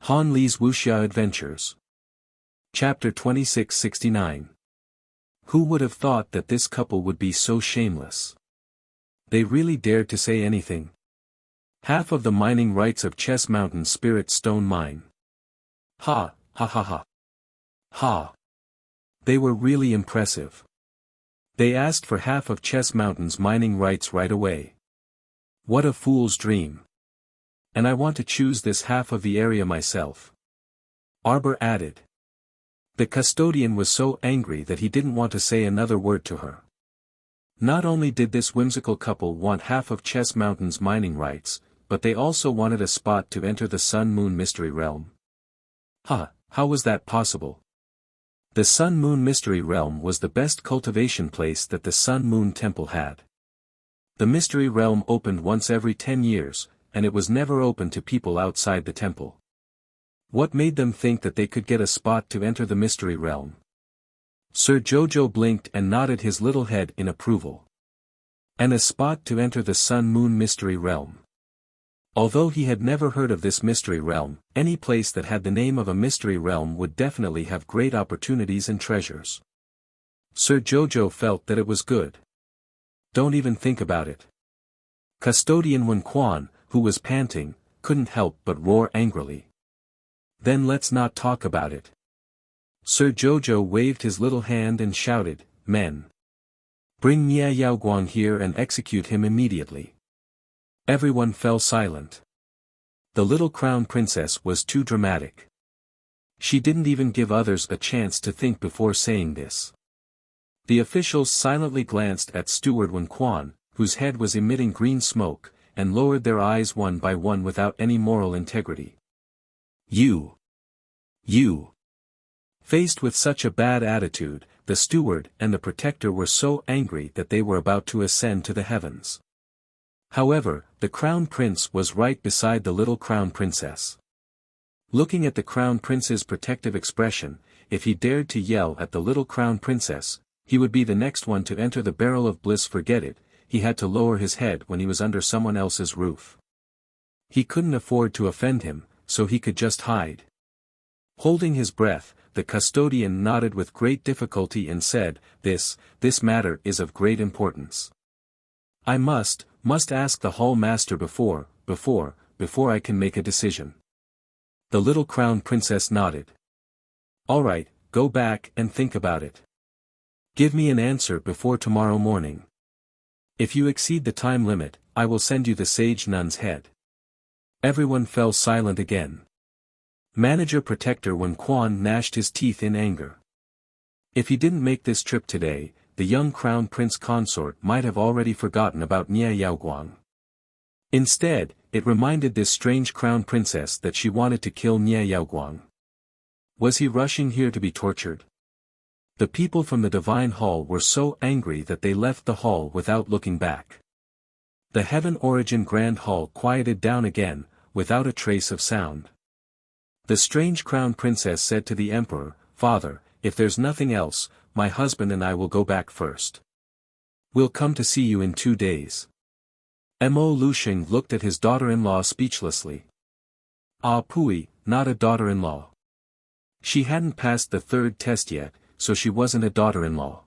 Han Li's Wuxia Adventures. Chapter 2669. Who would have thought that this couple would be so shameless? They really dared to say anything. Half of the mining rights of Chess Mountain Spirit Stone Mine. Ha, ha ha ha. Ha. They were really impressive. They asked for half of Chess Mountain's mining rights right away. What a fool's dream. And I want to choose this half of the area myself. Arbor added. The custodian was so angry that he didn't want to say another word to her. Not only did this whimsical couple want half of Chess Mountain's mining rights, but they also wanted a spot to enter the Sun-Moon Mystery Realm. How was that possible? The Sun-Moon Mystery Realm was the best cultivation place that the Sun-Moon Temple had. The Mystery Realm opened once every 10 years, and it was never open to people outside the temple. What made them think that they could get a spot to enter the Mystery Realm? Sir Jojo blinked and nodded his little head in approval. And a spot to enter the Sun-Moon Mystery Realm. Although he had never heard of this Mystery Realm, any place that had the name of a Mystery Realm would definitely have great opportunities and treasures. Sir Jojo felt that it was good. Don't even think about it. Custodian Wen Quan, who was panting, couldn't help but roar angrily. Then let's not talk about it. Sir Jojo waved his little hand and shouted, Men! Bring Nia Yaoguang here and execute him immediately. Everyone fell silent. The little crown princess was too dramatic. She didn't even give others a chance to think before saying this. The officials silently glanced at Steward Wen Quan, whose head was emitting green smoke, and lowered their eyes one by one without any moral integrity. You! Faced with such a bad attitude, the steward and the protector were so angry that they were about to ascend to the heavens. However, the crown prince was right beside the little crown princess. Looking at the crown prince's protective expression, if he dared to yell at the little crown princess, he would be the next one to enter the barrel of bliss. Forget it, he had to lower his head when he was under someone else's roof. He couldn't afford to offend him, so he could just hide. Holding his breath, the custodian nodded with great difficulty and said, This matter is of great importance. I must ask the hall master before I can make a decision. The little crown princess nodded. All right, go back and think about it. Give me an answer before tomorrow morning. If you exceed the time limit, I will send you the sage nun's head. Everyone fell silent again. Manager Protector Wen Quan gnashed his teeth in anger. If he didn't make this trip today, the young crown prince consort might have already forgotten about Nia Yaoguang. Instead, it reminded this strange crown princess that she wanted to kill Nia Yaoguang. Was he rushing here to be tortured? The people from the Divine Hall were so angry that they left the hall without looking back. The Heaven Origin Grand Hall quieted down again, without a trace of sound. The strange crown princess said to the emperor, Father, if there's nothing else, my husband and I will go back first. We'll come to see you in 2 days. Mo Lushing looked at his daughter-in-law speechlessly. Ah Pui, not a daughter-in-law. She hadn't passed the 3rd test yet, so she wasn't a daughter-in-law.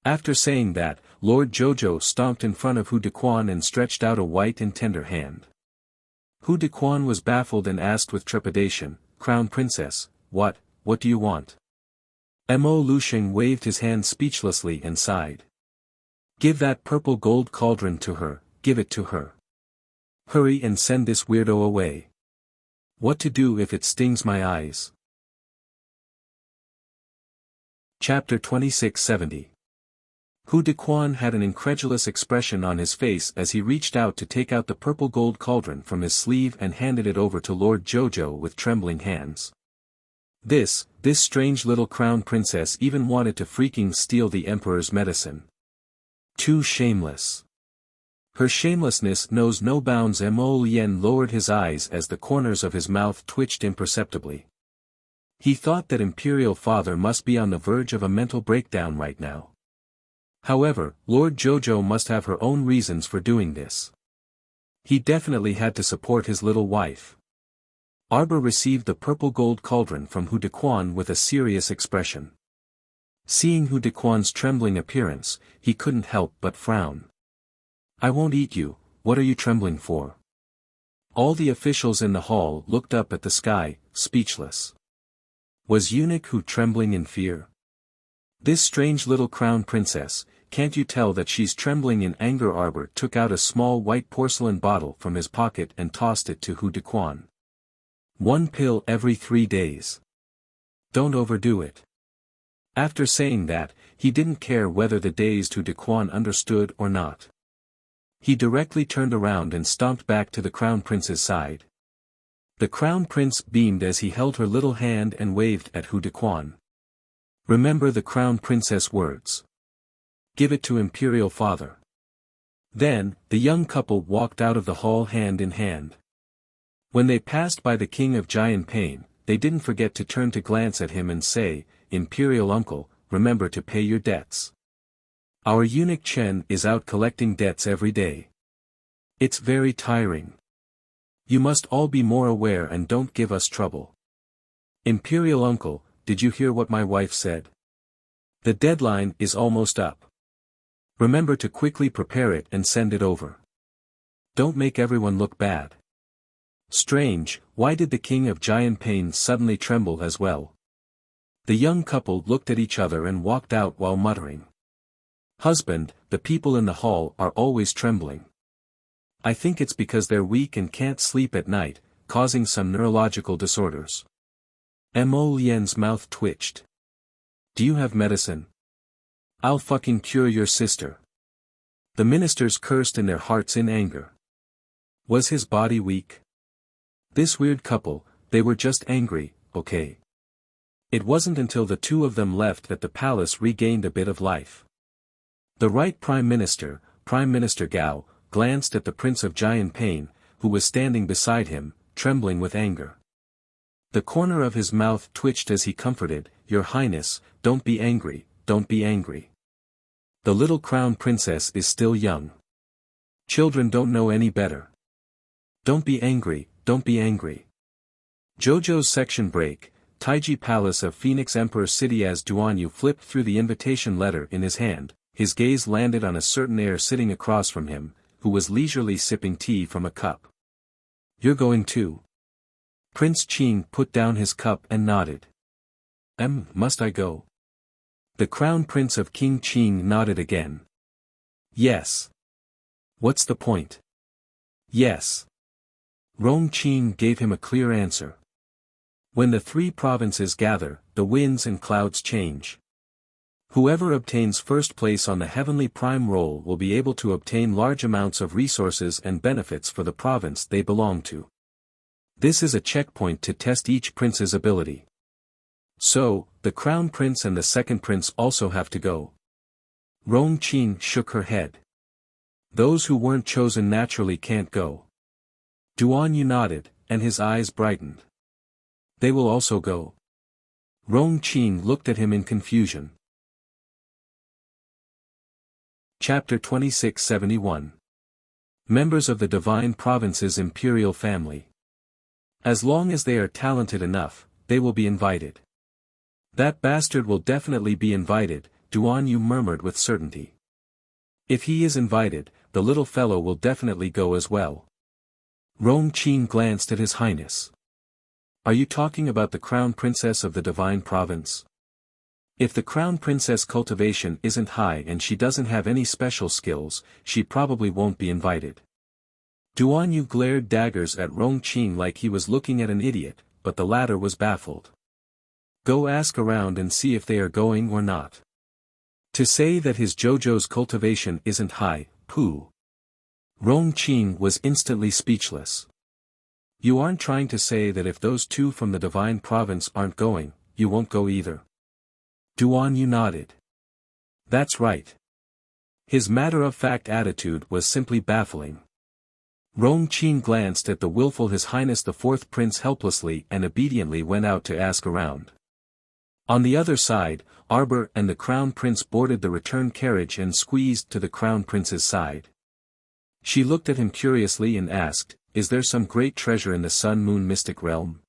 After saying that, Lord Jojo stomped in front of Hu Dequan and stretched out a white and tender hand. Hu Dequan was baffled and asked with trepidation, Crown Princess, what do you want? Mo Lushing waved his hand speechlessly and sighed. Give that purple gold cauldron to her, give it to her. Hurry and send this weirdo away. What to do if it stings my eyes? Chapter 2670. Hu Dequan had an incredulous expression on his face as he reached out to take out the purple gold cauldron from his sleeve and handed it over to Lord Jojo with trembling hands. This strange little crown princess even wanted to freaking steal the emperor's medicine. Too shameless. Her shamelessness knows no bounds. Mo Lien lowered his eyes as the corners of his mouth twitched imperceptibly. He thought that Imperial Father must be on the verge of a mental breakdown right now. However, Lord Jojo must have her own reasons for doing this. He definitely had to support his little wife. Arbor received the purple gold cauldron from Hu Dequan with a serious expression. Seeing Hu Dequan's trembling appearance, he couldn't help but frown. I won't eat you, what are you trembling for? All the officials in the hall looked up at the sky, speechless. Was Eunuch Hu trembling in fear? This strange little crown princess, can't you tell that she's trembling in anger? Arbor took out a small white porcelain bottle from his pocket and tossed it to Hu Dequan. 1 pill every 3 days. Don't overdo it. After saying that, he didn't care whether the dazed Hu Dequan understood or not. He directly turned around and stomped back to the crown prince's side. The crown prince beamed as he held her little hand and waved at Hu Dequan. Remember the crown princess words. Give it to imperial father. Then, the young couple walked out of the hall hand in hand. When they passed by the king of Giant Pain, they didn't forget to turn to glance at him and say, Imperial uncle, remember to pay your debts. Our eunuch Chen is out collecting debts every day. It's very tiring. You must all be more aware and don't give us trouble. Imperial uncle, did you hear what my wife said? The deadline is almost up. Remember to quickly prepare it and send it over. Don't make everyone look bad. Strange, why did the king of Giant Pain suddenly tremble as well? The young couple looked at each other and walked out while muttering. Husband, the people in the hall are always trembling. I think it's because they're weak and can't sleep at night, causing some neurological disorders. Mo Lian's mouth twitched. Do you have medicine? I'll fucking cure your sister. The ministers cursed in their hearts in anger. Was his body weak? This weird couple, they were just angry, okay. It wasn't until the two of them left that the palace regained a bit of life. The right Prime Minister Gao, glanced at the Prince of Giant Pain, who was standing beside him, trembling with anger. The corner of his mouth twitched as he comforted, Your Highness, don't be angry, don't be angry. The little crown princess is still young. Children don't know any better. Don't be angry, don't be angry. Jojo's section break, Taiji Palace of Phoenix Emperor City. As Duanyu flipped through the invitation letter in his hand, his gaze landed on a certain heir sitting across from him, who was leisurely sipping tea from a cup. You're going too? Prince Qing put down his cup and nodded. Must I go? The crown prince of King Qing nodded again. Yes. What's the point? Yes. Rong Qing gave him a clear answer. When the 3 provinces gather, the winds and clouds change. Whoever obtains first place on the heavenly prime roll will be able to obtain large amounts of resources and benefits for the province they belong to. This is a checkpoint to test each prince's ability. So, the crown prince and the second prince also have to go. Rong Qing shook her head. Those who weren't chosen naturally can't go. Duanyu nodded, and his eyes brightened. They will also go. Rong Qing looked at him in confusion. Chapter 2671. Members of the Divine Province's Imperial Family. As long as they are talented enough, they will be invited. That bastard will definitely be invited, Duanyu murmured with certainty. If he is invited, the little fellow will definitely go as well. Rong Qing glanced at His Highness. Are you talking about the Crown Princess of the Divine Province? If the Crown Princess cultivation isn't high and she doesn't have any special skills, she probably won't be invited. Duanyu glared daggers at Rong Qing like he was looking at an idiot, but the latter was baffled. Go ask around and see if they are going or not. To say that his Jojo's cultivation isn't high, pooh. Rong Qing was instantly speechless. You aren't trying to say that if those 2 from the Divine Province aren't going, you won't go either? Duanyu nodded. That's right. His matter-of-fact attitude was simply baffling. Rong Qing glanced at the willful His Highness the 4th Prince helplessly and obediently went out to ask around. On the other side, Arbor and the Crown Prince boarded the return carriage and squeezed to the Crown Prince's side. She looked at him curiously and asked, Is there some great treasure in the Sun-Moon mystic realm?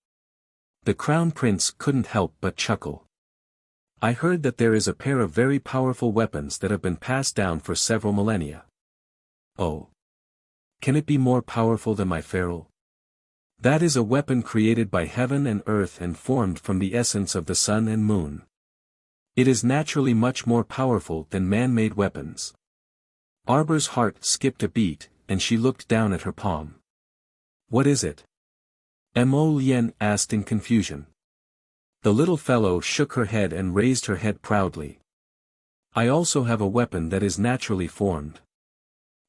The Crown Prince couldn't help but chuckle. I heard that there is a pair of very powerful weapons that have been passed down for several millennia. Oh. Can it be more powerful than my ferule? That is a weapon created by heaven and earth and formed from the essence of the sun and moon. It is naturally much more powerful than man-made weapons. Arbor's heart skipped a beat, and she looked down at her palm. What is it? Mo Lien asked in confusion. The little fellow shook her head and raised her head proudly. I also have a weapon that is naturally formed.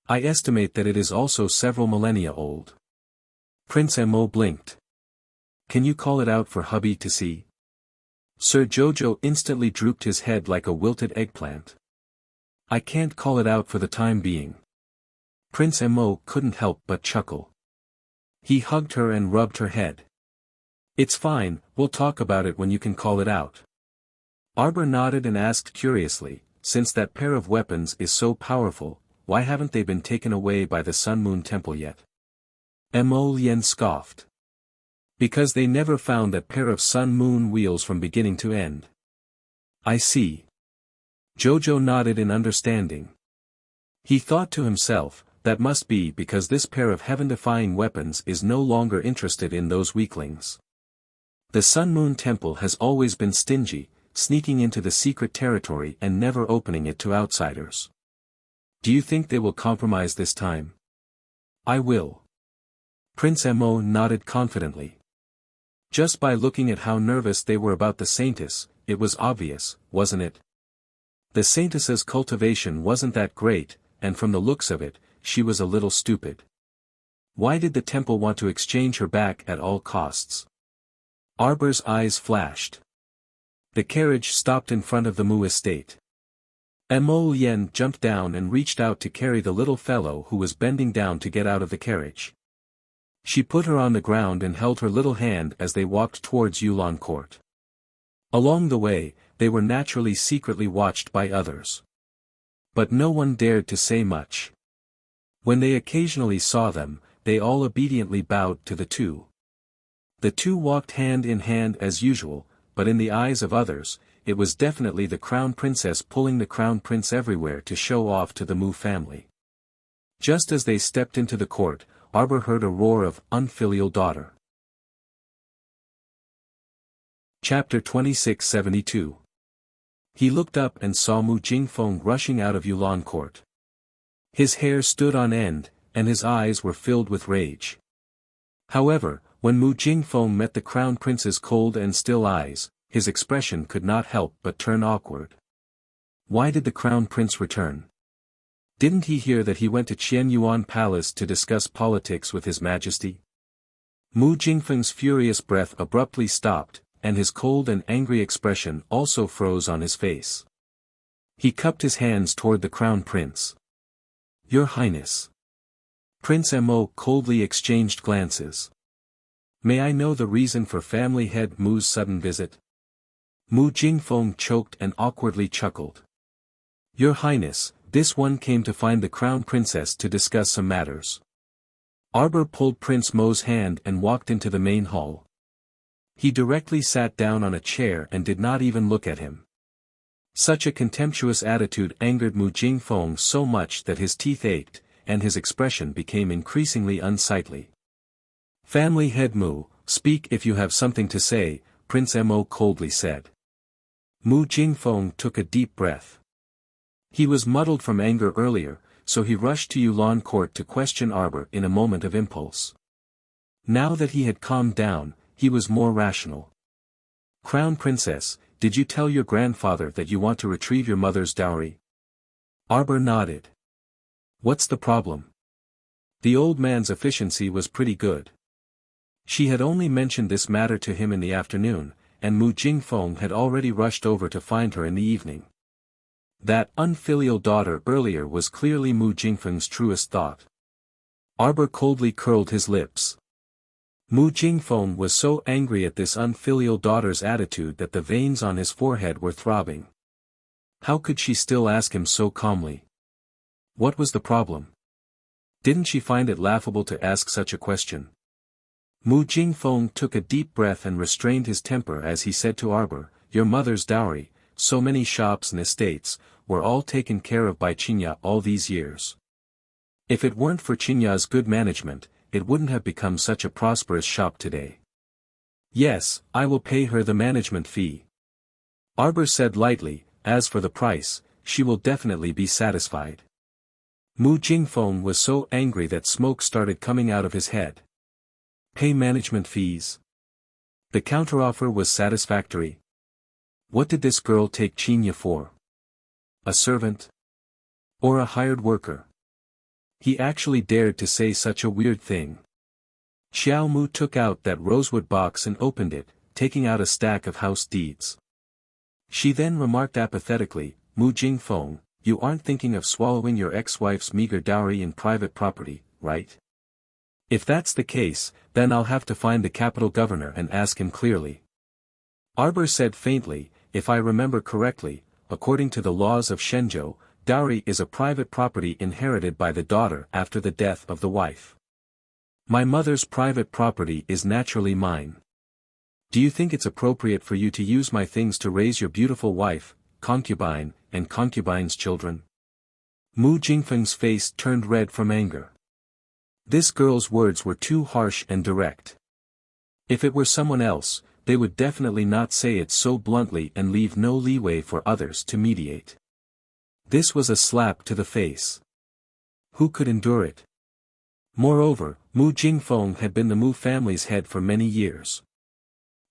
I estimate that it is also several millennia old. Prince Mo blinked. Can you call it out for hubby to see? Sir Jojo instantly drooped his head like a wilted eggplant. I can't call it out for the time being. Prince Mo couldn't help but chuckle. He hugged her and rubbed her head. It's fine, we'll talk about it when you can call it out. Arbor nodded and asked curiously, since that pair of weapons is so powerful, why haven't they been taken away by the Sun Moon Temple yet? Mo Lien scoffed. Because they never found that pair of Sun Moon wheels from beginning to end. I see. Jojo nodded in understanding. He thought to himself, that must be because this pair of heaven-defying weapons is no longer interested in those weaklings. The Sun Moon Temple has always been stingy, sneaking into the secret territory and never opening it to outsiders. Do you think they will compromise this time? I will. Prince Mo nodded confidently. Just by looking at how nervous they were about the Saintess, it was obvious, wasn't it? The Saintess's cultivation wasn't that great, and from the looks of it, she was a little stupid. Why did the temple want to exchange her back at all costs? Arbor's eyes flashed. The carriage stopped in front of the Mu estate. Mo Lien jumped down and reached out to carry the little fellow who was bending down to get out of the carriage. She put her on the ground and held her little hand as they walked towards Yulon Court. Along the way, they were naturally secretly watched by others. But no one dared to say much. When they occasionally saw them, they all obediently bowed to the two. The two walked hand in hand as usual, but in the eyes of others, it was definitely the Crown Princess pulling the Crown Prince everywhere to show off to the Mu family. Just as they stepped into the court, Arbor heard a roar of unfilial daughter. Chapter 2672. He looked up and saw Mu Jingfeng rushing out of Yulon Court. His hair stood on end, and his eyes were filled with rage. However, when Mu Jingfeng met the Crown Prince's cold and still eyes, his expression could not help but turn awkward. Why did the Crown Prince return? Didn't he hear that he went to Qianyuan Palace to discuss politics with His Majesty? Mu Jingfeng's furious breath abruptly stopped, and his cold and angry expression also froze on his face. He cupped his hands toward the Crown Prince. Your Highness. Prince Mo coldly exchanged glances. May I know the reason for family head Mu's sudden visit? Mu Jingfeng choked and awkwardly chuckled. Your Highness, this one came to find the Crown Princess to discuss some matters. Arbor pulled Prince Mo's hand and walked into the main hall. He directly sat down on a chair and did not even look at him. Such a contemptuous attitude angered Mu Jingfeng so much that his teeth ached, and his expression became increasingly unsightly. Family head Mu, speak if you have something to say, Prince Mo coldly said. Mu Jingfeng took a deep breath. He was muddled from anger earlier, so he rushed to Yulon Court to question Arbor in a moment of impulse. Now that he had calmed down, he was more rational. Crown Princess, did you tell your grandfather that you want to retrieve your mother's dowry? Arbor nodded. What's the problem? The old man's efficiency was pretty good. She had only mentioned this matter to him in the afternoon, and Mu Jingfeng had already rushed over to find her in the evening. That unfilial daughter earlier was clearly Mu Jingfeng's truest thought. Arbor coldly curled his lips. Mu Jingfeng was so angry at this unfilial daughter's attitude that the veins on his forehead were throbbing. How could she still ask him so calmly? What was the problem? Didn't she find it laughable to ask such a question? Mu Jingfeng took a deep breath and restrained his temper as he said to Arbor, "Your mother's dowry, so many shops and estates, were all taken care of by Qinya all these years. If it weren't for Qinya's good management, it wouldn't have become such a prosperous shop today. Yes, I will pay her the management fee." Arbor said lightly, "As for the price, she will definitely be satisfied." Mu Jingfeng was so angry that smoke started coming out of his head. Pay management fees? The counteroffer was satisfactory. What did this girl take Qinya for? A servant? Or a hired worker? He actually dared to say such a weird thing. Xiao Mu took out that rosewood box and opened it, taking out a stack of house deeds. She then remarked apathetically, "Mu Jingfeng, you aren't thinking of swallowing your ex-wife's meager dowry in private property, right? If that's the case, then I'll have to find the capital governor and ask him clearly." Arbor said faintly, "If I remember correctly, according to the laws of Shenzhou, dowry is a private property inherited by the daughter after the death of the wife. My mother's private property is naturally mine. Do you think it's appropriate for you to use my things to raise your beautiful wife, concubine, and concubine's children?" Mu Jingfeng's face turned red from anger. This girl's words were too harsh and direct. If it were someone else, they would definitely not say it so bluntly and leave no leeway for others to mediate. This was a slap to the face. Who could endure it? Moreover, Mu Jingfeng had been the Mu family's head for many years.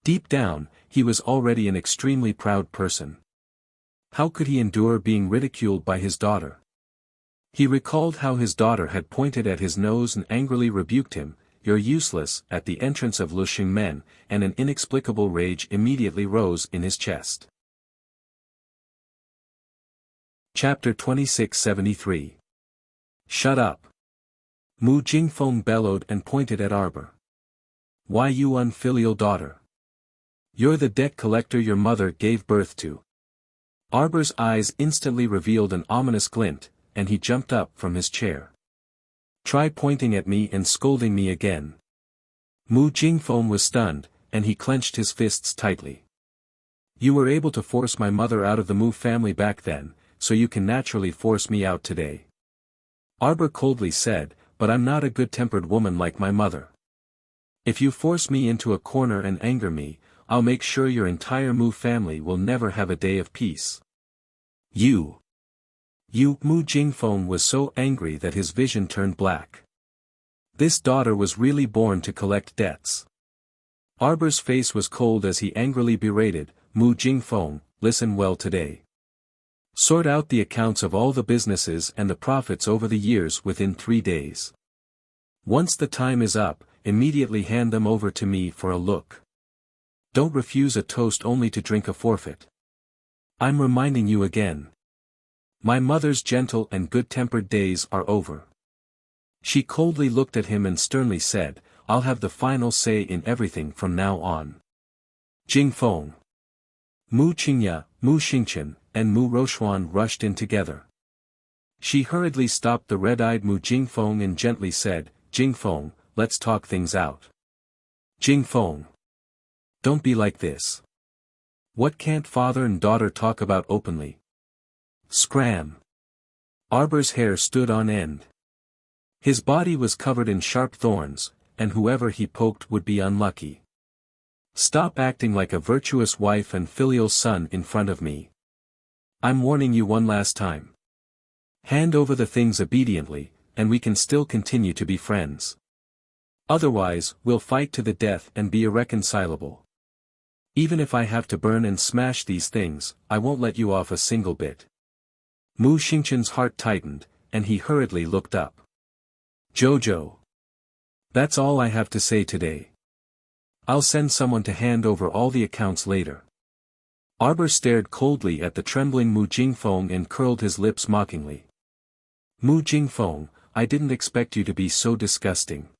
Deep down, he was already an extremely proud person. How could he endure being ridiculed by his daughter? He recalled how his daughter had pointed at his nose and angrily rebuked him, "You're useless," at the entrance of Lushing Men, and an inexplicable rage immediately rose in his chest. Chapter 2673. Shut up. Mu Jingfeng bellowed and pointed at Arbor. "Why, you unfilial daughter? You're the debt collector your mother gave birth to." Arbor's eyes instantly revealed an ominous glint, and he jumped up from his chair. "Try pointing at me and scolding me again." Mu Jingfeng was stunned, and he clenched his fists tightly. "You were able to force my mother out of the Mu family back then, so you can naturally force me out today." Arbor coldly said, "But I'm not a good-tempered woman like my mother. If you force me into a corner and anger me, I'll make sure your entire Mu family will never have a day of peace." You, Mu Jingfeng was so angry that his vision turned black. This daughter was really born to collect debts. Arbor's face was cold as he angrily berated, "Mu Jingfeng, listen well today. Sort out the accounts of all the businesses and the profits over the years within 3 days. Once the time is up, immediately hand them over to me for a look. Don't refuse a toast only to drink a forfeit. I'm reminding you again. My mother's gentle and good-tempered days are over." She coldly looked at him and sternly said, "I'll have the final say in everything from now on." Jingfeng, Mu Qingya, Mu Xingchen, and Mu Rochuan rushed in together. She hurriedly stopped the red-eyed Mu Jingfeng and gently said, "Jingfeng, let's talk things out." "Jingfeng, don't be like this. What can't father and daughter talk about openly?" Scram. Arbor's hair stood on end. His body was covered in sharp thorns, and whoever he poked would be unlucky. "Stop acting like a virtuous wife and filial son in front of me. I'm warning you one last time. Hand over the things obediently, and we can still continue to be friends. Otherwise, we'll fight to the death and be irreconcilable. Even if I have to burn and smash these things, I won't let you off a single bit." Mu Xingchen's heart tightened, and he hurriedly looked up. "Jojo. That's all I have to say today. I'll send someone to hand over all the accounts later." Arbor stared coldly at the trembling Mu Jingfeng and curled his lips mockingly. "Mu Jingfeng, I didn't expect you to be so disgusting.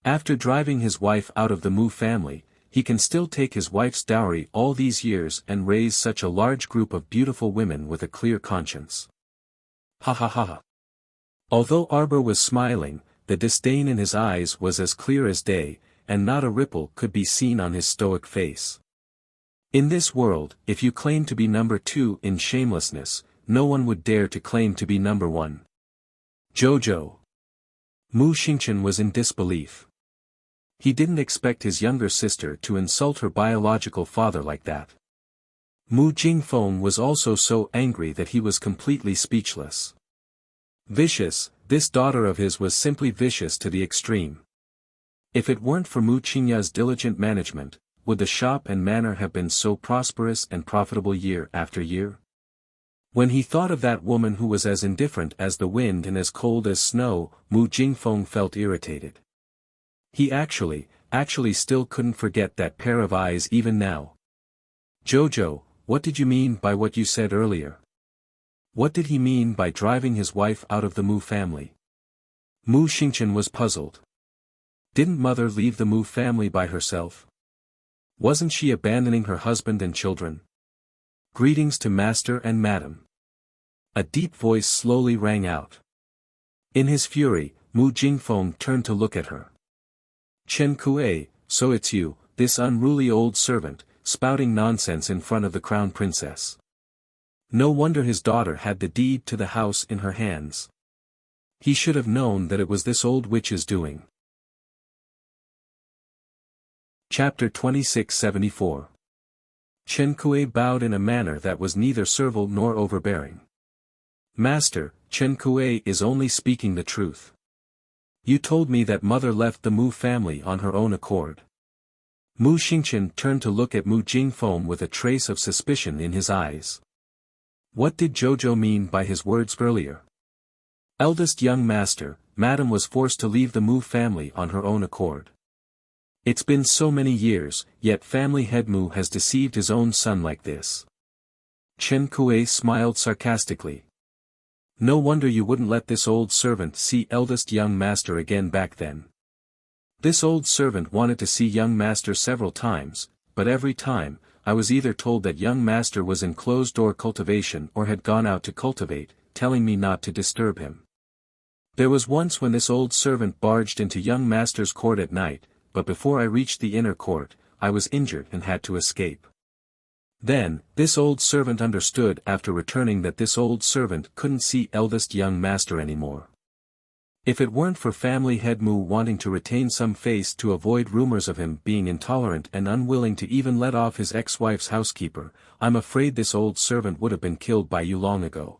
After driving his wife out of the Mu family, he can still take his wife's dowry all these years and raise such a large group of beautiful women with a clear conscience. Ha ha ha ha." Although Arbor was smiling, the disdain in his eyes was as clear as day, and not a ripple could be seen on his stoic face. In this world, if you claim to be number 2 in shamelessness, no one would dare to claim to be number 1. Jojo. Mu Xingchen was in disbelief. He didn't expect his younger sister to insult her biological father like that. Mu Jingfeng was also so angry that he was completely speechless. Vicious, this daughter of his was simply vicious to the extreme. If it weren't for Mu Qingya's diligent management, would the shop and manor have been so prosperous and profitable year after year? When he thought of that woman who was as indifferent as the wind and as cold as snow, Mu Jingfeng felt irritated. He actually still couldn't forget that pair of eyes even now. Jojo, what did you mean by what you said earlier? What did he mean by driving his wife out of the Mu family? Mu Xingchen was puzzled. Didn't mother leave the Mu family by herself? Wasn't she abandoning her husband and children? Greetings to master and madam. A deep voice slowly rang out. In his fury, Mu Jingfeng turned to look at her. Chen Kuei, so it's you, this unruly old servant, spouting nonsense in front of the crown princess. No wonder his daughter had the deed to the house in her hands. He should have known that it was this old witch's doing. Chapter 2674. Chen Kuei bowed in a manner that was neither servile nor overbearing. Master, Chen Kuei is only speaking the truth. You told me that mother left the Mu family on her own accord. Mu Xingchen turned to look at Mu Jingfeng with a trace of suspicion in his eyes. What did Jojo mean by his words earlier? Eldest young master, madam was forced to leave the Mu family on her own accord. It's been so many years, yet family head Mu has deceived his own son like this. Chen Kuei smiled sarcastically. No wonder you wouldn't let this old servant see eldest young master again back then. This old servant wanted to see young master several times, but every time, I was either told that young master was in closed-door cultivation or had gone out to cultivate, telling me not to disturb him. There was once when this old servant barged into young master's court at night, but before I reached the inner court, I was injured and had to escape. Then, this old servant understood after returning that this old servant couldn't see eldest young master anymore. If it weren't for family head Mu wanting to retain some face to avoid rumors of him being intolerant and unwilling to even let off his ex-wife's housekeeper, I'm afraid this old servant would have been killed by you long ago.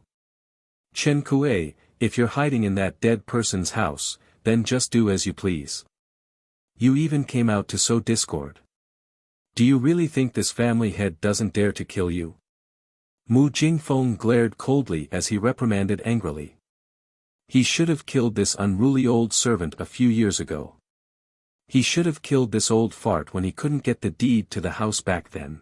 Chen Kuei, if you're hiding in that dead person's house, then just do as you please. You even came out to sow discord. Do you really think this family head doesn't dare to kill you? Mu Jingfeng glared coldly as he reprimanded angrily. He should have killed this unruly old servant a few years ago. He should have killed this old fart when he couldn't get the deed to the house back then.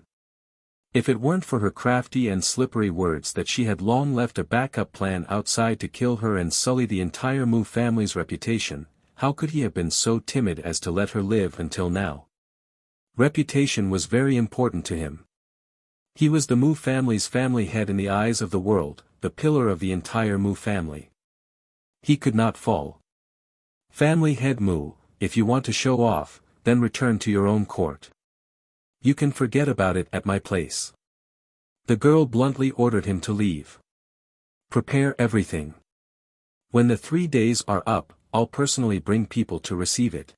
If it weren't for her crafty and slippery words that she had long left a backup plan outside to kill her and sully the entire Mu family's reputation, how could he have been so timid as to let her live until now? Reputation was very important to him. He was the Mu family's family head in the eyes of the world, the pillar of the entire Mu family. He could not fall. Family head Mu, if you want to show off, then return to your own court. You can forget about it at my place. The girl bluntly ordered him to leave. Prepare everything. When the 3 days are up, I'll personally bring people to receive it.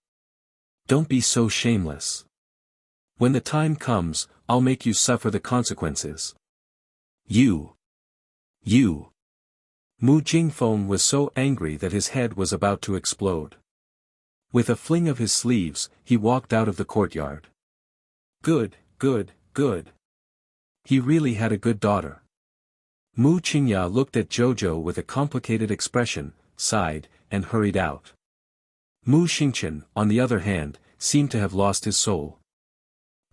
Don't be so shameless. When the time comes, I'll make you suffer the consequences. You. Mu Jingfeng was so angry that his head was about to explode. With a fling of his sleeves, he walked out of the courtyard. Good. He really had a good daughter. Mu Qingya looked at Jojo with a complicated expression, sighed, and hurried out. Mu Xingchen, on the other hand, seemed to have lost his soul.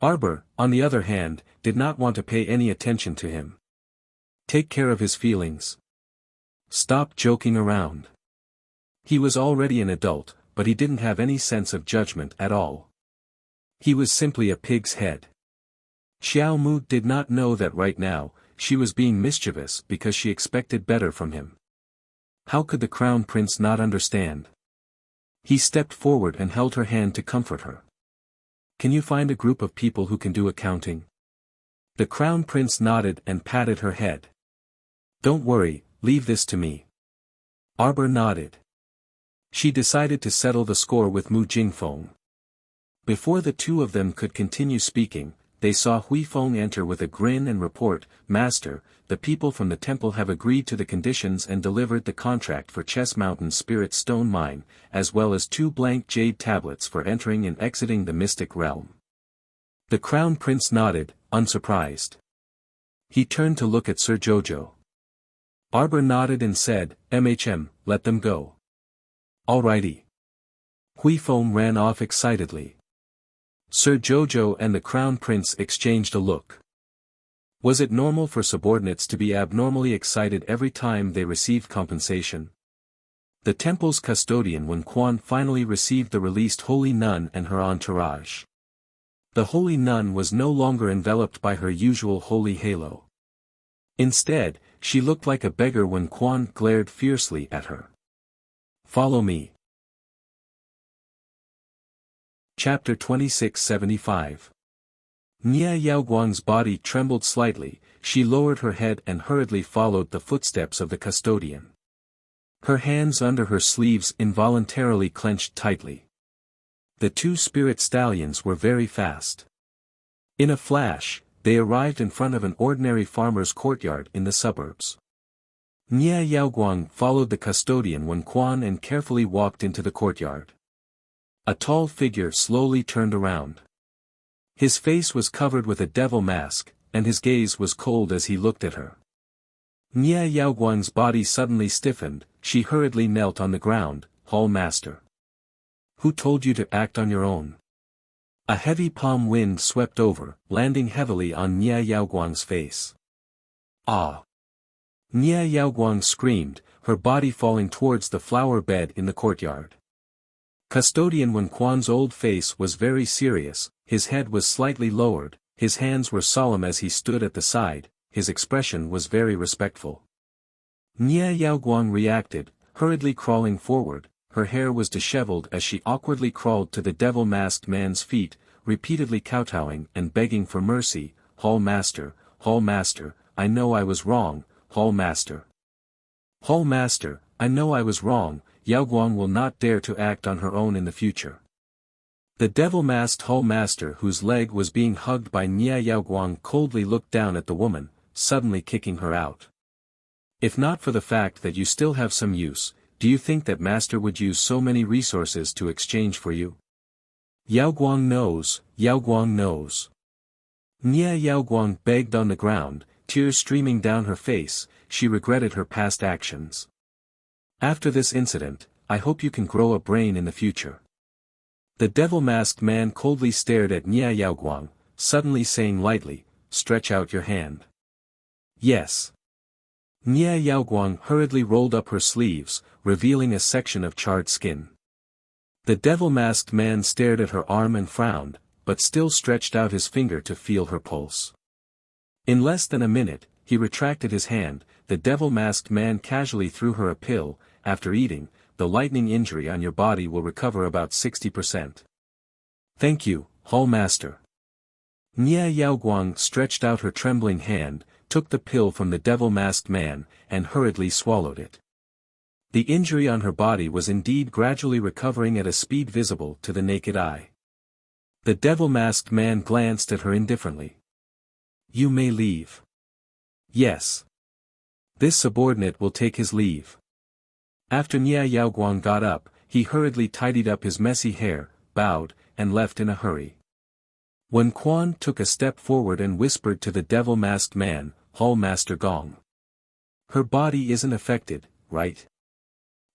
Arbor, on the other hand, did not want to pay any attention to him. Take care of his feelings. Stop joking around. He was already an adult, but he didn't have any sense of judgment at all. He was simply a pig's head. Xiao Mu did not know that right now, she was being mischievous because she expected better from him. How could the crown prince not understand? He stepped forward and held her hand to comfort her. Can you find a group of people who can do accounting? The Crown Prince nodded and patted her head. Don't worry, leave this to me. Arbor nodded. She decided to settle the score with Mu Jingfeng. Before the two of them could continue speaking, they saw Hui Feng enter with a grin and report, "Master, the people from the temple have agreed to the conditions and delivered the contract for Chess Mountain Spirit Stone Mine, as well as 2 blank jade tablets for entering and exiting the mystic realm." The Crown Prince nodded, unsurprised. He turned to look at Sir Jojo. Arbor nodded and said, let them go." "Alrighty." Hui Feng ran off excitedly. Sir Jojo and the Crown Prince exchanged a look. Was it normal for subordinates to be abnormally excited every time they received compensation? The temple's custodian Wen Quan finally received the released holy nun and her entourage. The holy nun was no longer enveloped by her usual holy halo. Instead, she looked like a beggar when Quan glared fiercely at her. "Follow me." Chapter 2675. Nia Yaoguang's body trembled slightly, she lowered her head and hurriedly followed the footsteps of the custodian. Her hands under her sleeves involuntarily clenched tightly. The 2 spirit stallions were very fast. In a flash, they arrived in front of an ordinary farmer's courtyard in the suburbs. Nia Yaoguang followed the custodian Wen Quan and carefully walked into the courtyard. A tall figure slowly turned around. His face was covered with a devil mask, and his gaze was cold as he looked at her. Nia Yaoguang's body suddenly stiffened, she hurriedly knelt on the ground. "Hall Master. Who told you to act on your own?" A heavy palm wind swept over, landing heavily on Nia Yaoguang's face. "Ah!" Nia Yaoguang screamed, her body falling towards the flower bed in the courtyard. Custodian Wen Quan's old face was very serious, his head was slightly lowered, his hands were solemn as he stood at the side, his expression was very respectful. Nia Yaoguang reacted, hurriedly crawling forward, her hair was disheveled as she awkwardly crawled to the devil-masked man's feet, repeatedly kowtowing and begging for mercy. Hall Master, I know I was wrong, Hall Master. Hall Master, I know I was wrong, Yaoguang will not dare to act on her own in the future." The devil-masked Hall Master whose leg was being hugged by Nia Yaoguang coldly looked down at the woman, suddenly kicking her out. "If not for the fact that you still have some use, do you think that Master would use so many resources to exchange for you?" Yaoguang knows. Nia Yaoguang begged on the ground, tears streaming down her face, she regretted her past actions. "After this incident, I hope you can grow a brain in the future." The devil-masked man coldly stared at Nia Yaoguang, suddenly saying lightly, "Stretch out your hand." "Yes." Nia Yaoguang hurriedly rolled up her sleeves, revealing a section of charred skin. The devil-masked man stared at her arm and frowned, but still stretched out his finger to feel her pulse. In less than a minute, he retracted his hand, the devil-masked man casually threw her a pill. "After eating, the lightning injury on your body will recover about 60%. "Thank you, Hall Master." Nia Yaoguang stretched out her trembling hand, took the pill from the devil-masked man, and hurriedly swallowed it. The injury on her body was indeed gradually recovering at a speed visible to the naked eye. The devil-masked man glanced at her indifferently. "You may leave." "Yes. This subordinate will take his leave." After Nia Yaoguang got up, he hurriedly tidied up his messy hair, bowed, and left in a hurry. Wen Quan took a step forward and whispered to the devil-masked man, "Hall Master Gong. Her body isn't affected, right?"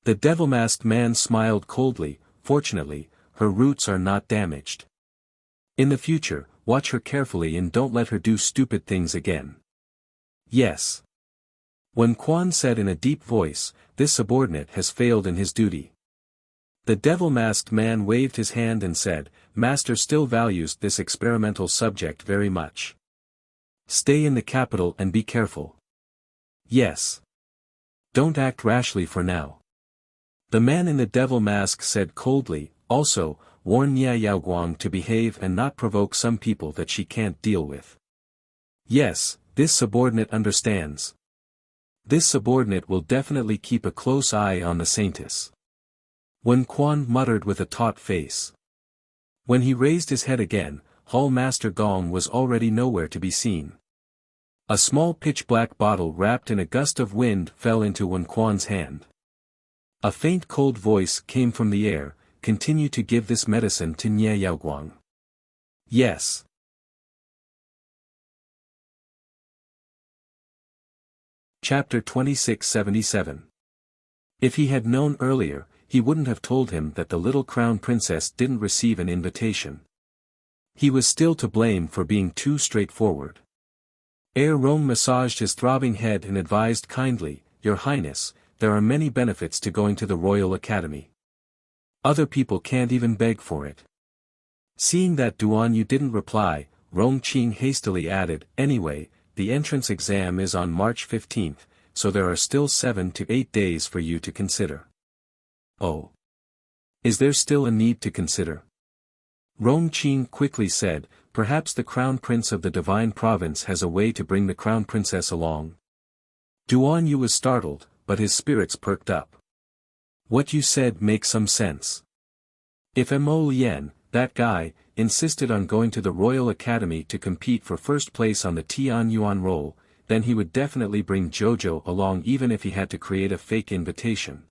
The devil-masked man smiled coldly, "Fortunately, her roots are not damaged. In the future, watch her carefully and don't let her do stupid things again." "Yes." Wen Quan said in a deep voice, "This subordinate has failed in his duty." The devil-masked man waved his hand and said, "Master still values this experimental subject very much. Stay in the capital and be careful." "Yes. Don't act rashly for now." The man in the devil mask said coldly, "Also, warn Nia Yaoguang to behave and not provoke some people that she can't deal with. Yes, this subordinate understands. This subordinate will definitely keep a close eye on the saintess. Wen Quan muttered with a taut face. When he raised his head again, Hall Master Gong was already nowhere to be seen. A small pitch-black bottle wrapped in a gust of wind fell into Wen Quan's hand. A faint cold voice came from the air, "Continue to give this medicine to Nia Yaoguang." Yes. Chapter 2677. If he had known earlier, he wouldn't have told him that the little crown princess didn't receive an invitation. He was still to blame for being too straightforward. Rong massaged his throbbing head and advised kindly, "Your Highness, there are many benefits to going to the Royal Academy. Other people can't even beg for it." Seeing that Duan Yu didn't reply, Rong Qing hastily added, "Anyway, the entrance exam is on March 15th, so there are still 7 to 8 days for you to consider." "Oh. Is there still a need to consider?" Rong Qing quickly said, "Perhaps the Crown Prince of the Divine Province has a way to bring the Crown Princess along." Duan Yu was startled, but his spirits perked up. "What you said makes some sense. If Mo Lien, that guy, insisted on going to the Royal Academy to compete for first place on the Tian Yuan roll, then he would definitely bring Jojo along even if he had to create a fake invitation."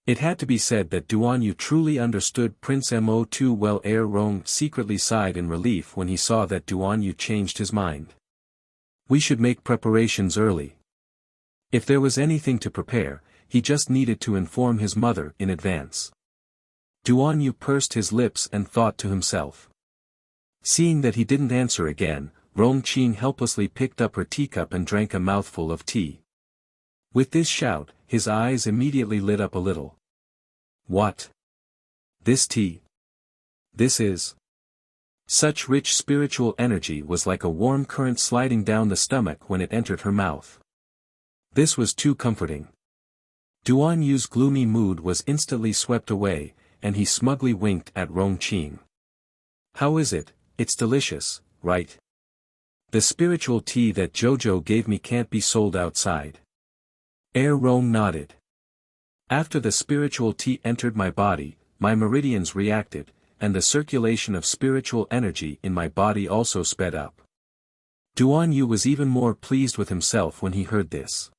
It had to be said that Duan Yu truly understood Prince Mo too well. Rong secretly sighed in relief when he saw that Duan Yu changed his mind. "We should make preparations early." If there was anything to prepare, he just needed to inform his mother in advance. Duan Yu pursed his lips and thought to himself. Seeing that he didn't answer again, Rong Qing helplessly picked up her teacup and drank a mouthful of tea. With this shout, his eyes immediately lit up a little. "What? This tea? This is..." Such rich spiritual energy was like a warm current sliding down the stomach when it entered her mouth. This was too comforting. Duan Yu's gloomy mood was instantly swept away, and he smugly winked at Rong Qing. "How is it? It's delicious, right? The spiritual tea that Jojo gave me can't be sold outside." Rong nodded. "After the spiritual tea entered my body, my meridians reacted, and the circulation of spiritual energy in my body also sped up." Duan Yu was even more pleased with himself when he heard this.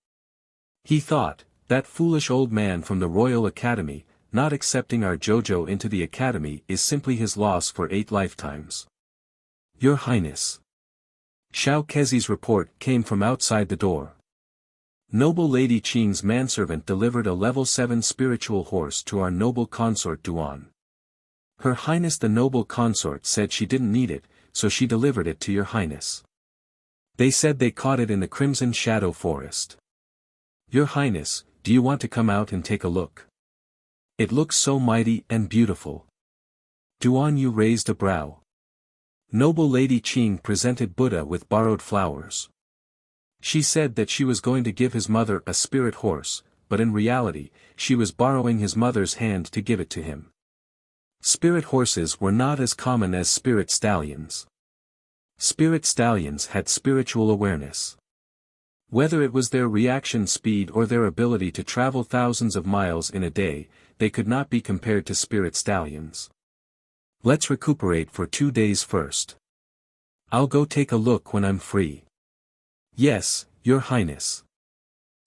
He thought, that foolish old man from the Royal Academy, not accepting our Jojo into the Academy is simply his loss for 8 lifetimes. "Your Highness." Xiao Kezi's report came from outside the door. Noble Lady Qing's manservant delivered a level 7 spiritual horse to our noble consort Duan. Her Highness the noble consort said she didn't need it, so she delivered it to your Highness. They said they caught it in the Crimson Shadow Forest. Your Highness, do you want to come out and take a look? It looks so mighty and beautiful. Duan Yu raised a brow. Noble Lady Qing presented Buddha with borrowed flowers. She said that she was going to give his mother a spirit horse, but in reality, she was borrowing his mother's hand to give it to him. Spirit horses were not as common as spirit stallions. Spirit stallions had spiritual awareness. Whether it was their reaction speed or their ability to travel thousands of miles in a day, they could not be compared to spirit stallions. Let's recuperate for 2 days first. I'll go take a look when I'm free. Yes, Your Highness.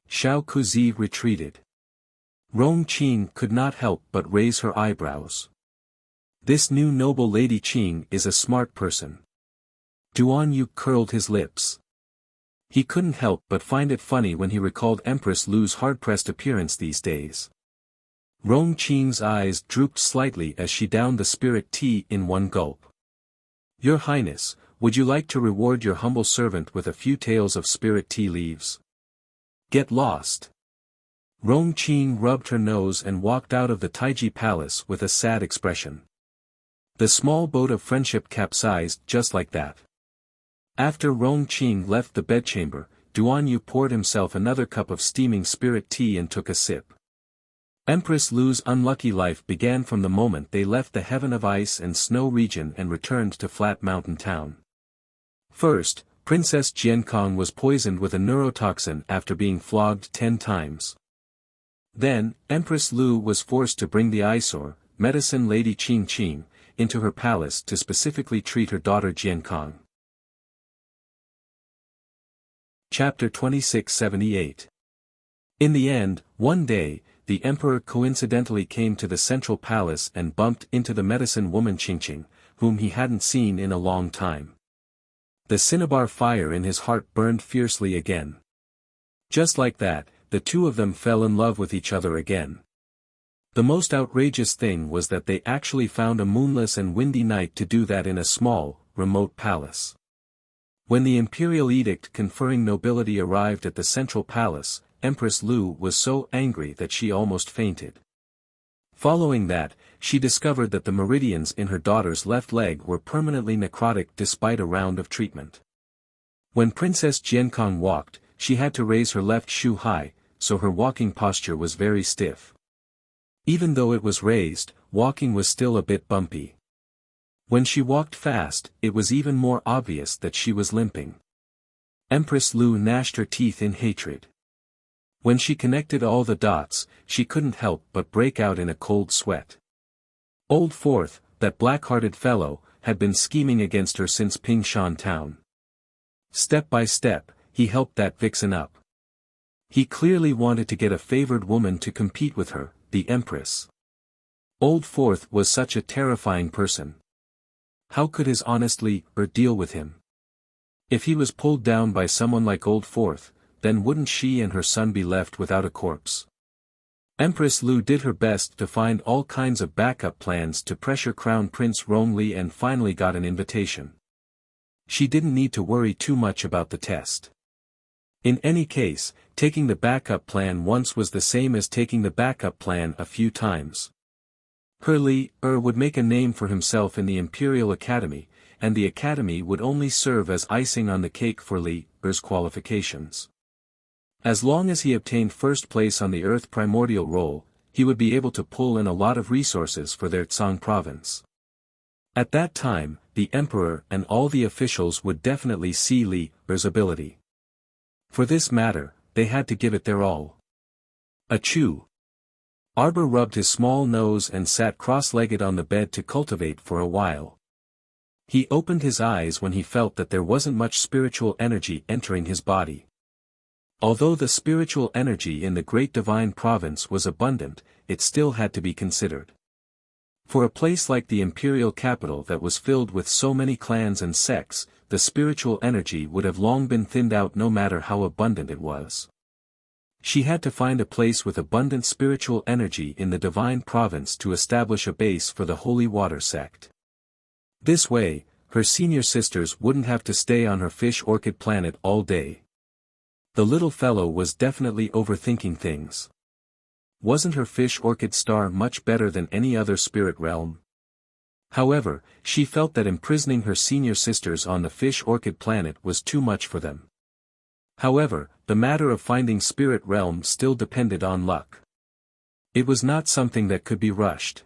Xiao Kuzi retreated. Rong Qing could not help but raise her eyebrows. This new noble Lady Qing is a smart person. Duan Yu curled his lips. He couldn't help but find it funny when he recalled Empress Lu's hard-pressed appearance these days. Rong Qing's eyes drooped slightly as she downed the spirit tea in one gulp. Your Highness, would you like to reward your humble servant with a few taels of spirit tea leaves? Get lost. Rong Qing rubbed her nose and walked out of the Taiji Palace with a sad expression. The small boat of friendship capsized just like that. After Rong Qing left the bedchamber, Duan Yu poured himself another cup of steaming spirit tea and took a sip. Empress Lu's unlucky life began from the moment they left the heaven of ice and snow region and returned to Flat Mountain Town. First, Princess Jiankong was poisoned with a neurotoxin after being flogged 10 times. Then, Empress Lu was forced to bring the eyesore, Medicine Lady Qing Qing, into her palace to specifically treat her daughter Jiankong. Chapter 2678. In the end, one day, the emperor coincidentally came to the central palace and bumped into the medicine woman Qingqing, whom he hadn't seen in a long time. The cinnabar fire in his heart burned fiercely again. Just like that, the two of them fell in love with each other again. The most outrageous thing was that they actually found a moonless and windy night to do that in a small, remote palace. When the imperial edict conferring nobility arrived at the central palace, Empress Lu was so angry that she almost fainted. Following that, she discovered that the meridians in her daughter's left leg were permanently necrotic despite a round of treatment. When Princess Jiankong walked, she had to raise her left shoe high, so her walking posture was very stiff. Even though it was raised, walking was still a bit bumpy. When she walked fast, it was even more obvious that she was limping. Empress Lu gnashed her teeth in hatred. When she connected all the dots, she couldn't help but break out in a cold sweat. Old Fourth, that black-hearted fellow, had been scheming against her since Pingshan Town. Step by step, he helped that vixen up. He clearly wanted to get a favored woman to compete with her, the Empress. Old Fourth was such a terrifying person. How could his honestly deal with him? If he was pulled down by someone like Old Fourth, then wouldn't she and her son be left without a corpse? Empress Lu did her best to find all kinds of backup plans to pressure Crown Prince Rongli and finally got an invitation. She didn't need to worry too much about the test. In any case, taking the backup plan once was the same as taking the backup plan a few times. Li would make a name for himself in the Imperial Academy, and the Academy would only serve as icing on the cake for Li's qualifications. As long as he obtained first place on the Earth Primordial Roll, he would be able to pull in a lot of resources for their Tsang province. At that time, the Emperor and all the officials would definitely see Li's ability. For this matter, they had to give it their all. Achoo! Arbor rubbed his small nose and sat cross-legged on the bed to cultivate for a while. He opened his eyes when he felt that there wasn't much spiritual energy entering his body. Although the spiritual energy in the Great Divine Province was abundant, it still had to be considered. For a place like the imperial capital that was filled with so many clans and sects, the spiritual energy would have long been thinned out no matter how abundant it was. She had to find a place with abundant spiritual energy in the Divine Province to establish a base for the Holy Water sect. This way, her senior sisters wouldn't have to stay on her fish orchid planet all day. The little fellow was definitely overthinking things. Wasn't her fish orchid star much better than any other spirit realm? However, she felt that imprisoning her senior sisters on the fish orchid planet was too much for them. However, the matter of finding spirit realm still depended on luck. It was not something that could be rushed.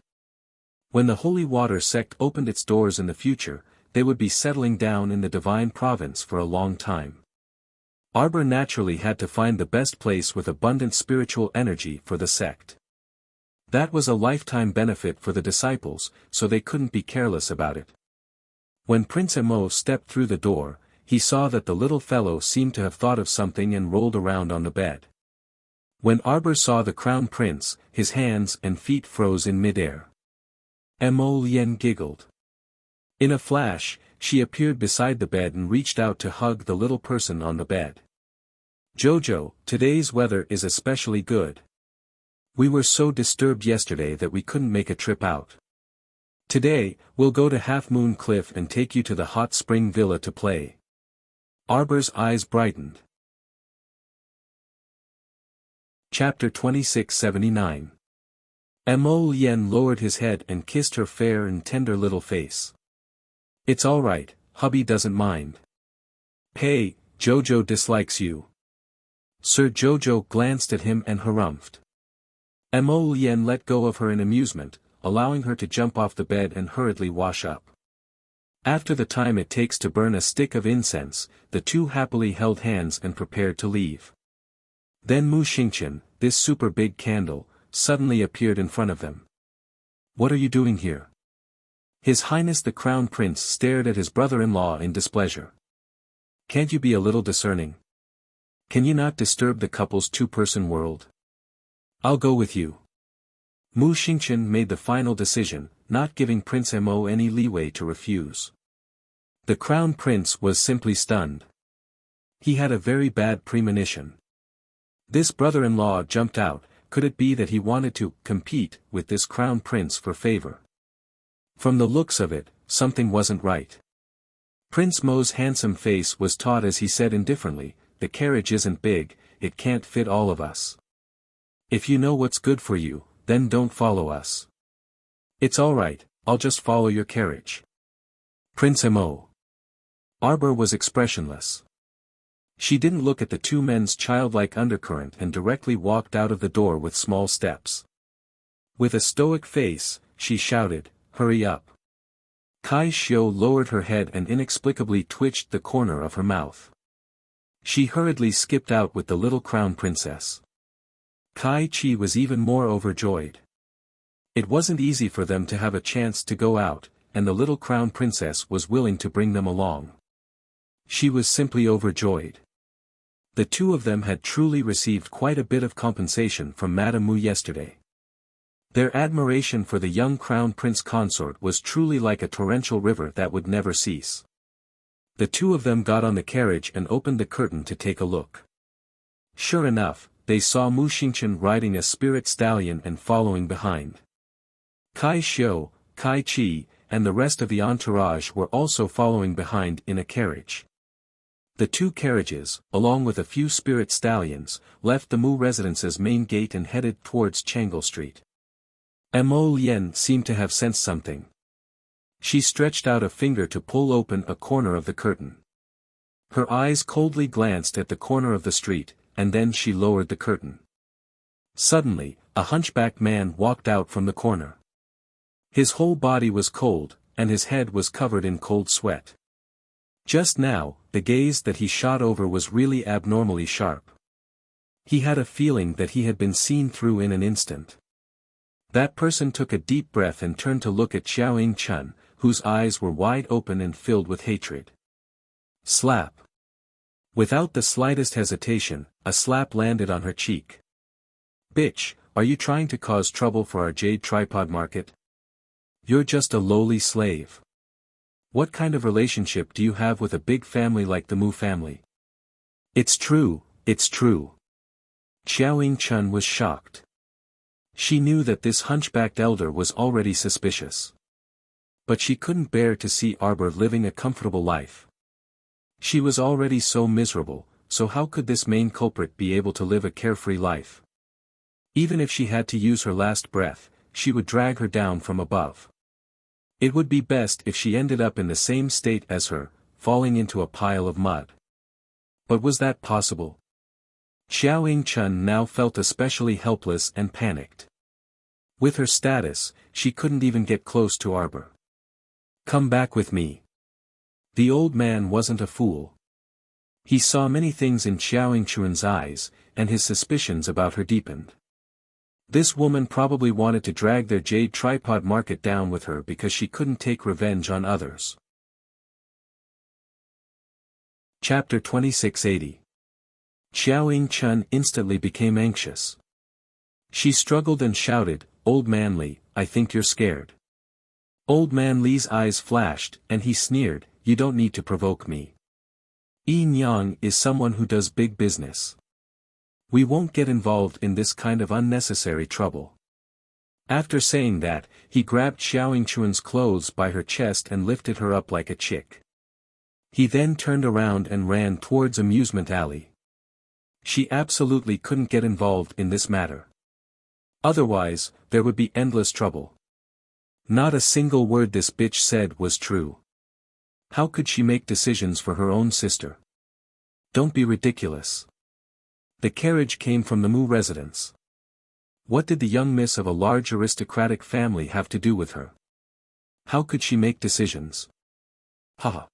When the Holy Water sect opened its doors in the future, they would be settling down in the Divine Province for a long time. Arbor naturally had to find the best place with abundant spiritual energy for the sect. That was a lifetime benefit for the disciples, so they couldn't be careless about it. When Prince Emo stepped through the door, he saw that the little fellow seemed to have thought of something and rolled around on the bed. When Arbor saw the Crown Prince, his hands and feet froze in midair. Emo Lien giggled. In a flash, she appeared beside the bed and reached out to hug the little person on the bed. Jojo, today's weather is especially good. We were so disturbed yesterday that we couldn't make a trip out. Today, we'll go to Half Moon Cliff and take you to the hot spring villa to play. Arbor's eyes brightened. Chapter 2679. Emo Lien lowered his head and kissed her fair and tender little face. It's all right, hubby doesn't mind. Hey, Jojo dislikes you. Sir Jojo glanced at him and harumphed. Mo Lien let go of her in amusement, allowing her to jump off the bed and hurriedly wash up. After the time it takes to burn a stick of incense, the two happily held hands and prepared to leave. Then Mu Xingqian, this super big candle, suddenly appeared in front of them. "What are you doing here?" His Highness the Crown Prince stared at his brother-in-law in displeasure. "Can't you be a little discerning? Can you not disturb the couple's two-person world? I'll go with you." Mu Xingqian made the final decision, not giving Prince Mo any leeway to refuse. The Crown Prince was simply stunned. He had a very bad premonition. This brother-in-law jumped out. Could it be that he wanted to compete with this Crown Prince for favor? From the looks of it, something wasn't right. Prince Mo's handsome face was taut as he said indifferently, "The carriage isn't big, it can't fit all of us. If you know what's good for you, then don't follow us." "It's all right, I'll just follow your carriage." Prince Mo. Arbor was expressionless. She didn't look at the two men's childlike undercurrent and directly walked out of the door with small steps. With a stoic face, she shouted, "Hurry up." Kai Xiu lowered her head and inexplicably twitched the corner of her mouth. She hurriedly skipped out with the little crown princess. Kai Chi was even more overjoyed. It wasn't easy for them to have a chance to go out, and the little crown princess was willing to bring them along. She was simply overjoyed. The two of them had truly received quite a bit of compensation from Madame Mu yesterday. Their admiration for the young crown prince consort was truly like a torrential river that would never cease. The two of them got on the carriage and opened the curtain to take a look. Sure enough, they saw Mu Xingqian riding a spirit stallion and following behind. Kai Xiu, Kai Chi, and the rest of the entourage were also following behind in a carriage. The two carriages, along with a few spirit stallions, left the Mu residence's main gate and headed towards Changle Street. Mo Lien seemed to have sensed something. She stretched out a finger to pull open a corner of the curtain. Her eyes coldly glanced at the corner of the street, and then she lowered the curtain. Suddenly, a hunchbacked man walked out from the corner. His whole body was cold, and his head was covered in cold sweat. Just now, the gaze that he shot over was really abnormally sharp. He had a feeling that he had been seen through in an instant. That person took a deep breath and turned to look at Xiaoying Chun, whose eyes were wide open and filled with hatred. Slap. Without the slightest hesitation, a slap landed on her cheek. "Bitch, are you trying to cause trouble for our jade tripod market? You're just a lowly slave. What kind of relationship do you have with a big family like the Mu family?" It's true, it's true." Xiaoying Chun was shocked. She knew that this hunchbacked elder was already suspicious. But she couldn't bear to see Arbor living a comfortable life. She was already so miserable, so how could this main culprit be able to live a carefree life? Even if she had to use her last breath, she would drag her down from above. It would be best if she ended up in the same state as her, falling into a pile of mud. But was that possible? Xiaoying Chun now felt especially helpless and panicked. With her status, she couldn't even get close to Arbor. "Come back with me." The old man wasn't a fool. He saw many things in Xiaoying Chun's eyes, and his suspicions about her deepened. This woman probably wanted to drag their jade tripod market down with her because she couldn't take revenge on others. Chapter 2680. Xiaoying Chun instantly became anxious. She struggled and shouted, "Old Man Li, I think you're scared." Old Man Li's eyes flashed, and he sneered, "You don't need to provoke me. Yin Yang is someone who does big business. We won't get involved in this kind of unnecessary trouble." After saying that, he grabbed Xiaoying Chun's clothes by her chest and lifted her up like a chick. He then turned around and ran towards Amusement Alley. She absolutely couldn't get involved in this matter. Otherwise, there would be endless trouble. Not a single word this bitch said was true. How could she make decisions for her own sister? Don't be ridiculous. The carriage came from the Mu residence. What did the young miss of a large aristocratic family have to do with her? How could she make decisions? Ha!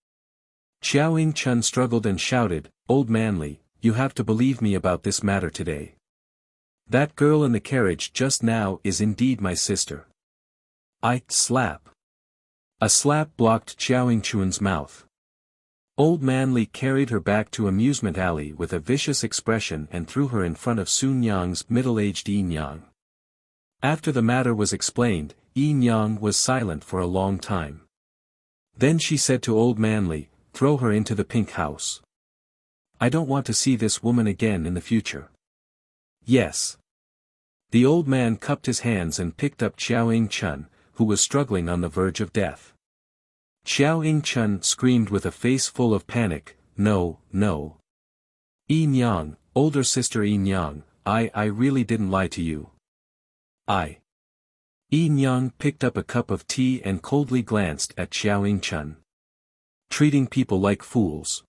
Xiao Chun struggled and shouted, "Old Manly, you have to believe me about this matter today. That girl in the carriage just now is indeed my sister." Slap. A slap blocked Xiao Chun's mouth. Old Manly carried her back to Amusement Alley with a vicious expression and threw her in front of Sun Yang's middle-aged Yin Yang. After the matter was explained, Yin Yang was silent for a long time. Then she said to Old Manly, "Throw her into the pink house. I don't want to see this woman again in the future." "Yes." The old man cupped his hands and picked up Xiao Chun, who was struggling on the verge of death. Xiao Chun screamed with a face full of panic, "No, no. Yin Yang, older sister Yin Yang, I really didn't lie to you. Yin Yang picked up a cup of tea and coldly glanced at Xiao Chun. Treating people like fools.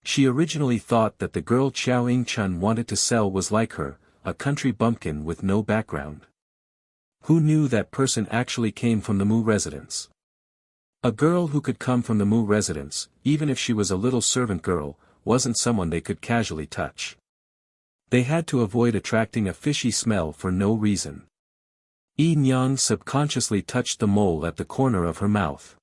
She originally thought that the girl Xiao Chun wanted to sell was like her, a country bumpkin with no background. Who knew that person actually came from the Mu residence? A girl who could come from the Mu residence, even if she was a little servant girl, wasn't someone they could casually touch. They had to avoid attracting a fishy smell for no reason. Yin Yang subconsciously touched the mole at the corner of her mouth.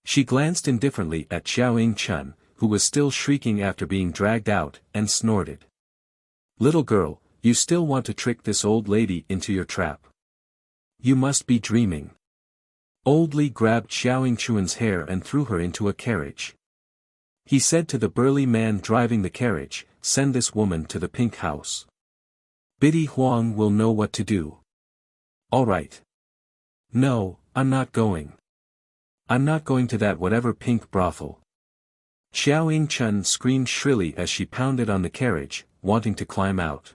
She glanced indifferently at Xiao Chun, who was still shrieking after being dragged out, and snorted. "Little girl, you still want to trick this old lady into your trap? You must be dreaming." Old Li grabbed Xiao Chun's hair and threw her into a carriage. He said to the burly man driving the carriage, "Send this woman to the pink house. Biddy Huang will know what to do." "All right." "No, I'm not going. I'm not going to that whatever pink brothel." Xiao Chun screamed shrilly as she pounded on the carriage, wanting to climb out.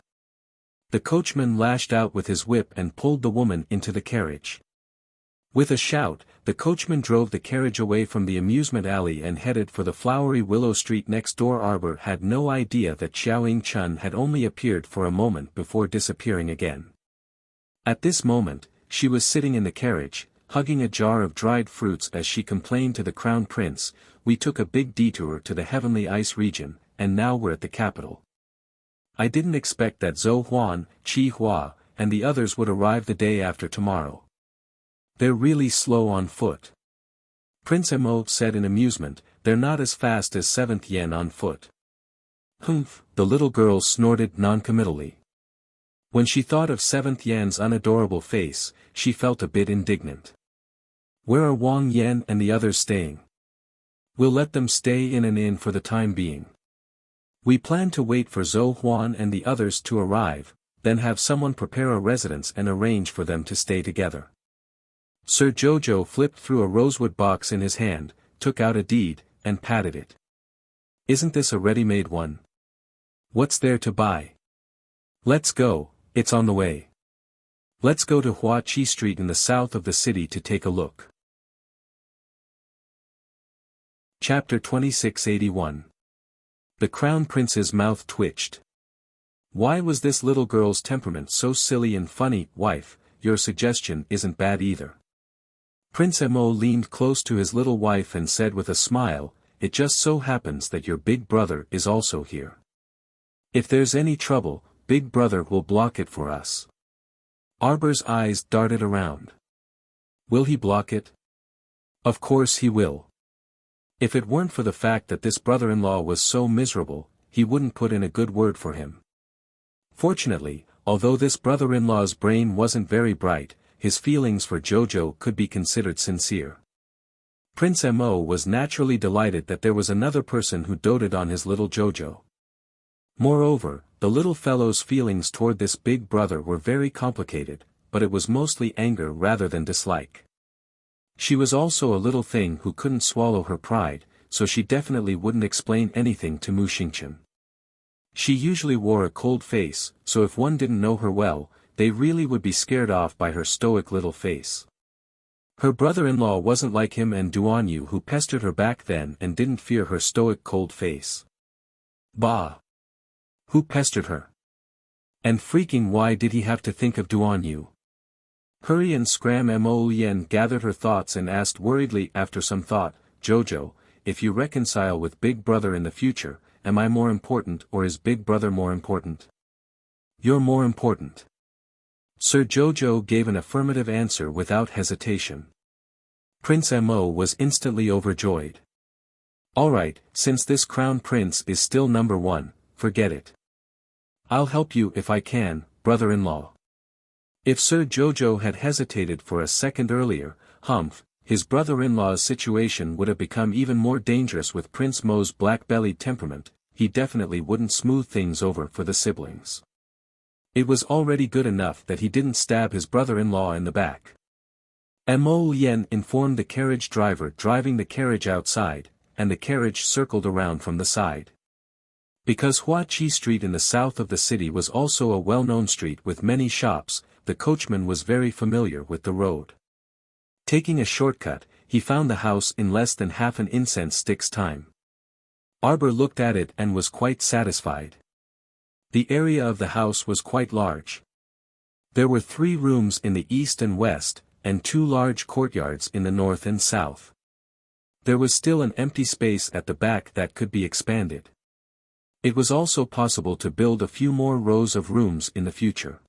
The coachman lashed out with his whip and pulled the woman into the carriage. With a shout, the coachman drove the carriage away from the amusement alley and headed for the flowery Willow Street next door. Arbor had no idea that Xiao Chun had only appeared for a moment before disappearing again. At this moment, she was sitting in the carriage, hugging a jar of dried fruits as she complained to the Crown Prince, "We took a big detour to the Heavenly Ice region, and now we're at the capital. I didn't expect that Zhou Huan, Qi Hua, and the others would arrive the day after tomorrow. They're really slow on foot." Prince Mo said in amusement, "They're not as fast as 7th Yen on foot." "Humph," the little girl snorted noncommittally. When she thought of 7th Yen's unadorable face, she felt a bit indignant. "Where are Wang Yen and the others staying?" "We'll let them stay in an inn for the time being. We plan to wait for Zhou Huan and the others to arrive, then have someone prepare a residence and arrange for them to stay together." Sir Jojo flipped through a rosewood box in his hand, took out a deed, and patted it. "Isn't this a ready-made one? What's there to buy? Let's go, it's on the way. Let's go to Hua Chi Street in the south of the city to take a look." Chapter 2681. The Crown Prince's mouth twitched. Why was this little girl's temperament so silly and funny? "Wife, your suggestion isn't bad either." Prince Mo leaned close to his little wife and said with a smile, "It just so happens that your big brother is also here. If there's any trouble, Big Brother will block it for us." Arbor's eyes darted around. Will he block it? Of course he will. If it weren't for the fact that this brother-in-law was so miserable, he wouldn't put in a good word for him. Fortunately, although this brother-in-law's brain wasn't very bright, his feelings for Jojo could be considered sincere. Prince Mo was naturally delighted that there was another person who doted on his little Jojo. Moreover, the little fellow's feelings toward this big brother were very complicated, but it was mostly anger rather than dislike. She was also a little thing who couldn't swallow her pride, so she definitely wouldn't explain anything to Mu Xingqian. She usually wore a cold face, so if one didn't know her well, they really would be scared off by her stoic little face. Her brother-in-law wasn't like him and Duan Yu, who pestered her back then and didn't fear her stoic cold face. Bah! Who pestered her? And freaking why did he have to think of Duan Yu? Hurry and scram. Mo Yen gathered her thoughts and asked worriedly after some thought, Jojo, if you reconcile with Big Brother in the future, am I more important or is Big Brother more important? You're more important. Sir Jojo gave an affirmative answer without hesitation. Prince Mo was instantly overjoyed. Alright, since this crown prince is still number one, forget it. I'll help you if I can, brother-in-law. If Sir Jojo had hesitated for a second earlier, his brother-in-law's situation would have become even more dangerous with Prince Mo's black-bellied temperament. He definitely wouldn't smooth things over for the siblings. It was already good enough that he didn't stab his brother-in-law in the back. Mo Yen informed the carriage driver driving the carriage outside, and the carriage circled around from the side. Because Hua Chi Street in the south of the city was also a well-known street with many shops, the coachman was very familiar with the road. Taking a shortcut, he found the house in less than half an incense stick's time. Arbor looked at it and was quite satisfied. The area of the house was quite large. There were 3 rooms in the east and west, and 2 large courtyards in the north and south. There was still an empty space at the back that could be expanded. It was also possible to build a few more rows of rooms in the future.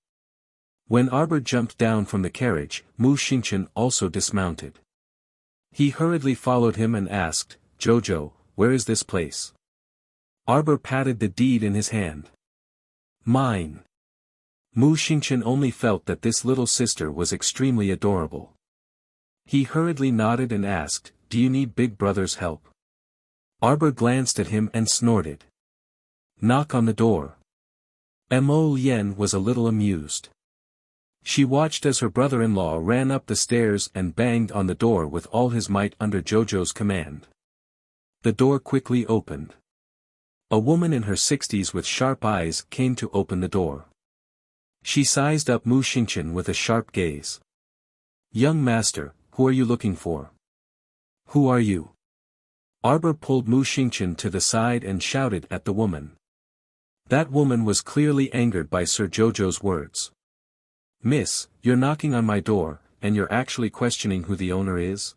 When Arbor jumped down from the carriage, Mu Xingchen also dismounted. He hurriedly followed him and asked, Jojo, where is this place? Arbor patted the deed in his hand. Mine. Mu Xingchen only felt that this little sister was extremely adorable. He hurriedly nodded and asked, do you need Big Brother's help? Arbor glanced at him and snorted. Knock on the door. Mo Yen was a little amused. She watched as her brother-in-law ran up the stairs and banged on the door with all his might under Jojo's command. The door quickly opened. A woman in her 60s with sharp eyes came to open the door. She sized up Mu Xingchen with a sharp gaze. Young master, who are you looking for? Who are you? Arbor pulled Mu Xingchen to the side and shouted at the woman. That woman was clearly angered by Sir Jojo's words. Miss, you're knocking on my door, and you're actually questioning who the owner is?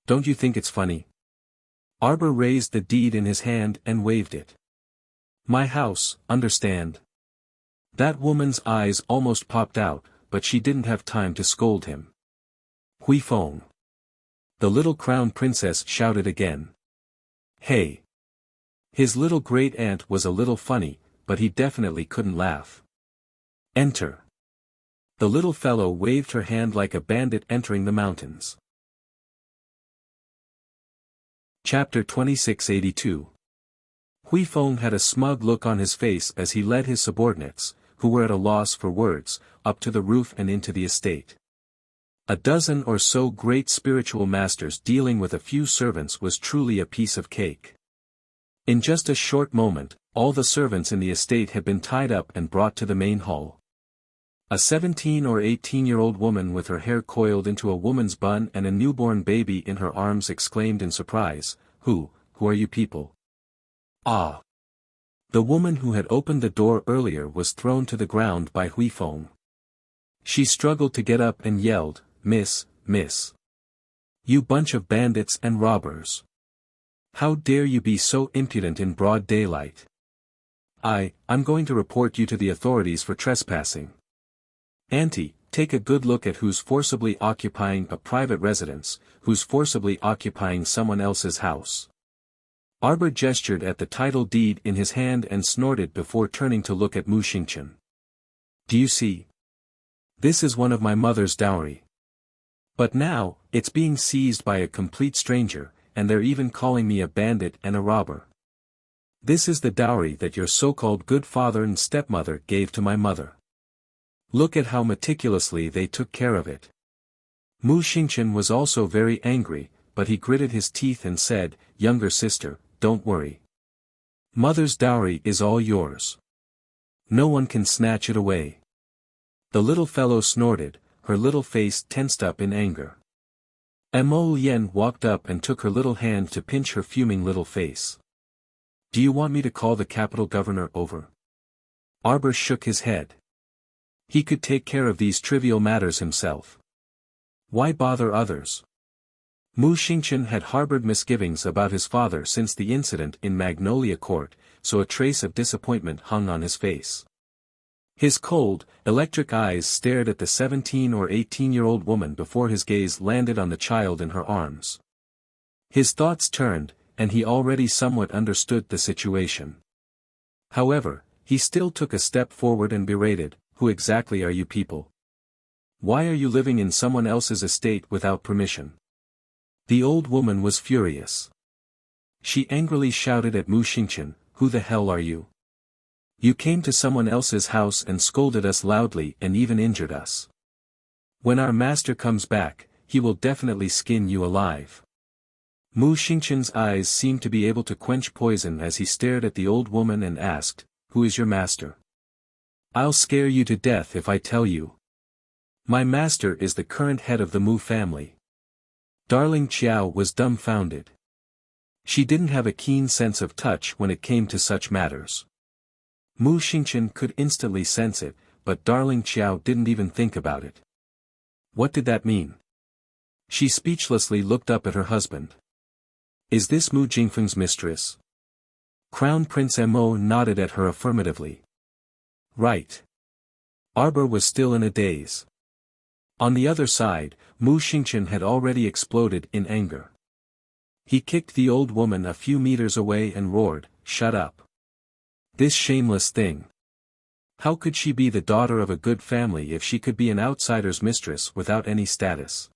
Don't you think it's funny? Arbor raised the deed in his hand and waved it. My house, understand? That woman's eyes almost popped out, but she didn't have time to scold him. Hui Feng. The little crown princess shouted again. Hey. His little great-aunt was a little funny, but he definitely couldn't laugh. Enter. The little fellow waved her hand like a bandit entering the mountains. Chapter 2682. Hui Feng had a smug look on his face as he led his subordinates, who were at a loss for words, up to the roof and into the estate. A dozen or so great spiritual masters dealing with a few servants was truly a piece of cake. In just a short moment, all the servants in the estate had been tied up and brought to the main hall. A 17 or 18-year-old woman with her hair coiled into a woman's bun and a newborn baby in her arms exclaimed in surprise, Who are you people? Ah! The woman who had opened the door earlier was thrown to the ground by Hui Feng. She struggled to get up and yelled, Miss. You bunch of bandits and robbers. How dare you be so impudent in broad daylight? I'm going to report you to the authorities for trespassing. Auntie, take a good look at who's forcibly occupying a private residence, who's forcibly occupying someone else's house. Arbor gestured at the title deed in his hand and snorted before turning to look at Mu Xingchen. Do you see? This is one of my mother's dowry. But now, it's being seized by a complete stranger, and they're even calling me a bandit and a robber. This is the dowry that your so-called good father and stepmother gave to my mother. Look at how meticulously they took care of it. Mu Xingchen was also very angry, but he gritted his teeth and said, Younger sister, don't worry. Mother's dowry is all yours. No one can snatch it away. The little fellow snorted, her little face tensed up in anger. Mo Yen walked up and took her little hand to pinch her fuming little face. Do you want me to call the capital governor over? Arbor shook his head. He could take care of these trivial matters himself. Why bother others? Mu Xingqian had harbored misgivings about his father since the incident in Magnolia Court, so a trace of disappointment hung on his face. His cold, electric eyes stared at the 17 or 18-year-old woman before his gaze landed on the child in her arms. His thoughts turned, and he already somewhat understood the situation. However, he still took a step forward and berated, "Who exactly are you people? Why are you living in someone else's estate without permission?" The old woman was furious. She angrily shouted at Mu Xingqian, "Who the hell are you? You came to someone else's house and scolded us loudly and even injured us. When our master comes back, he will definitely skin you alive." Mu Xingqian's eyes seemed to be able to quench poison as he stared at the old woman and asked, "Who is your master? I'll scare you to death if I tell you. My master is the current head of the Mu family." Darling Qiao was dumbfounded. She didn't have a keen sense of touch when it came to such matters. Mu Xingqian could instantly sense it, but Darling Qiao didn't even think about it. What did that mean? She speechlessly looked up at her husband. "Is this Mu Jingfeng's mistress?" Crown Prince Mo nodded at her affirmatively. "Right." Arbor was still in a daze. On the other side, Mu Xingqian had already exploded in anger. He kicked the old woman a few meters away and roared, "Shut up. This shameless thing. How could she be the daughter of a good family if she could be an outsider's mistress without any status?"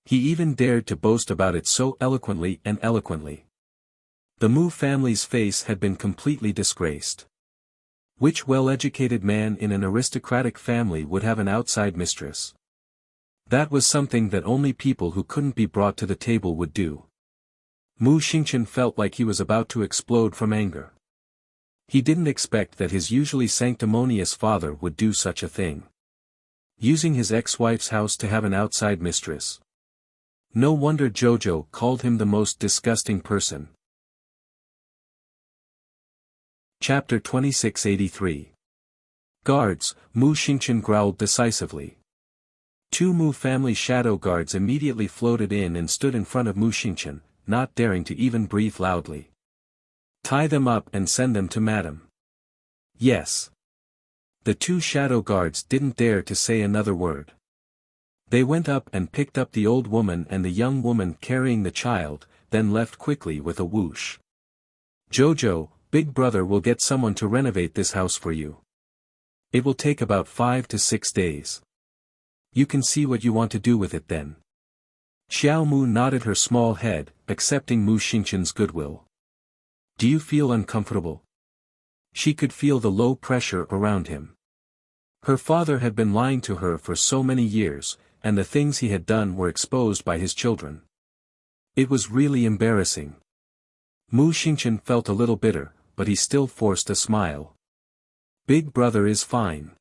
He even dared to boast about it so eloquently and eloquently. The Mu family's face had been completely disgraced. Which well-educated man in an aristocratic family would have an outside mistress? That was something that only people who couldn't be brought to the table would do. Mu Xingqian felt like he was about to explode from anger. He didn't expect that his usually sanctimonious father would do such a thing. Using his ex-wife's house to have an outside mistress. No wonder Jojo called him the most disgusting person. Chapter 2683. Guards, Mu Xingqian growled decisively. Two Mu family shadow guards immediately floated in and stood in front of Mu Xingqian, not daring to even breathe loudly. "Tie them up and send them to Madam." "Yes." The two shadow guards didn't dare to say another word. They went up and picked up the old woman and the young woman carrying the child, then left quickly with a whoosh. "Jojo, Big Brother will get someone to renovate this house for you. It will take about 5 to 6 days. You can see what you want to do with it then." Xiao Mu nodded her small head, accepting Mu Xingqian's goodwill. "Do you feel uncomfortable?" She could feel the low pressure around him. Her father had been lying to her for so many years, and the things he had done were exposed by his children. It was really embarrassing. Mu Xingqian felt a little bitter, but he still forced a smile. "Big Brother is fine.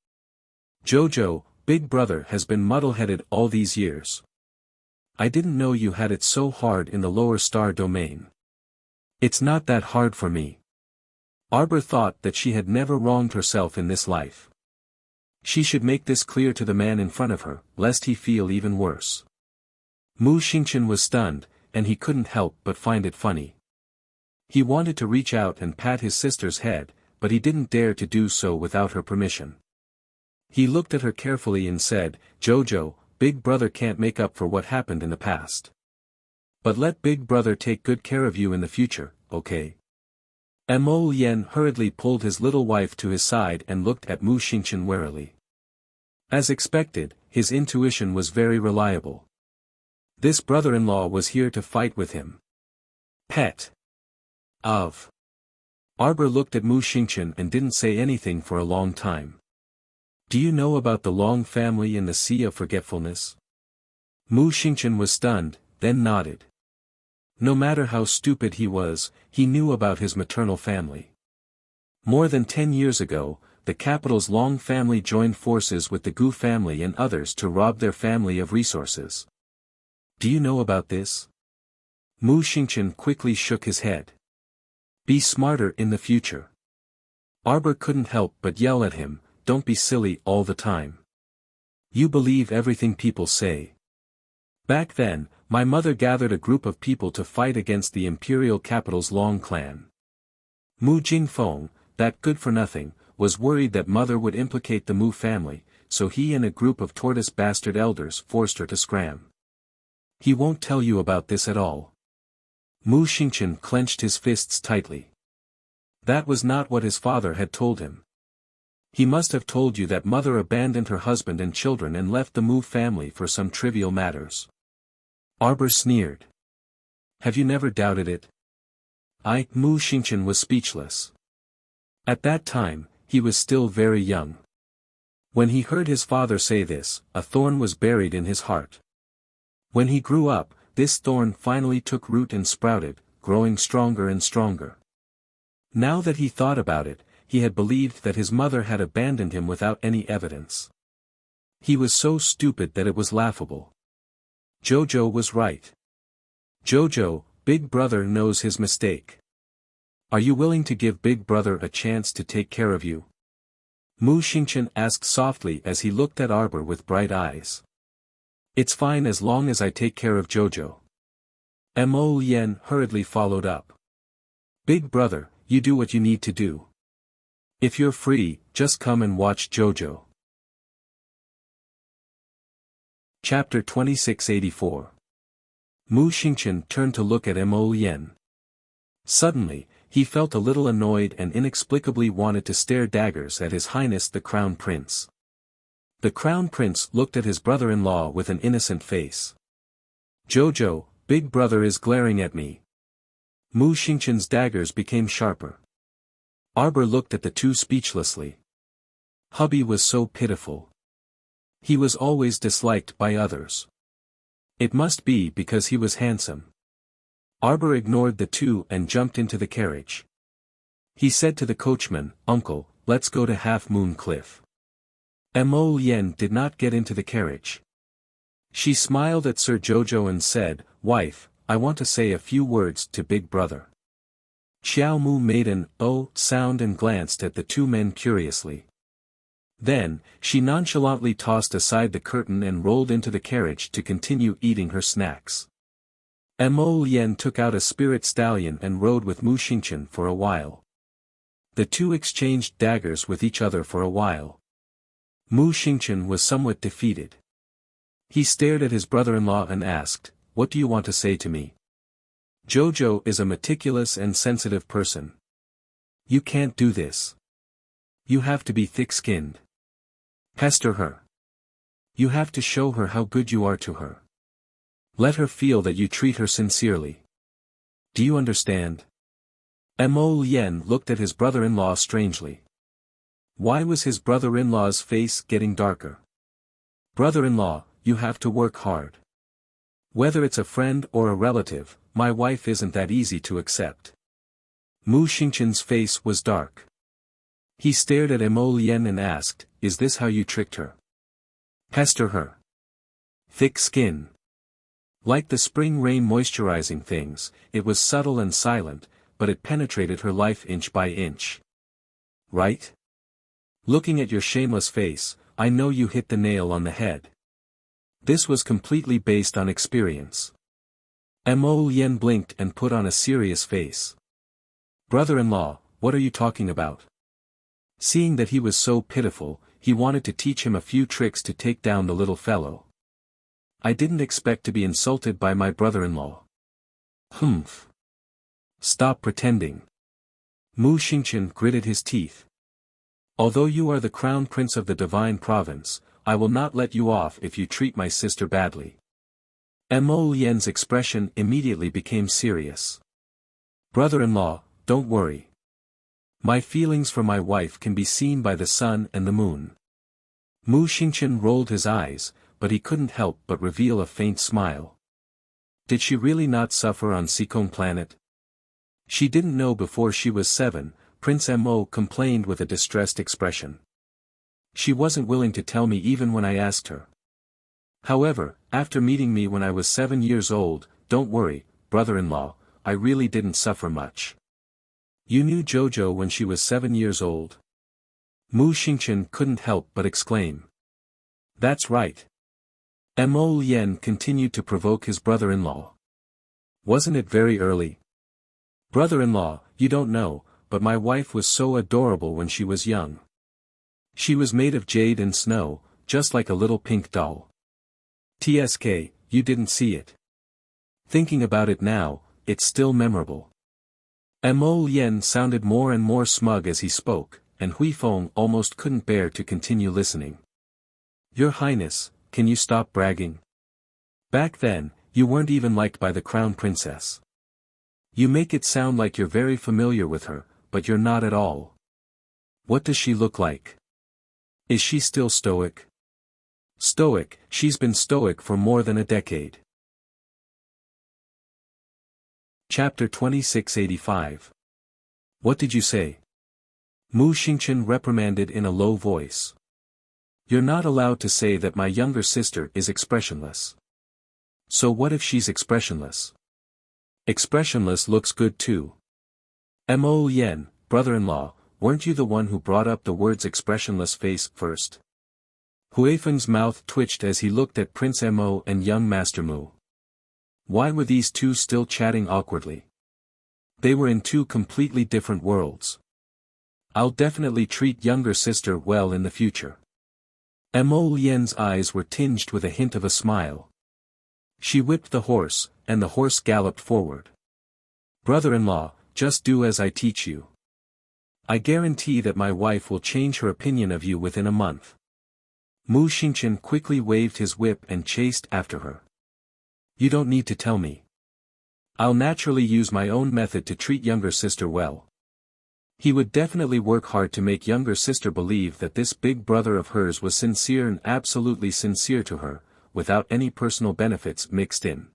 Jojo, Big Brother has been muddle-headed all these years. I didn't know you had it so hard in the lower star domain. It's not that hard for me." Arbor thought that she had never wronged herself in this life. She should make this clear to the man in front of her, lest he feel even worse. Mu Xingqian was stunned, and he couldn't help but find it funny. He wanted to reach out and pat his sister's head, but he didn't dare to do so without her permission. He looked at her carefully and said, "Jojo, Big Brother can't make up for what happened in the past. But let Big Brother take good care of you in the future, okay?" Mo Lien hurriedly pulled his little wife to his side and looked at Mu Xingqian warily. As expected, his intuition was very reliable. This brother-in-law was here to fight with him. Pet. Of. Arbor looked at Mu Xingqian and didn't say anything for a long time. "Do you know about the Long family in the Sea of Forgetfulness?" Mu Xingqian was stunned, then nodded. No matter how stupid he was, he knew about his maternal family. More than 10 years ago, the capital's Long family joined forces with the Gu family and others to rob their family of resources. "Do you know about this?" Mu Xingqian quickly shook his head. "Be smarter in the future. Arbor couldn't help but yell at him, "Don't be silly all the time. You believe everything people say." Back then, my mother gathered a group of people to fight against the imperial capital's Long clan. Mu Jingfeng, that good-for-nothing, was worried that mother would implicate the Mu family, so he and a group of tortoise bastard elders forced her to scram. "He won't tell you about this at all." Mu Xingqian clenched his fists tightly. That was not what his father had told him. He must have told you that mother abandoned her husband and children and left the Mu family for some trivial matters. Arbor sneered. "Have you never doubted it?" Mu Xingqian was speechless. At that time, he was still very young. When he heard his father say this, a thorn was buried in his heart. When he grew up, this thorn finally took root and sprouted, growing stronger and stronger. Now that he thought about it, he had believed that his mother had abandoned him without any evidence. He was so stupid that it was laughable. Jojo was right. "Jojo, Big Brother knows his mistake. Are you willing to give Big Brother a chance to take care of you?" Mu Xingqian asked softly as he looked at Arbor with bright eyes. "It's fine as long as I take care of Jojo." Mo Lien hurriedly followed up. "Big Brother, you do what you need to do. If you're free, just come and watch Jojo." Chapter 2684. Mu Xingqian turned to look at Mo Lien. Suddenly, he felt a little annoyed and inexplicably wanted to stare daggers at His Highness the Crown Prince. The Crown Prince looked at his brother-in-law with an innocent face. "Jojo, Big Brother is glaring at me." Mu Xingqian's daggers became sharper. Arbor looked at the two speechlessly. Hubby was so pitiful. He was always disliked by others. It must be because he was handsome. Arbor ignored the two and jumped into the carriage. He said to the coachman, "Uncle, let's go to Half Moon Cliff." Mo Lien did not get into the carriage. She smiled at Sir Jojo and said, "Wife, I want to say a few words to Big Brother." Xiao Mu made an "oh" sound and glanced at the two men curiously. Then, she nonchalantly tossed aside the curtain and rolled into the carriage to continue eating her snacks. Mo Lien took out a spirit stallion and rode with Mu Xingqian for a while. The two exchanged daggers with each other for a while. Mu Xingqian was somewhat defeated. He stared at his brother-in-law and asked, "What do you want to say to me?" "Jojo is a meticulous and sensitive person. You can't do this. You have to be thick-skinned. Pester her. You have to show her how good you are to her. Let her feel that you treat her sincerely. Do you understand?" Mo Lien looked at his brother-in-law strangely. Why was his brother-in-law's face getting darker? "Brother-in-law, you have to work hard. Whether it's a friend or a relative, my wife isn't that easy to accept." Mu Xingqian's face was dark. He stared at Mo Lien and asked, "Is this how you tricked her? Pester her. Thick skin." Like the spring rain moisturizing things, it was subtle and silent, but it penetrated her life inch by inch. Right? Looking at your shameless face, I know you hit the nail on the head. This was completely based on experience. Mo Lien blinked and put on a serious face. "Brother-in-law, what are you talking about?" Seeing that he was so pitiful, he wanted to teach him a few tricks to take down the little fellow. "I didn't expect to be insulted by my brother-in-law." "Humph. Stop pretending." Mu Xingqian gritted his teeth. "Although you are the crown prince of the divine province, I will not let you off if you treat my sister badly." Mo Lien's expression immediately became serious. "Brother-in-law, don't worry. My feelings for my wife can be seen by the sun and the moon." Mu Xingqian rolled his eyes, but he couldn't help but reveal a faint smile. Did she really not suffer on Sikong planet? She didn't know before she was 7, Prince Mo complained with a distressed expression. She wasn't willing to tell me even when I asked her. However, after meeting me when I was 7 years old, don't worry, brother-in-law, I really didn't suffer much. You knew Jojo when she was 7 years old? Mu Xingchen couldn't help but exclaim. That's right. Mo Lien continued to provoke his brother-in-law. Wasn't it very early? Brother-in-law, you don't know, but my wife was so adorable when she was young. She was made of jade and snow, just like a little pink doll. TSK, you didn't see it. Thinking about it now, it's still memorable. Mo Lien sounded more and more smug as he spoke, and Hui Feng almost couldn't bear to continue listening. Your Highness, can you stop bragging? Back then, you weren't even liked by the Crown Princess. You make it sound like you're very familiar with her, but you're not at all. What does she look like? Is she still stoic? Stoic, she's been stoic for more than a decade. Chapter 2685. What did you say? Mu Xingchen reprimanded in a low voice. You're not allowed to say that my younger sister is expressionless. So what if she's expressionless? Expressionless looks good too. Mo Lien, brother-in-law, weren't you the one who brought up the words expressionless face first? Huifeng's mouth twitched as he looked at Prince Mo and young Master Mu. Why were these two still chatting awkwardly? They were in two completely different worlds. I'll definitely treat younger sister well in the future. Mo Lien's eyes were tinged with a hint of a smile. She whipped the horse, and the horse galloped forward. Brother-in-law, just do as I teach you. I guarantee that my wife will change her opinion of you within a month. Mu Xingchen quickly waved his whip and chased after her. You don't need to tell me. I'll naturally use my own method to treat younger sister well. He would definitely work hard to make younger sister believe that this big brother of hers was sincere and absolutely sincere to her, without any personal benefits mixed in.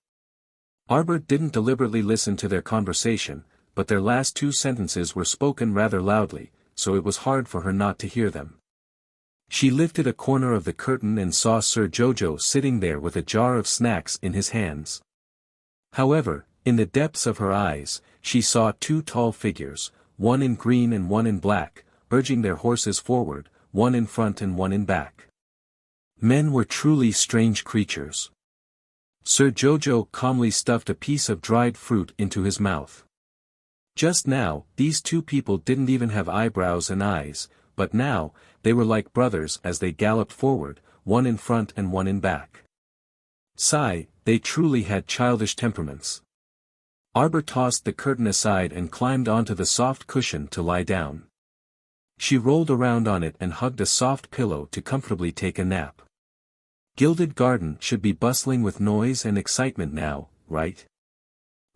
Arbor didn't deliberately listen to their conversation, but their last two sentences were spoken rather loudly, so it was hard for her not to hear them. She lifted a corner of the curtain and saw Sir Jojo sitting there with a jar of snacks in his hands. However, in the depths of her eyes, she saw two tall figures, one in green and one in black, urging their horses forward, one in front and one in back. Men were truly strange creatures. Sir Jojo calmly stuffed a piece of dried fruit into his mouth. Just now, these two people didn't even have eyebrows and eyes, but now, they were like brothers as they galloped forward, one in front and one in back. Sigh, they truly had childish temperaments. Arbor tossed the curtain aside and climbed onto the soft cushion to lie down. She rolled around on it and hugged a soft pillow to comfortably take a nap. Gilded Garden should be bustling with noise and excitement now, right?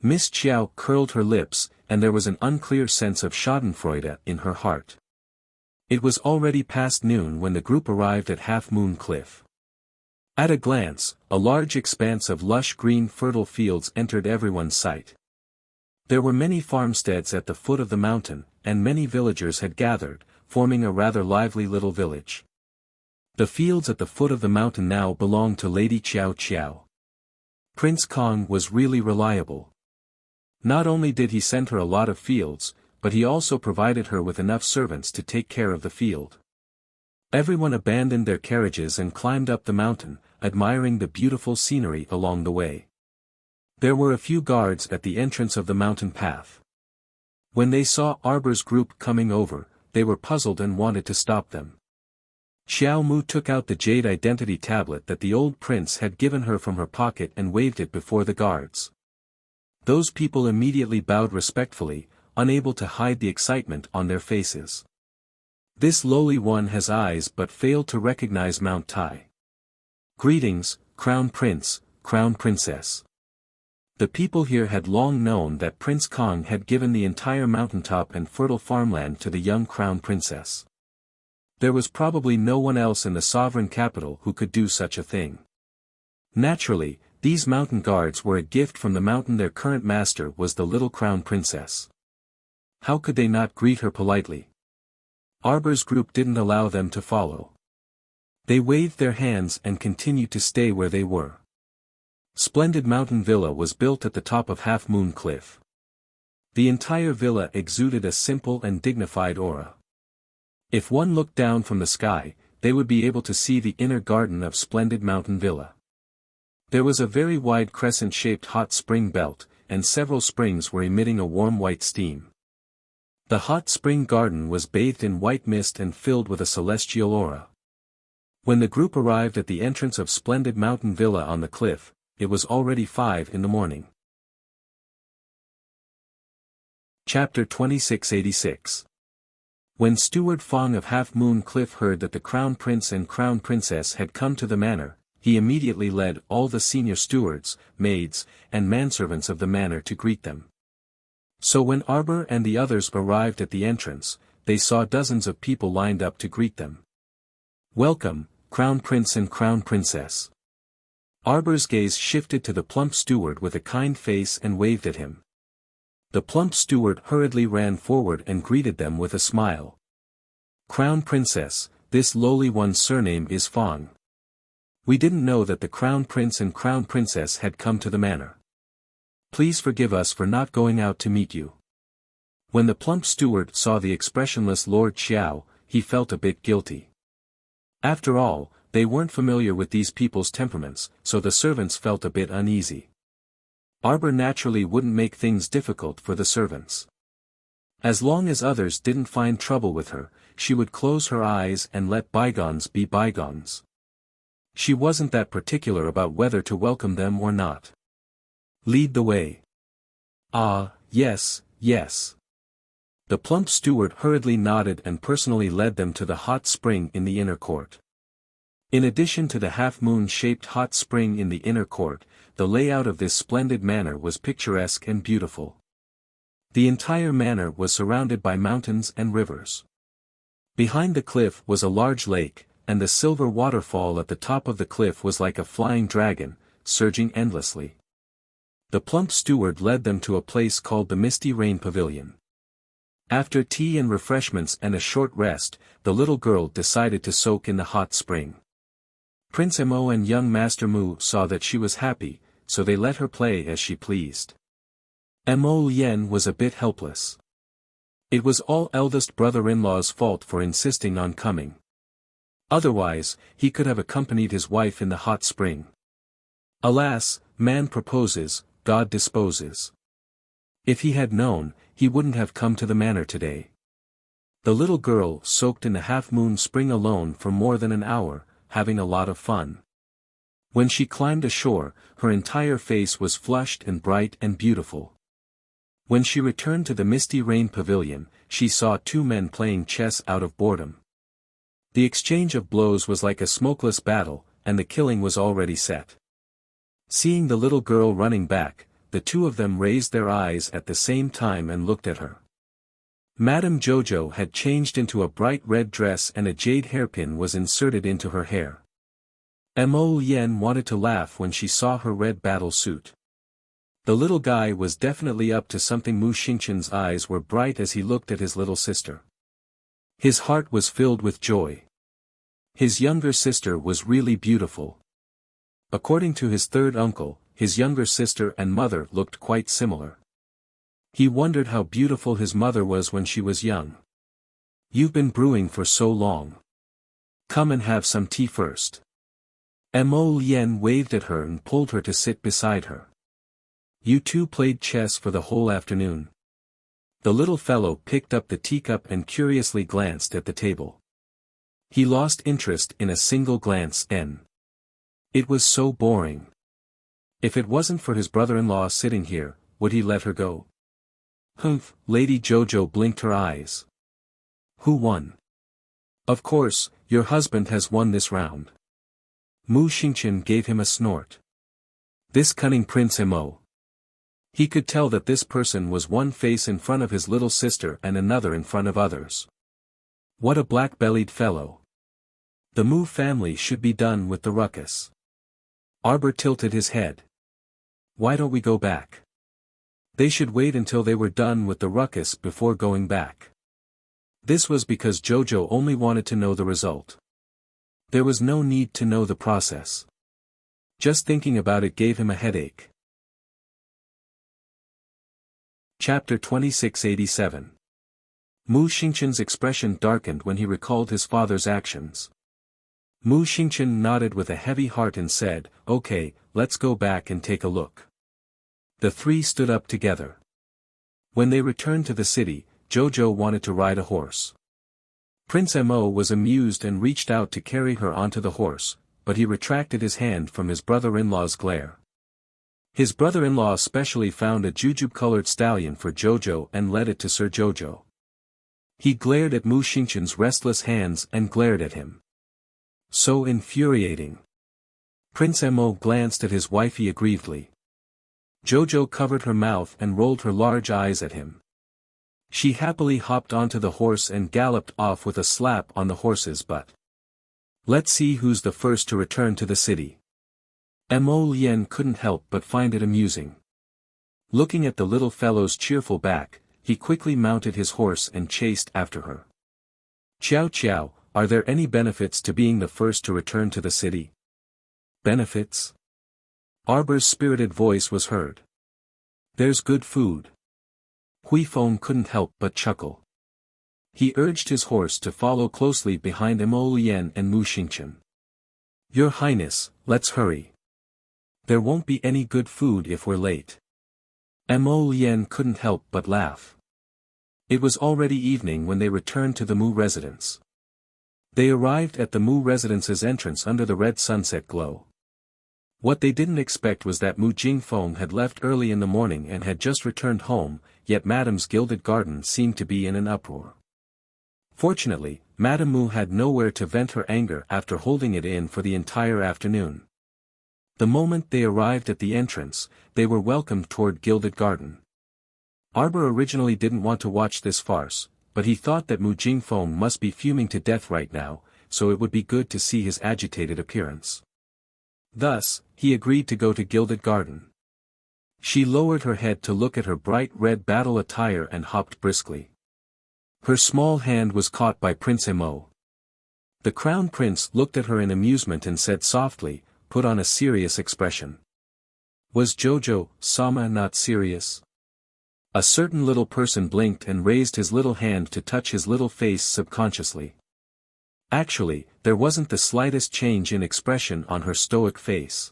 Miss Chiao curled her lips, and there was an unclear sense of schadenfreude in her heart. It was already past noon when the group arrived at Half Moon Cliff. At a glance, a large expanse of lush green fertile fields entered everyone's sight. There were many farmsteads at the foot of the mountain, and many villagers had gathered, forming a rather lively little village. The fields at the foot of the mountain now belonged to Lady Chiao Chiao. Prince Kong was really reliable. Not only did he send her a lot of fields, but he also provided her with enough servants to take care of the field. Everyone abandoned their carriages and climbed up the mountain, admiring the beautiful scenery along the way. There were a few guards at the entrance of the mountain path. When they saw Arbor's group coming over, they were puzzled and wanted to stop them. Xiao Mu took out the jade identity tablet that the old prince had given her from her pocket and waved it before the guards. Those people immediately bowed respectfully, unable to hide the excitement on their faces. This lowly one has eyes but failed to recognize Mount Tai. Greetings, Crown Prince, Crown Princess. The people here had long known that Prince Kong had given the entire mountaintop and fertile farmland to the young Crown Princess. There was probably no one else in the sovereign capital who could do such a thing. Naturally, these mountain guards were a gift from the mountain. Their current master was the little Crown Princess. How could they not greet her politely? Arbor's group didn't allow them to follow. They waved their hands and continued to stay where they were. Splendid mountain villa was built at the top of Half Moon Cliff. The entire villa exuded a simple and dignified aura. If one looked down from the sky, they would be able to see the inner garden of splendid mountain villa. There was a very wide crescent-shaped hot spring belt, and several springs were emitting a warm white steam. The hot spring garden was bathed in white mist and filled with a celestial aura. When the group arrived at the entrance of splendid mountain villa on the cliff, it was already 5 in the morning. Chapter 2686. When Steward Fong of Half Moon Cliff heard that the Crown Prince and Crown Princess had come to the manor, he immediately led all the senior stewards, maids, and manservants of the manor to greet them. So when Arbor and the others arrived at the entrance, they saw dozens of people lined up to greet them. "Welcome, Crown Prince and Crown Princess." Arbor's gaze shifted to the plump steward with a kind face and waved at him. The plump steward hurriedly ran forward and greeted them with a smile. "Crown Princess, this lowly one's surname is Fong. We didn't know that the Crown Prince and Crown Princess had come to the manor. Please forgive us for not going out to meet you." When the plump steward saw the expressionless Lord Xiao, he felt a bit guilty. After all, they weren't familiar with these people's temperaments, so the servants felt a bit uneasy. Arbor naturally wouldn't make things difficult for the servants. As long as others didn't find trouble with her, she would close her eyes and let bygones be bygones. She wasn't that particular about whether to welcome them or not. "Lead the way." "Ah, yes, yes." The plump steward hurriedly nodded and personally led them to the hot spring in the inner court. In addition to the half-moon-shaped hot spring in the inner court, the layout of this splendid manor was picturesque and beautiful. The entire manor was surrounded by mountains and rivers. Behind the cliff was a large lake, and the silver waterfall at the top of the cliff was like a flying dragon, surging endlessly. The plump steward led them to a place called the Misty Rain Pavilion. After tea and refreshments and a short rest, the little girl decided to soak in the hot spring. Prince Mo and young Master Mu saw that she was happy, so they let her play as she pleased. Mo Lien was a bit helpless. It was all eldest brother-in-law's fault for insisting on coming. Otherwise, he could have accompanied his wife in the hot spring. Alas, man proposes, God disposes. If he had known, he wouldn't have come to the manor today. The little girl soaked in the half-moon spring alone for more than an hour, having a lot of fun. When she climbed ashore, her entire face was flushed and bright and beautiful. When she returned to the Misty Rain Pavilion, she saw 2 men playing chess out of boredom. The exchange of blows was like a smokeless battle, and the killing was already set. Seeing the little girl running back, the 2 of them raised their eyes at the same time and looked at her. Madame Jojo had changed into a bright red dress and a jade hairpin was inserted into her hair. Mo Lien wanted to laugh when she saw her red battle suit. The little guy was definitely up to something. Mu Xingqian's eyes were bright as he looked at his little sister. His heart was filled with joy. His younger sister was really beautiful. According to his third uncle, his younger sister and mother looked quite similar. He wondered how beautiful his mother was when she was young. "You've been brewing for so long. Come and have some tea first." Mo Lien waved at her and pulled her to sit beside her. "You 2 played chess for the whole afternoon." The little fellow picked up the teacup and curiously glanced at the table. He lost interest in a single glance. It was so boring. If it wasn't for his brother-in-law sitting here, would he let her go? "Humph," Lady Jojo blinked her eyes. "Who won?" "Of course, your husband has won this round." Mu Xingqian gave him a snort. This cunning Prince Mo. He could tell that this person was one face in front of his little sister and another in front of others. What a black-bellied fellow. The Mu family should be done with the ruckus. Arbor tilted his head. "Why don't we go back?" They should wait until they were done with the ruckus before going back. This was because Jojo only wanted to know the result. There was no need to know the process. Just thinking about it gave him a headache. Chapter 2687. Mu Xingqian's expression darkened when he recalled his father's actions. Mu Xingqian nodded with a heavy heart and said, "Okay, let's go back and take a look." The three stood up together. When they returned to the city, Jojo wanted to ride a horse. Prince Mo was amused and reached out to carry her onto the horse, but he retracted his hand from his brother-in-law's glare. His brother-in-law specially found a jujube-colored stallion for Jojo and led it to Sir Jojo. He glared at Mu Xingqian's restless hands and glared at him. So infuriating. Prince Mo glanced at his wifey aggrievedly. Jojo covered her mouth and rolled her large eyes at him. She happily hopped onto the horse and galloped off with a slap on the horse's butt. Let's see who's the first to return to the city. Mo Lien couldn't help but find it amusing. Looking at the little fellow's cheerful back, he quickly mounted his horse and chased after her. "Qiao Qiao, are there any benefits to being the first to return to the city?" "Benefits?" Arbor's spirited voice was heard. "There's good food." Hui Feng couldn't help but chuckle. He urged his horse to follow closely behind Mo Lien and Mu Xingqian. "Your Highness, let's hurry. There won't be any good food if we're late." Mo Lien couldn't help but laugh. It was already evening when they returned to the Mu residence. They arrived at the Mu residence's entrance under the red sunset glow. What they didn't expect was that Mu Jingfeng had left early in the morning and had just returned home, yet Madame's gilded garden seemed to be in an uproar. Fortunately, Madame Mu had nowhere to vent her anger after holding it in for the entire afternoon. The moment they arrived at the entrance, they were welcomed toward Gilded Garden. Arbor originally didn't want to watch this farce, but he thought that Mu Jingfeng must be fuming to death right now, so it would be good to see his agitated appearance. Thus, he agreed to go to Gilded Garden. She lowered her head to look at her bright red battle attire and hopped briskly. Her small hand was caught by Prince Mo. The Crown Prince looked at her in amusement and said softly, put on a serious expression. "Was Jojo-sama not serious?" A certain little person blinked and raised his little hand to touch his little face subconsciously. Actually, there wasn't the slightest change in expression on her stoic face.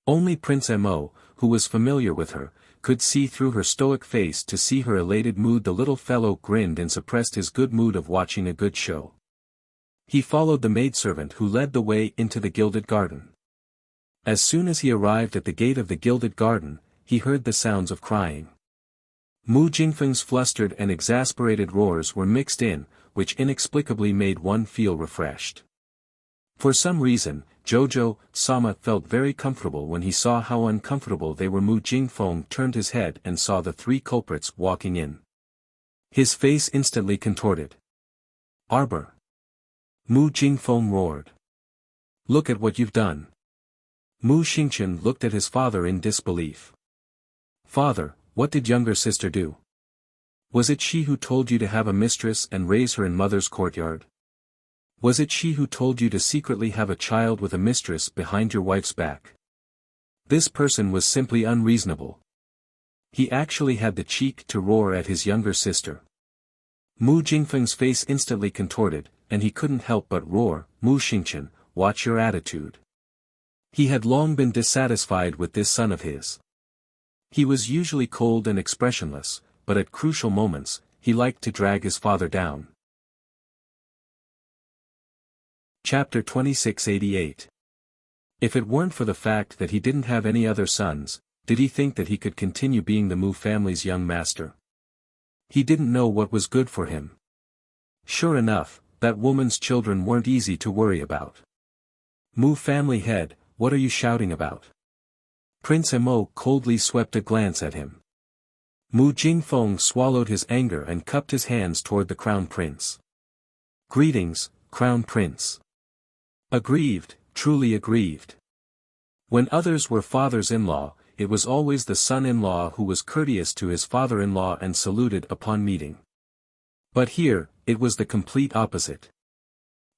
Only Prince Mo, who was familiar with her, could see through her stoic face to see her elated mood. The little fellow grinned and suppressed his good mood of watching a good show. He followed the maidservant who led the way into the Gilded Garden. As soon as he arrived at the gate of the Gilded Garden, he heard the sounds of crying. Mu Jingfeng's flustered and exasperated roars were mixed in, which inexplicably made one feel refreshed. For some reason, Jojo-sama felt very comfortable when he saw how uncomfortable they were. Mu Jingfeng turned his head and saw the three culprits walking in. His face instantly contorted. "Arbor!" Mu Jingfeng roared. "Look at what you've done." Mu Xingqian looked at his father in disbelief. "Father, what did younger sister do? Was it she who told you to have a mistress and raise her in mother's courtyard? Was it she who told you to secretly have a child with a mistress behind your wife's back?" This person was simply unreasonable. He actually had the cheek to roar at his younger sister. Mu Jingfeng's face instantly contorted, and he couldn't help but roar, "Mu Xingqian, watch your attitude." He had long been dissatisfied with this son of his. He was usually cold and expressionless, but at crucial moments, he liked to drag his father down. Chapter 2688. If it weren't for the fact that he didn't have any other sons, did he think that he could continue being the Mu family's young master? He didn't know what was good for him. Sure enough, that woman's children weren't easy to worry about. "Mu family head, what are you shouting about?" Prince Mo coldly swept a glance at him. Mu Jingfeng swallowed his anger and cupped his hands toward the Crown Prince. "Greetings, Crown Prince." Aggrieved, truly aggrieved. When others were fathers-in-law, it was always the son-in-law who was courteous to his father-in-law and saluted upon meeting. But here, it was the complete opposite.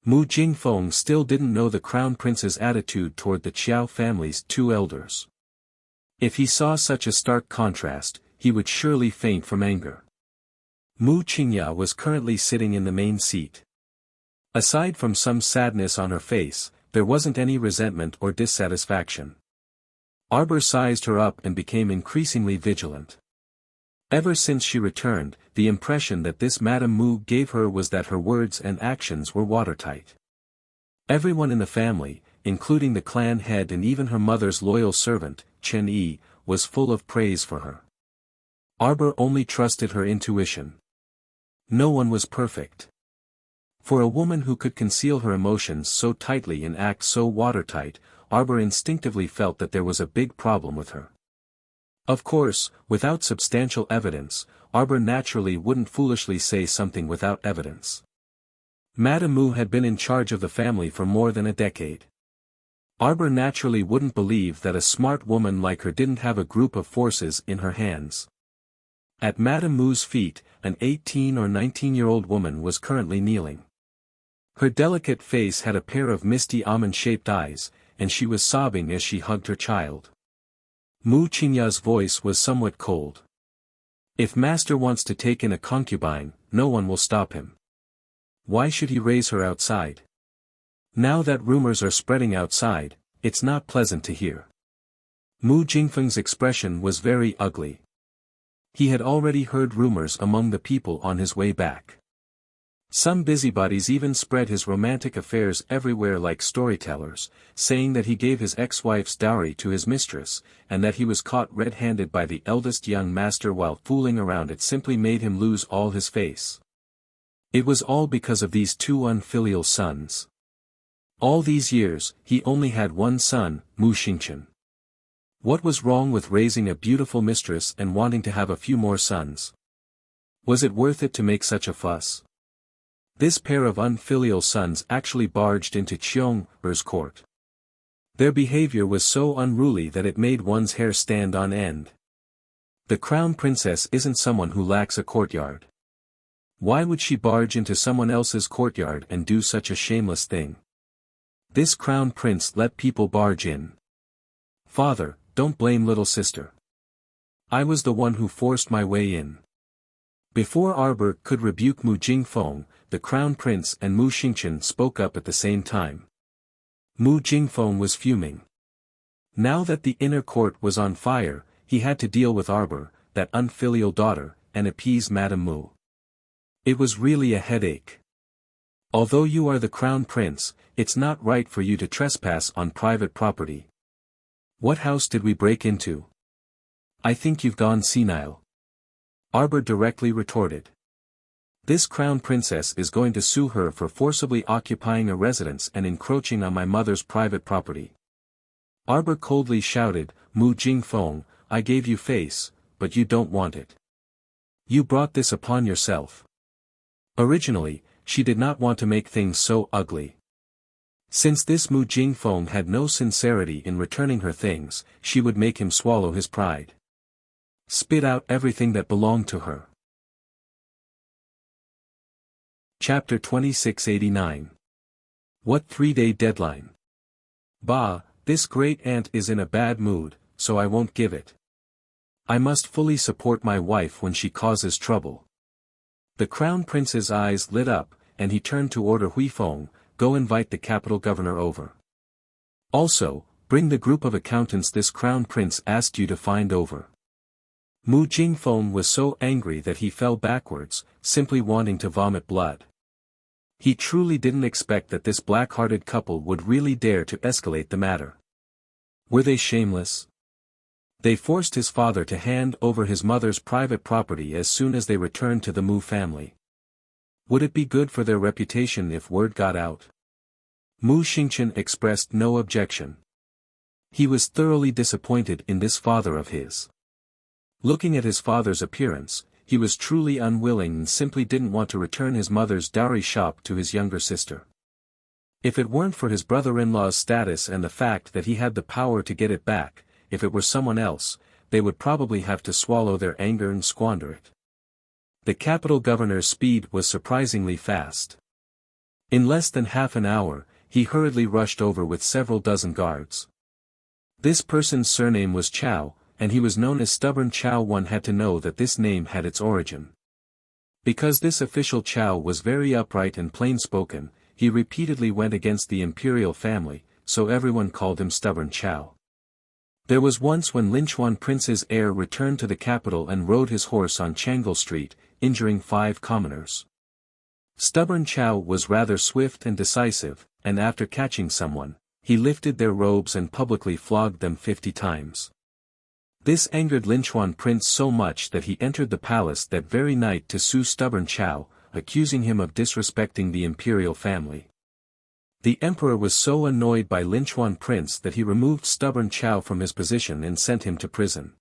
Mu Jingfeng still didn't know the Crown Prince's attitude toward the Qiao family's two elders. If he saw such a stark contrast, he would surely faint from anger. Mu Qingya was currently sitting in the main seat. Aside from some sadness on her face, there wasn't any resentment or dissatisfaction. Arbor sized her up and became increasingly vigilant. Ever since she returned, the impression that this Madame Mu gave her was that her words and actions were watertight. Everyone in the family, including the clan head and even her mother's loyal servant, Chen Yi, was full of praise for her. Arbor only trusted her intuition. No one was perfect. For a woman who could conceal her emotions so tightly and act so watertight, Arbor instinctively felt that there was a big problem with her. Of course, without substantial evidence, Arbor naturally wouldn't foolishly say something without evidence. Madame Mu had been in charge of the family for more than a decade. Arbor naturally wouldn't believe that a smart woman like her didn't have a group of forces in her hands. At Madame Mu's feet, an 18 or 19-year-old woman was currently kneeling. Her delicate face had a pair of misty almond-shaped eyes, and she was sobbing as she hugged her child. Mu Qingya's voice was somewhat cold. If master wants to take in a concubine, no one will stop him. Why should he raise her outside? Now that rumors are spreading outside, it's not pleasant to hear. Mu Jingfeng's expression was very ugly. He had already heard rumors among the people on his way back. Some busybodies even spread his romantic affairs everywhere like storytellers, saying that he gave his ex-wife's dowry to his mistress, and that he was caught red-handed by the eldest young master while fooling around. It simply made him lose all his face. It was all because of these two unfilial sons. All these years, he only had one son, Mu Xingchen. What was wrong with raising a beautiful mistress and wanting to have a few more sons? Was it worth it to make such a fuss? This pair of unfilial sons actually barged into Qiong'er's court. Their behavior was so unruly that it made one's hair stand on end. The crown princess isn't someone who lacks a courtyard. Why would she barge into someone else's courtyard and do such a shameless thing? This crown prince let people barge in. Father, don't blame little sister. I was the one who forced my way in. Before Arbor could rebuke Mu Jingfeng, the crown prince and Mu Xingchen spoke up at the same time. Mu Jingfeng was fuming. Now that the inner court was on fire, he had to deal with Arbor, that unfilial daughter, and appease Madame Mu. It was really a headache. Although you are the crown prince, it's not right for you to trespass on private property. What house did we break into? I think you've gone senile. Arbor directly retorted. This crown princess is going to sue her for forcibly occupying a residence and encroaching on my mother's private property. Arbor coldly shouted, Mu Jingfeng, I gave you face, but you don't want it. You brought this upon yourself. Originally, she did not want to make things so ugly. Since this Mu Jingfeng had no sincerity in returning her things, she would make him swallow his pride. Spit out everything that belonged to her. Chapter 2689. What 3-day deadline? Bah, this great aunt is in a bad mood, so I won't give it. I must fully support my wife when she causes trouble. The crown prince's eyes lit up, and he turned to order Huifeng, go invite the capital governor over. Also, bring the group of accountants this crown prince asked you to find over. Mu Jingfeng was so angry that he fell backwards, simply wanting to vomit blood. He truly didn't expect that this black-hearted couple would really dare to escalate the matter. Were they shameless? They forced his father to hand over his mother's private property as soon as they returned to the Mu family. Would it be good for their reputation if word got out? Mu Xingchen expressed no objection. He was thoroughly disappointed in this father of his. Looking at his father's appearance, he was truly unwilling and simply didn't want to return his mother's dowry shop to his younger sister. If it weren't for his brother-in-law's status and the fact that he had the power to get it back, if it were someone else, they would probably have to swallow their anger and squander it. The capital governor's speed was surprisingly fast. In less than half an hour, he hurriedly rushed over with several dozen guards. This person's surname was Chao, and he was known as Stubborn Chow. One had to know that this name had its origin. Because this official Chow was very upright and plain-spoken, he repeatedly went against the imperial family, so everyone called him Stubborn Chow. There was once when Linchuan Prince's heir returned to the capital and rode his horse on Changle Street, injuring 5 commoners. Stubborn Chow was rather swift and decisive, and after catching someone, he lifted their robes and publicly flogged them 50 times. This angered Linchuan Prince so much that he entered the palace that very night to sue Stubborn Chow, accusing him of disrespecting the imperial family. The emperor was so annoyed by Linchuan Prince that he removed Stubborn Chow from his position and sent him to prison.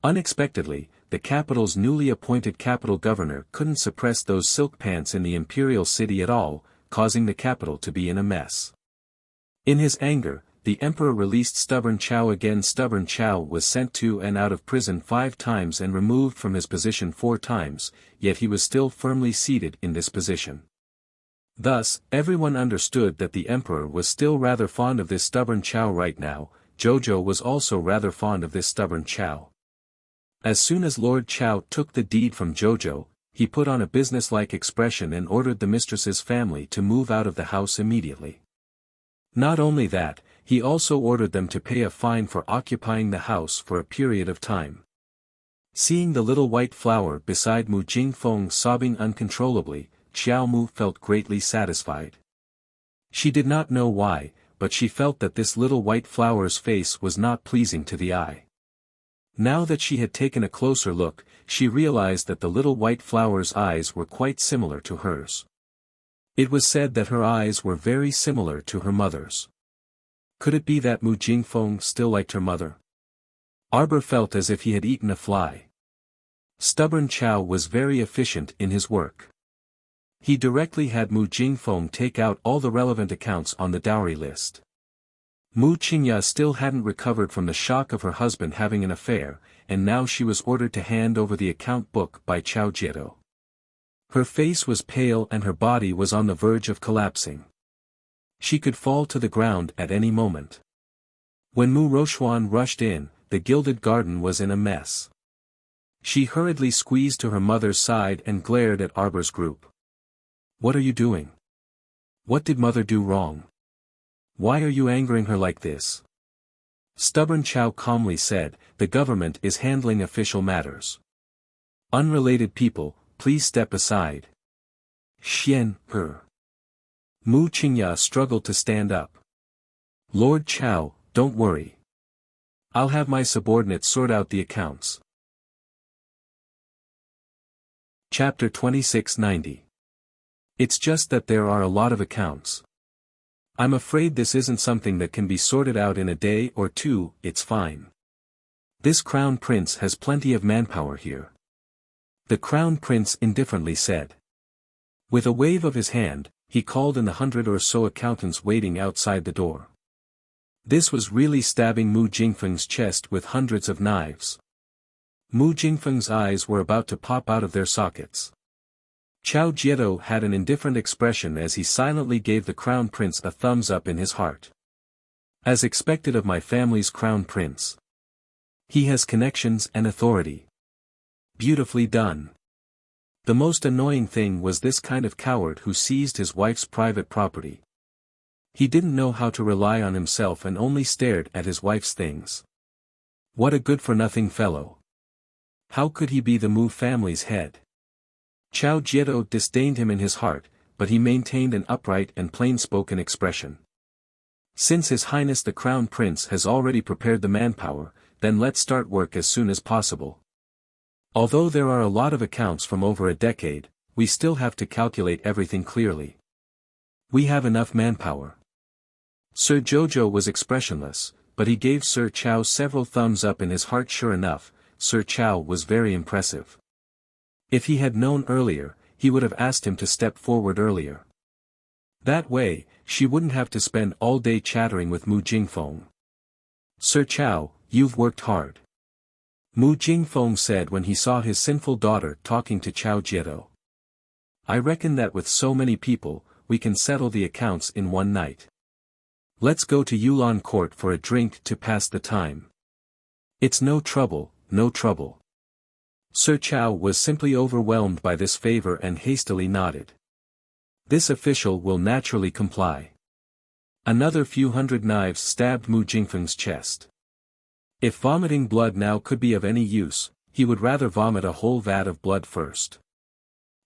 Unexpectedly, the capital's newly appointed capital governor couldn't suppress those silk pants in the imperial city at all, causing the capital to be in a mess. In his anger, the emperor released Stubborn Chow again. Stubborn Chow was sent to and out of prison 5 times and removed from his position 4 times, yet he was still firmly seated in this position. Thus, everyone understood that the emperor was still rather fond of this Stubborn Chow right now. Jojo was also rather fond of this Stubborn Chow. As soon as Lord Chow took the deed from Jojo, he put on a businesslike expression and ordered the mistress's family to move out of the house immediately. Not only that, he also ordered them to pay a fine for occupying the house for a period of time. Seeing the little white flower beside Mu Jingfeng sobbing uncontrollably, Xiao Mu felt greatly satisfied. She did not know why, but she felt that this little white flower's face was not pleasing to the eye. Now that she had taken a closer look, she realized that the little white flower's eyes were quite similar to hers. It was said that her eyes were very similar to her mother's. Could it be that Mu Jingfeng still liked her mother? Arbor felt as if he had eaten a fly. Stubborn Chow was very efficient in his work. He directly had Mu Jingfeng take out all the relevant accounts on the dowry list. Mu Qingya still hadn't recovered from the shock of her husband having an affair, and now she was ordered to hand over the account book by Chao Jiedo. Her face was pale and her body was on the verge of collapsing. She could fall to the ground at any moment. When Mu Rochuan rushed in, the gilded garden was in a mess. She hurriedly squeezed to her mother's side and glared at Arbor's group. "What are you doing? What did mother do wrong? Why are you angering her like this?" Stubborn Chow calmly said, "The government is handling official matters. Unrelated people, please step aside." Xian, her. Mu Qingya struggled to stand up. "Lord Chow, don't worry. I'll have my subordinates sort out the accounts." Chapter 2690. It's just that there are a lot of accounts. I'm afraid this isn't something that can be sorted out in a day or 2, it's fine. This Crown Prince has plenty of manpower here. The Crown Prince indifferently said. With a wave of his hand, he called in the 100 or so accountants waiting outside the door. This was really stabbing Mu Jingfeng's chest with hundreds of knives. Mu Jingfeng's eyes were about to pop out of their sockets. Chao Jiedo had an indifferent expression as he silently gave the Crown Prince a thumbs up in his heart. As expected of my family's Crown Prince. He has connections and authority. Beautifully done. The most annoying thing was this kind of coward who seized his wife's private property. He didn't know how to rely on himself and only stared at his wife's things. What a good-for-nothing fellow. How could he be the Mu family's head? Chao Jiedo disdained him in his heart, but he maintained an upright and plain-spoken expression. Since His Highness the Crown Prince has already prepared the manpower, then let's start work as soon as possible. Although there are a lot of accounts from over a decade, we still have to calculate everything clearly. We have enough manpower. Sir Jojo was expressionless, but he gave Sir Chao several thumbs up in his heart. Sure enough, Sir Chao was very impressive. If he had known earlier, he would have asked him to step forward earlier. That way, she wouldn't have to spend all day chattering with Mu Jingfeng. Sir Chao, you've worked hard. Mu Jingfeng said when he saw his sinful daughter talking to Chao Jiedo. I reckon that with so many people, we can settle the accounts in one night. Let's go to Yulan Court for a drink to pass the time. It's no trouble, no trouble. Sir Chow was simply overwhelmed by this favor and hastily nodded. This official will naturally comply. Another few hundred knives stabbed Mu Jingfeng's chest. If vomiting blood now could be of any use, he would rather vomit a whole vat of blood first.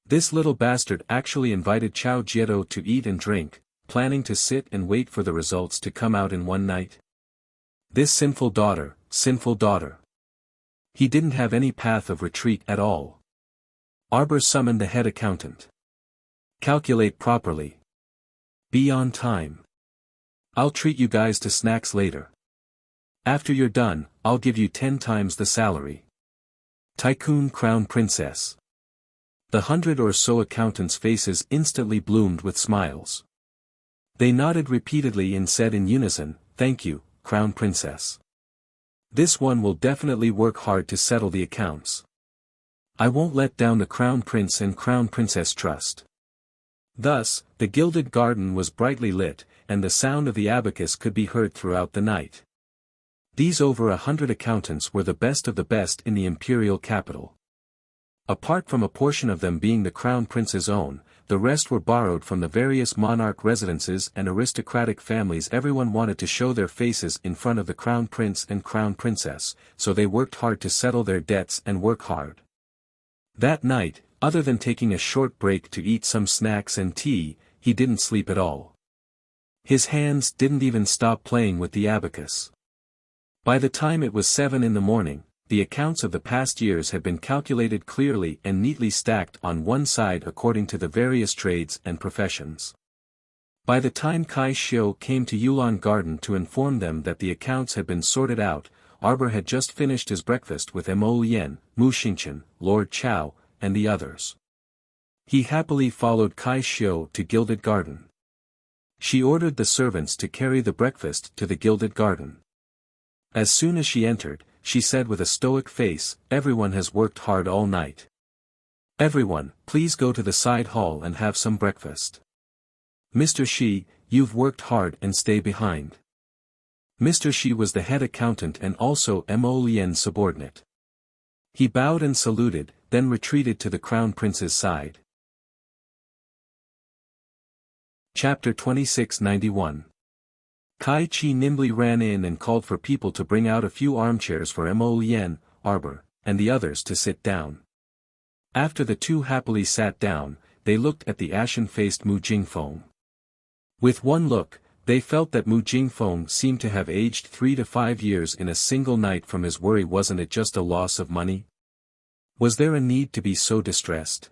This little bastard actually invited Chow Jiedo to eat and drink, planning to sit and wait for the results to come out in one night. This sinful daughter, sinful daughter. He didn't have any path of retreat at all. Arbor summoned the head accountant. Calculate properly. Be on time. I'll treat you guys to snacks later. After you're done, I'll give you 10 times the salary. Tycoon Crown Princess. The 100 or so accountants' faces instantly bloomed with smiles. They nodded repeatedly and said in unison, "Thank you, Crown Princess. This one will definitely work hard to settle the accounts. I won't let down the Crown Prince and Crown Princess trust." Thus, the gilded garden was brightly lit, and the sound of the abacus could be heard throughout the night. These over 100 accountants were the best of the best in the imperial capital. Apart from a portion of them being the Crown Prince's own, the rest were borrowed from the various monarch residences and aristocratic families. Everyone wanted to show their faces in front of the Crown Prince and Crown Princess, so they worked hard to settle their debts and work hard. That night, other than taking a short break to eat some snacks and tea, he didn't sleep at all. His hands didn't even stop playing with the abacus. By the time it was 7 in the morning, the accounts of the past years had been calculated clearly and neatly stacked on one side according to the various trades and professions. By the time Kai Xiu came to Yulan Garden to inform them that the accounts had been sorted out, Arbor had just finished his breakfast with Mo Lien, Mu Xingchen, Lord Chao, and the others. He happily followed Kai Xiu to Gilded Garden. She ordered the servants to carry the breakfast to the Gilded Garden. As soon as she entered, she said with a stoic face, "Everyone has worked hard all night. Everyone, please go to the side hall and have some breakfast. Mr. Shi, you've worked hard and stay behind." Mr. Shi was the head accountant and also Mo Lien's subordinate. He bowed and saluted, then retreated to the Crown Prince's side. Chapter 2691. Kai Chi nimbly ran in and called for people to bring out a few armchairs for Mo Lien, Arbor, and the others to sit down. After the two happily sat down, they looked at the ashen-faced Mu Jingfeng. With one look, they felt that Mu Jingfeng seemed to have aged 3 to 5 years in a single night from his worry. Wasn't it just a loss of money? Was there a need to be so distressed?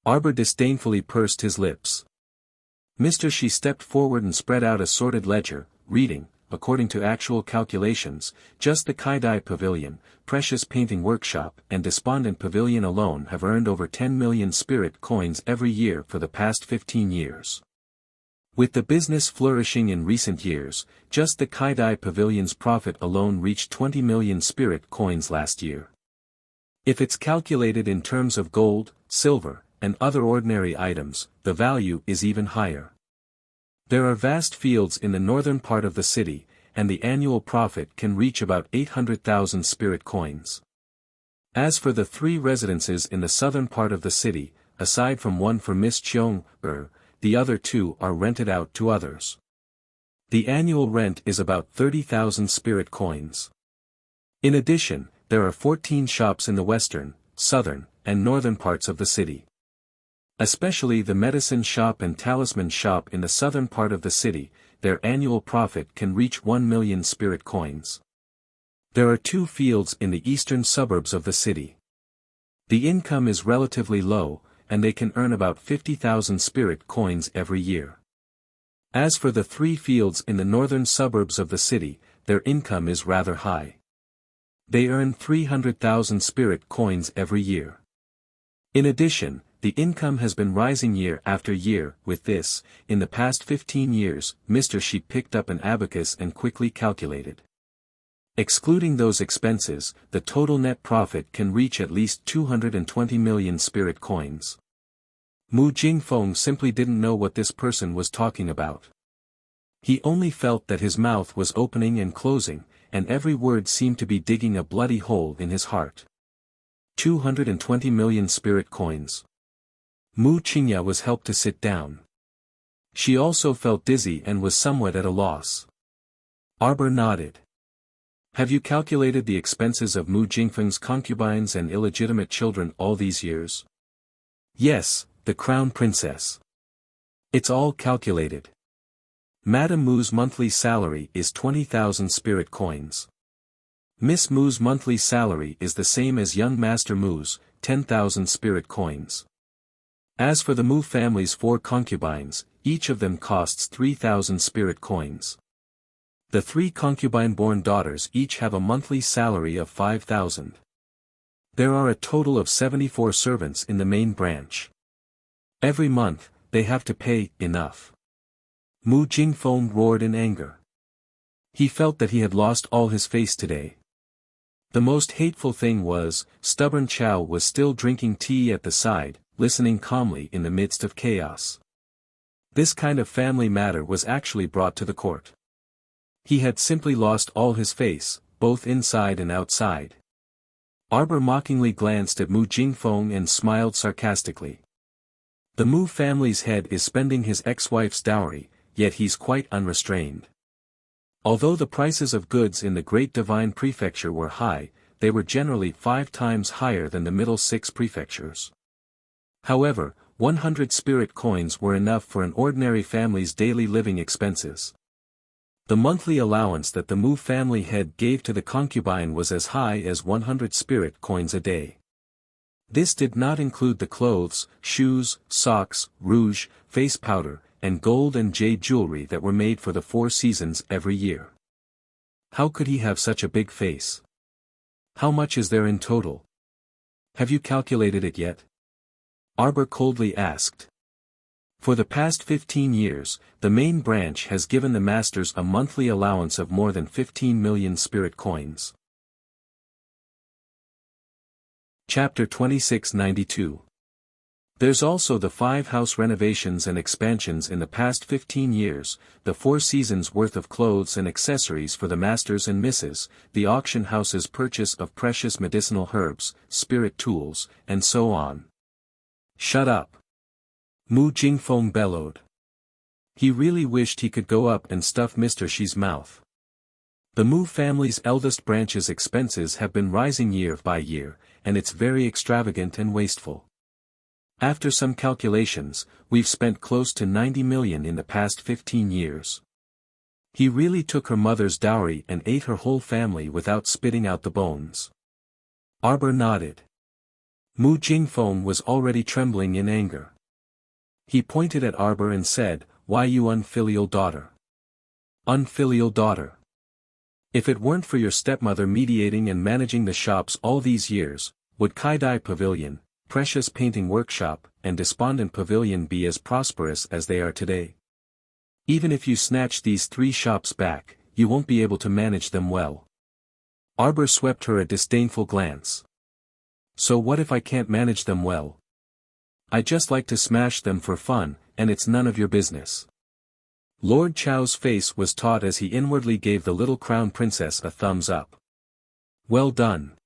Arbor disdainfully pursed his lips. Mr. Shi stepped forward and spread out a sorted ledger, reading, according to actual calculations, just the Kaidai Pavilion, Precious Painting Workshop and Despondent Pavilion alone have earned over 10 million spirit coins every year for the past 15 years. With the business flourishing in recent years, just the Kaidai Pavilion's profit alone reached 20 million spirit coins last year. If it's calculated in terms of gold, silver, and other ordinary items, the value is even higher. There are vast fields in the northern part of the city, and the annual profit can reach about 800,000 spirit coins. As for the 3 residences in the southern part of the city, aside from one for Miss Cheong, the other 2 are rented out to others. The annual rent is about 30,000 spirit coins. In addition, there are 14 shops in the western, southern, and northern parts of the city. Especially the medicine shop and talisman shop in the southern part of the city, their annual profit can reach 1 million spirit coins. There are 2 fields in the eastern suburbs of the city. The income is relatively low, and they can earn about 50,000 spirit coins every year. As for the 3 fields in the northern suburbs of the city, their income is rather high. They earn 300,000 spirit coins every year. In addition, the income has been rising year after year. With this, in the past 15 years, Mr. Shi picked up an abacus and quickly calculated. Excluding those expenses, the total net profit can reach at least 220 million spirit coins. Mu Jingfeng simply didn't know what this person was talking about. He only felt that his mouth was opening and closing, and every word seemed to be digging a bloody hole in his heart. 220 million spirit coins. Mu Qingya was helped to sit down. She also felt dizzy and was somewhat at a loss. Arbor nodded. Have you calculated the expenses of Mu Jingfeng's concubines and illegitimate children all these years? Yes, the crown princess. It's all calculated. Madame Mu's monthly salary is 20,000 spirit coins. Miss Mu's monthly salary is the same as young Master Mu's, 10,000 spirit coins. As for the Mu family's 4 concubines, each of them costs 3,000 spirit coins. The 3 concubine-born daughters each have a monthly salary of 5,000. There are a total of 74 servants in the main branch. Every month, they have to pay enough. Mu Jingfeng roared in anger. He felt that he had lost all his face today. The most hateful thing was, stubborn Chow was still drinking tea at the side, listening calmly in the midst of chaos. This kind of family matter was actually brought to the court. He had simply lost all his face, both inside and outside. Arbor mockingly glanced at Mu Jingfeng and smiled sarcastically. The Mu family's head is spending his ex-wife's dowry, yet he's quite unrestrained. Although the prices of goods in the Great Divine Prefecture were high, they were generally 5 times higher than the middle 6 prefectures. However, 100 spirit coins were enough for an ordinary family's daily living expenses. The monthly allowance that the Mu family head gave to the concubine was as high as 100 spirit coins a day. This did not include the clothes, shoes, socks, rouge, face powder, and gold and jade jewelry that were made for the 4 seasons every year. How could he have such a big face? How much is there in total? Have you calculated it yet? Arbor coldly asked. For the past 15 years, the main branch has given the masters a monthly allowance of more than 15 million spirit coins. Chapter 2692. There's also the 5 house renovations and expansions in the past 15 years, the 4 seasons worth of clothes and accessories for the masters and misses, the auction house's purchase of precious medicinal herbs, spirit tools, and so on. Shut up! Mu Jingfeng bellowed. He really wished he could go up and stuff Mr. Shi's mouth. The Mu family's eldest branch's expenses have been rising year by year, and it's very extravagant and wasteful. After some calculations, we've spent close to 90 million in the past 15 years. He really took her mother's dowry and ate her whole family without spitting out the bones. Arbor nodded. Mu Jingfeng was already trembling in anger. He pointed at Arbor and said, "Why you unfilial daughter? Unfilial daughter. If it weren't for your stepmother mediating and managing the shops all these years, would Kaidai Pavilion, Precious Painting Workshop, and Despondent Pavilion be as prosperous as they are today? Even if you snatch these 3 shops back, you won't be able to manage them well." Arbor swept her a disdainful glance. So what if I can't manage them well? I just like to smash them for fun, and it's none of your business. Lord Chow's face was taut as he inwardly gave the little crown princess a thumbs up. Well done.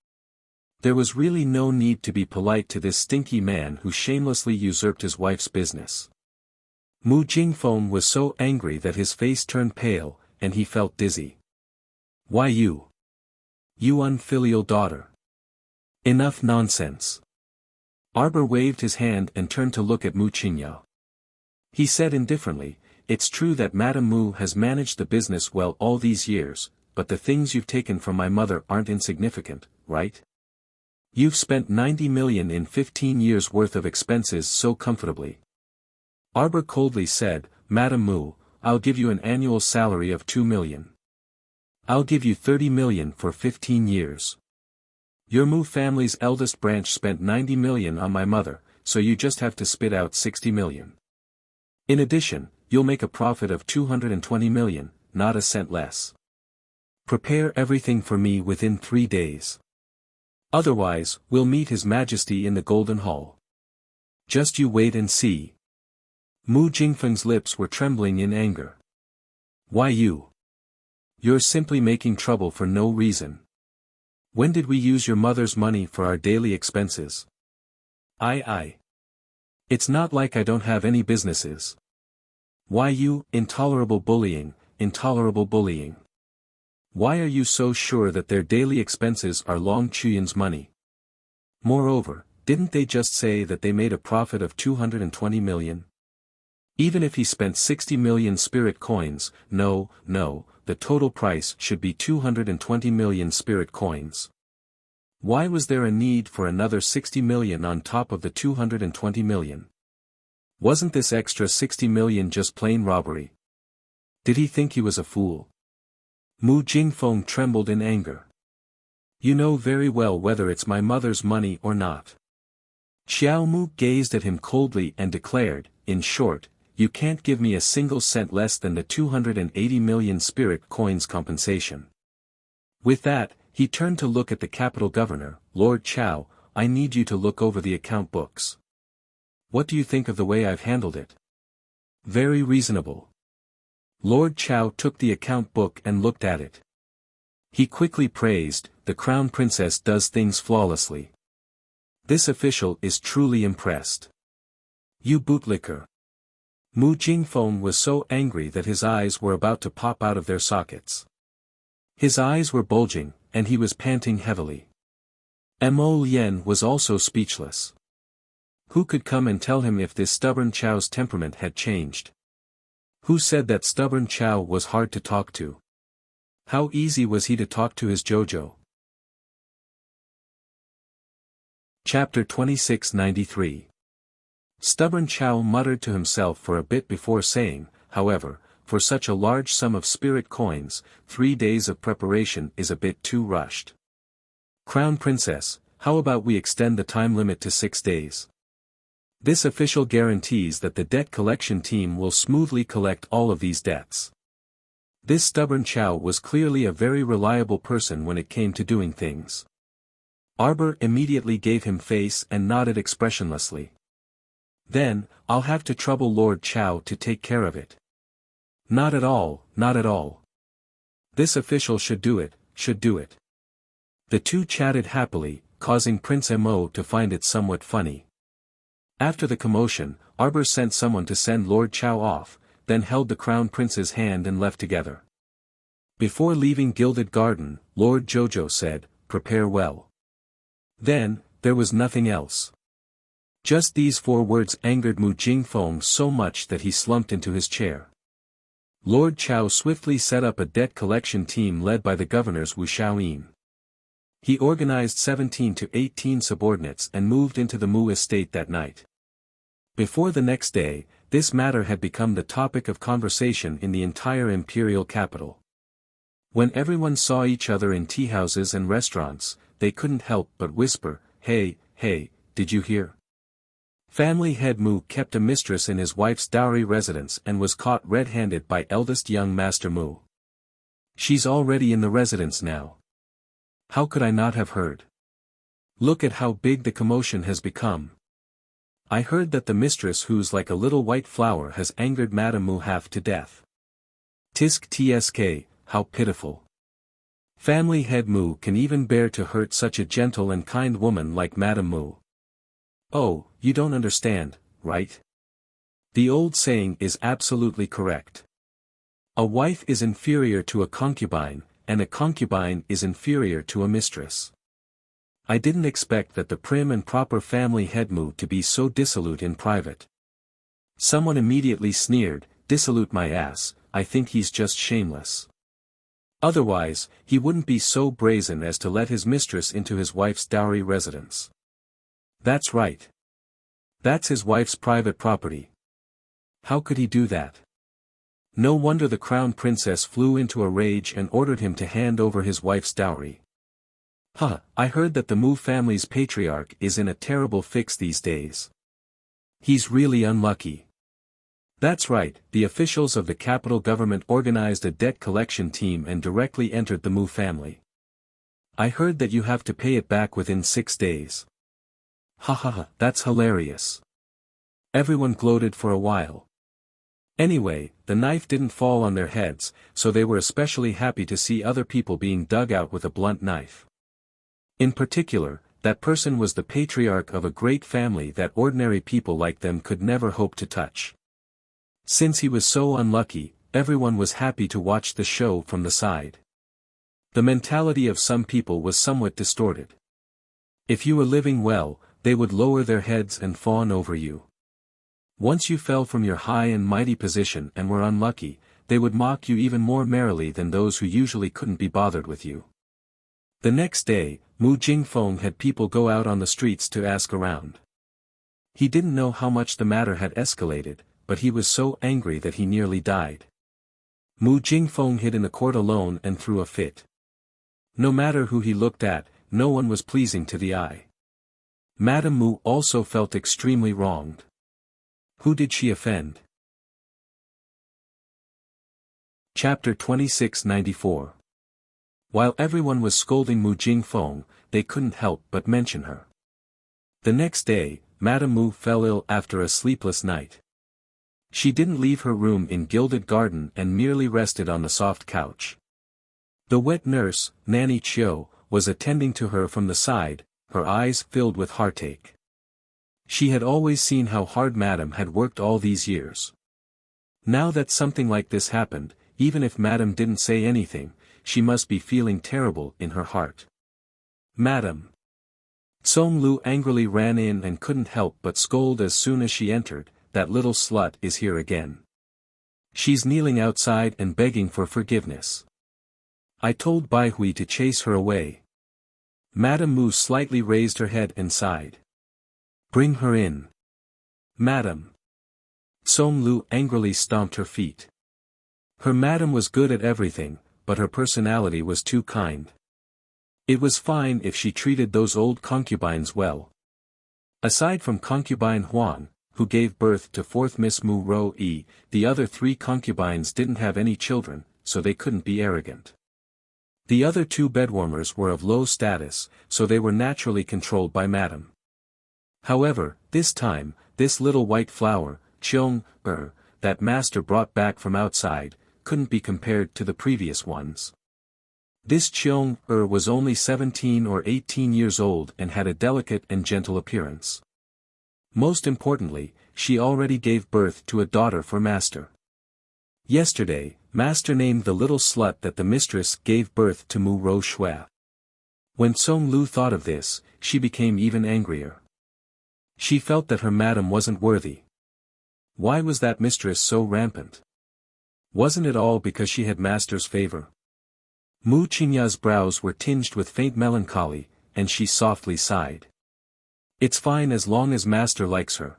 There was really no need to be polite to this stinky man who shamelessly usurped his wife's business. Mu Jingfeng was so angry that his face turned pale, and he felt dizzy. Why you? You unfilial daughter. Enough nonsense. Arbor waved his hand and turned to look at Mu Qingya. He said indifferently, "It's true that Madame Mu has managed the business well all these years, but the things you've taken from my mother aren't insignificant, right? You've spent 90 million in 15 years worth of expenses so comfortably." Arbor coldly said, "Madame Mu, I'll give you an annual salary of 2 million. I'll give you 30 million for 15 years. Your Mu family's eldest branch spent 90 million on my mother, so you just have to spit out 60 million. In addition, you'll make a profit of 220 million, not a cent less. Prepare everything for me within 3 days. Otherwise, we'll meet His Majesty in the Golden Hall. Just you wait and see." Mu Jingfeng's lips were trembling in anger. "Why you? You're simply making trouble for no reason. When did we use your mother's money for our daily expenses? I. It's not like I don't have any businesses. Why you, intolerable bullying, intolerable bullying. Why are you so sure that their daily expenses are Long Chuyin's money? Moreover, didn't they just say that they made a profit of 220 million? Even if he spent 60 million spirit coins, no, the total price should be 220 million spirit coins. Why was there a need for another 60 million on top of the 220 million? Wasn't this extra 60 million just plain robbery? Did he think he was a fool? Mu Jingfeng trembled in anger. You know very well whether it's my mother's money or not. Xiao Mu gazed at him coldly and declared, in short, you can't give me a single cent less than the 280 million spirit coins compensation. With that, he turned to look at the capital governor, Lord Chao. I need you to look over the account books. What do you think of the way I've handled it? Very reasonable. Lord Chao took the account book and looked at it. He quickly praised, the crown princess does things flawlessly. This official is truly impressed. You bootlicker. Mu Jingfeng was so angry that his eyes were about to pop out of their sockets. His eyes were bulging, and he was panting heavily. Mo Lien was also speechless. Who could come and tell him if this stubborn Chao's temperament had changed? Who said that stubborn Chao was hard to talk to? How easy was he to talk to his Jojo? Chapter 2693. Stubborn Chao muttered to himself for a bit before saying, however, for such a large sum of spirit coins, 3 days of preparation is a bit too rushed. Crown Princess, how about we extend the time limit to 6 days? This official guarantees that the debt collection team will smoothly collect all of these debts. This stubborn Chao was clearly a very reliable person when it came to doing things. Arbor immediately gave him face and nodded expressionlessly. Then, I'll have to trouble Lord Chao to take care of it. Not at all, not at all. This official should do it, should do it. The two chatted happily, causing Prince Mo to find it somewhat funny. After the commotion, Arbor sent someone to send Lord Chao off, then held the crown prince's hand and left together. Before leaving Gilded Garden, Lord Jojo said, prepare well. Then, there was nothing else. Just these 4 words angered Mu Jingfeng so much that he slumped into his chair. Lord Chao swiftly set up a debt collection team led by the governors Wu Xiaoyin. He organized 17 to 18 subordinates and moved into the Mu estate that night. Before the next day, this matter had become the topic of conversation in the entire imperial capital. When everyone saw each other in teahouses and restaurants, they couldn't help but whisper, hey, did you hear? Family head Mu kept a mistress in his wife's dowry residence and was caught red-handed by eldest young Master Mu. She's already in the residence now. How could I not have heard? Look at how big the commotion has become. I heard that the mistress who's like a little white flower has angered Madame Mu half to death. Tisk tsk, how pitiful. Family head Mu can even bear to hurt such a gentle and kind woman like Madame Mu. Oh, you don't understand, right? The old saying is absolutely correct. A wife is inferior to a concubine, and a concubine is inferior to a mistress. I didn't expect that the prim and proper family head Mu to be so dissolute in private. Someone immediately sneered, dissolute my ass, I think he's just shameless. Otherwise, he wouldn't be so brazen as to let his mistress into his wife's dowry residence. That's right. That's his wife's private property. How could he do that? No wonder the crown princess flew into a rage and ordered him to hand over his wife's dowry. I heard that the Mu family's patriarch is in a terrible fix these days. He's really unlucky. That's right, the officials of the capital government organized a debt collection team and directly entered the Mu family. I heard that you have to pay it back within 6 days. That's hilarious. Everyone gloated for a while. Anyway, the knife didn't fall on their heads, so they were especially happy to see other people being dug out with a blunt knife. In particular, that person was the patriarch of a great family that ordinary people like them could never hope to touch. Since he was so unlucky, everyone was happy to watch the show from the side. The mentality of some people was somewhat distorted. If you were living well, they would lower their heads and fawn over you. Once you fell from your high and mighty position and were unlucky, they would mock you even more merrily than those who usually couldn't be bothered with you. The next day, Mu Jingfeng had people go out on the streets to ask around. He didn't know how much the matter had escalated, but he was so angry that he nearly died. Mu Jingfeng hid in the court alone and threw a fit. No matter who he looked at, no one was pleasing to the eye. Madame Mu also felt extremely wronged. Who did she offend? Chapter 2694. While everyone was scolding Mu Jingfeng, they couldn't help but mention her. The next day, Madame Mu fell ill after a sleepless night. She didn't leave her room in Gilded Garden and merely rested on the soft couch. The wet nurse, Nanny Chiu, was attending to her from the side, her eyes filled with heartache. She had always seen how hard Madame had worked all these years. Now that something like this happened, even if Madame didn't say anything, she must be feeling terrible in her heart. Madame. Tsong Lu angrily ran in and couldn't help but scold as soon as she entered, that little slut is here again. She's kneeling outside and begging for forgiveness. I told Bai Hui to chase her away. Madame Mu slightly raised her head and sighed. Bring her in. Madam. Tsong Lu angrily stomped her feet. Her madam was good at everything, but her personality was too kind. It was fine if she treated those old concubines well. Aside from concubine Huang, who gave birth to fourth Miss Mu Ro Yi, the other three concubines didn't have any children, so they couldn't be arrogant. The other two bedwarmers were of low status, so they were naturally controlled by Madame. However, this time, this little white flower, Cheong, that master brought back from outside, couldn't be compared to the previous ones. This Cheong, was only 17 or 18 years old and had a delicate and gentle appearance. Most importantly, she already gave birth to a daughter for Master. Yesterday, Master named the little slut that the mistress gave birth to Mu Ro Shui. When Tsong Lu thought of this, she became even angrier. She felt that her madam wasn't worthy. Why was that mistress so rampant? Wasn't it all because she had Master's favor? Mu Qingya's brows were tinged with faint melancholy, and she softly sighed. It's fine as long as Master likes her.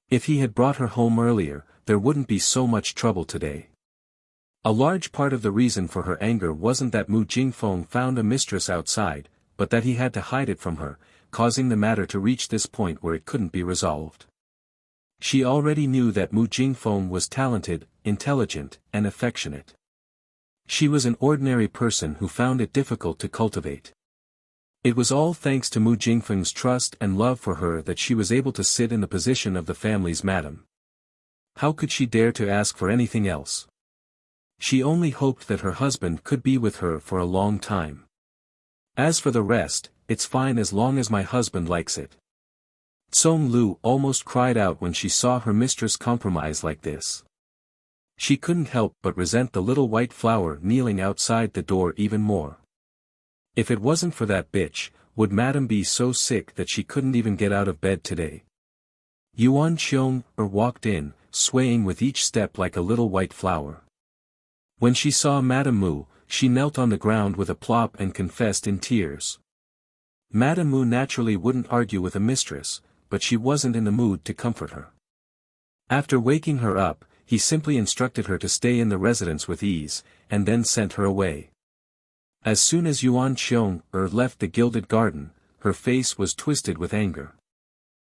If he had brought her home earlier, there wouldn't be so much trouble today. A large part of the reason for her anger wasn't that Mu Jingfeng found a mistress outside, but that he had to hide it from her, causing the matter to reach this point where it couldn't be resolved. She already knew that Mu Jingfeng was talented, intelligent, and affectionate. She was an ordinary person who found it difficult to cultivate. It was all thanks to Mu Jingfeng's trust and love for her that she was able to sit in the position of the family's madam. How could she dare to ask for anything else? She only hoped that her husband could be with her for a long time. As for the rest, it's fine as long as my husband likes it. Tsong Lu almost cried out when she saw her mistress compromise like this. She couldn't help but resent the little white flower kneeling outside the door even more. If it wasn't for that bitch, would Madame be so sick that she couldn't even get out of bed today? Yuan Qiong walked in, swaying with each step like a little white flower. When she saw Madame Mu, she knelt on the ground with a plop and confessed in tears. Madame Mu naturally wouldn't argue with a mistress, but she wasn't in the mood to comfort her. After waking her up, he simply instructed her to stay in the residence with ease, and then sent her away. As soon as Yuan Qiong left the Gilded Garden, her face was twisted with anger.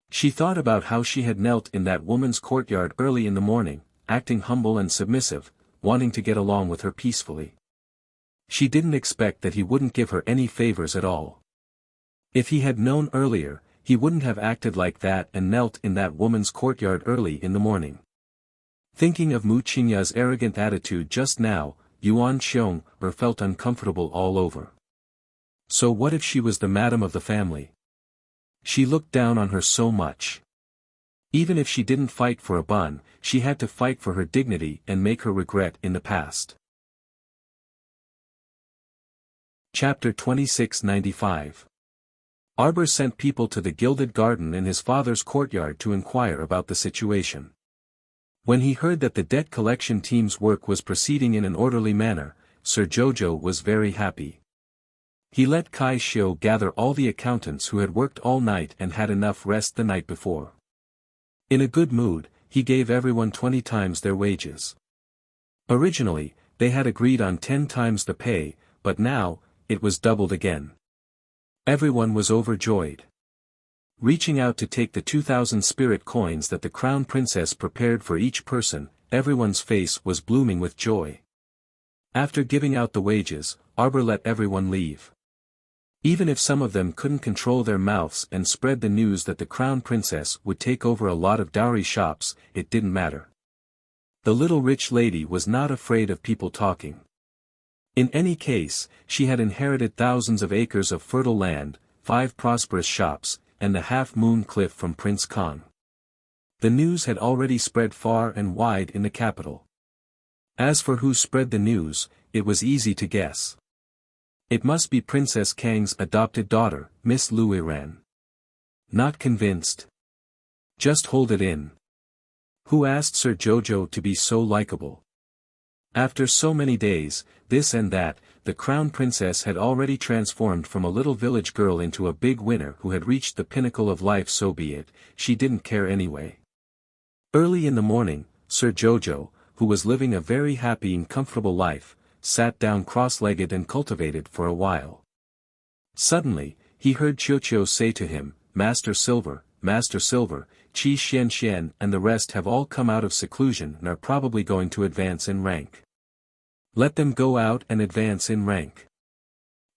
She thought about how she had knelt in that woman's courtyard early in the morning, acting humble and submissive, wanting to get along with her peacefully. She didn't expect that he wouldn't give her any favors at all. If he had known earlier, he wouldn't have acted like that and knelt in that woman's courtyard early in the morning. Thinking of Mu Qingya's arrogant attitude just now, Yuan Xiong felt uncomfortable all over. So what if she was the madam of the family? She looked down on her so much. Even if she didn't fight for a bun, she had to fight for her dignity and make her regret in the past. Chapter 2695. Arbor sent people to the Gilded Garden in his father's courtyard to inquire about the situation. When he heard that the debt collection team's work was proceeding in an orderly manner, Sir Jojo was very happy. He let Kai Xiu gather all the accountants who had worked all night and had enough rest the night before. In a good mood, he gave everyone 20 times their wages. Originally, they had agreed on 10 times the pay, but now, it was doubled again. Everyone was overjoyed. Reaching out to take the 2,000 spirit coins that the Crown Princess prepared for each person, everyone's face was blooming with joy. After giving out the wages, Arbor let everyone leave. Even if some of them couldn't control their mouths and spread the news that the Crown Princess would take over a lot of dowry shops, it didn't matter. The little rich lady was not afraid of people talking. In any case, she had inherited thousands of acres of fertile land, 5 prosperous shops, and the half-moon cliff from Prince Khan. The news had already spread far and wide in the capital. As for who spread the news, it was easy to guess. It must be Princess Kang's adopted daughter, Miss Luiran. Not convinced? Just hold it in. Who asked Sir Jojo to be so likable? After so many days, this and that, the Crown Princess had already transformed from a little village girl into a big winner who had reached the pinnacle of life. So be it, she didn't care anyway. Early in the morning, Sir Jojo, who was living a very happy and comfortable life, sat down cross-legged and cultivated for a while. Suddenly, he heard Qiuqiu say to him, Master Silver, Qi Xian and the rest have all come out of seclusion and are probably going to advance in rank. Let them go out and advance in rank.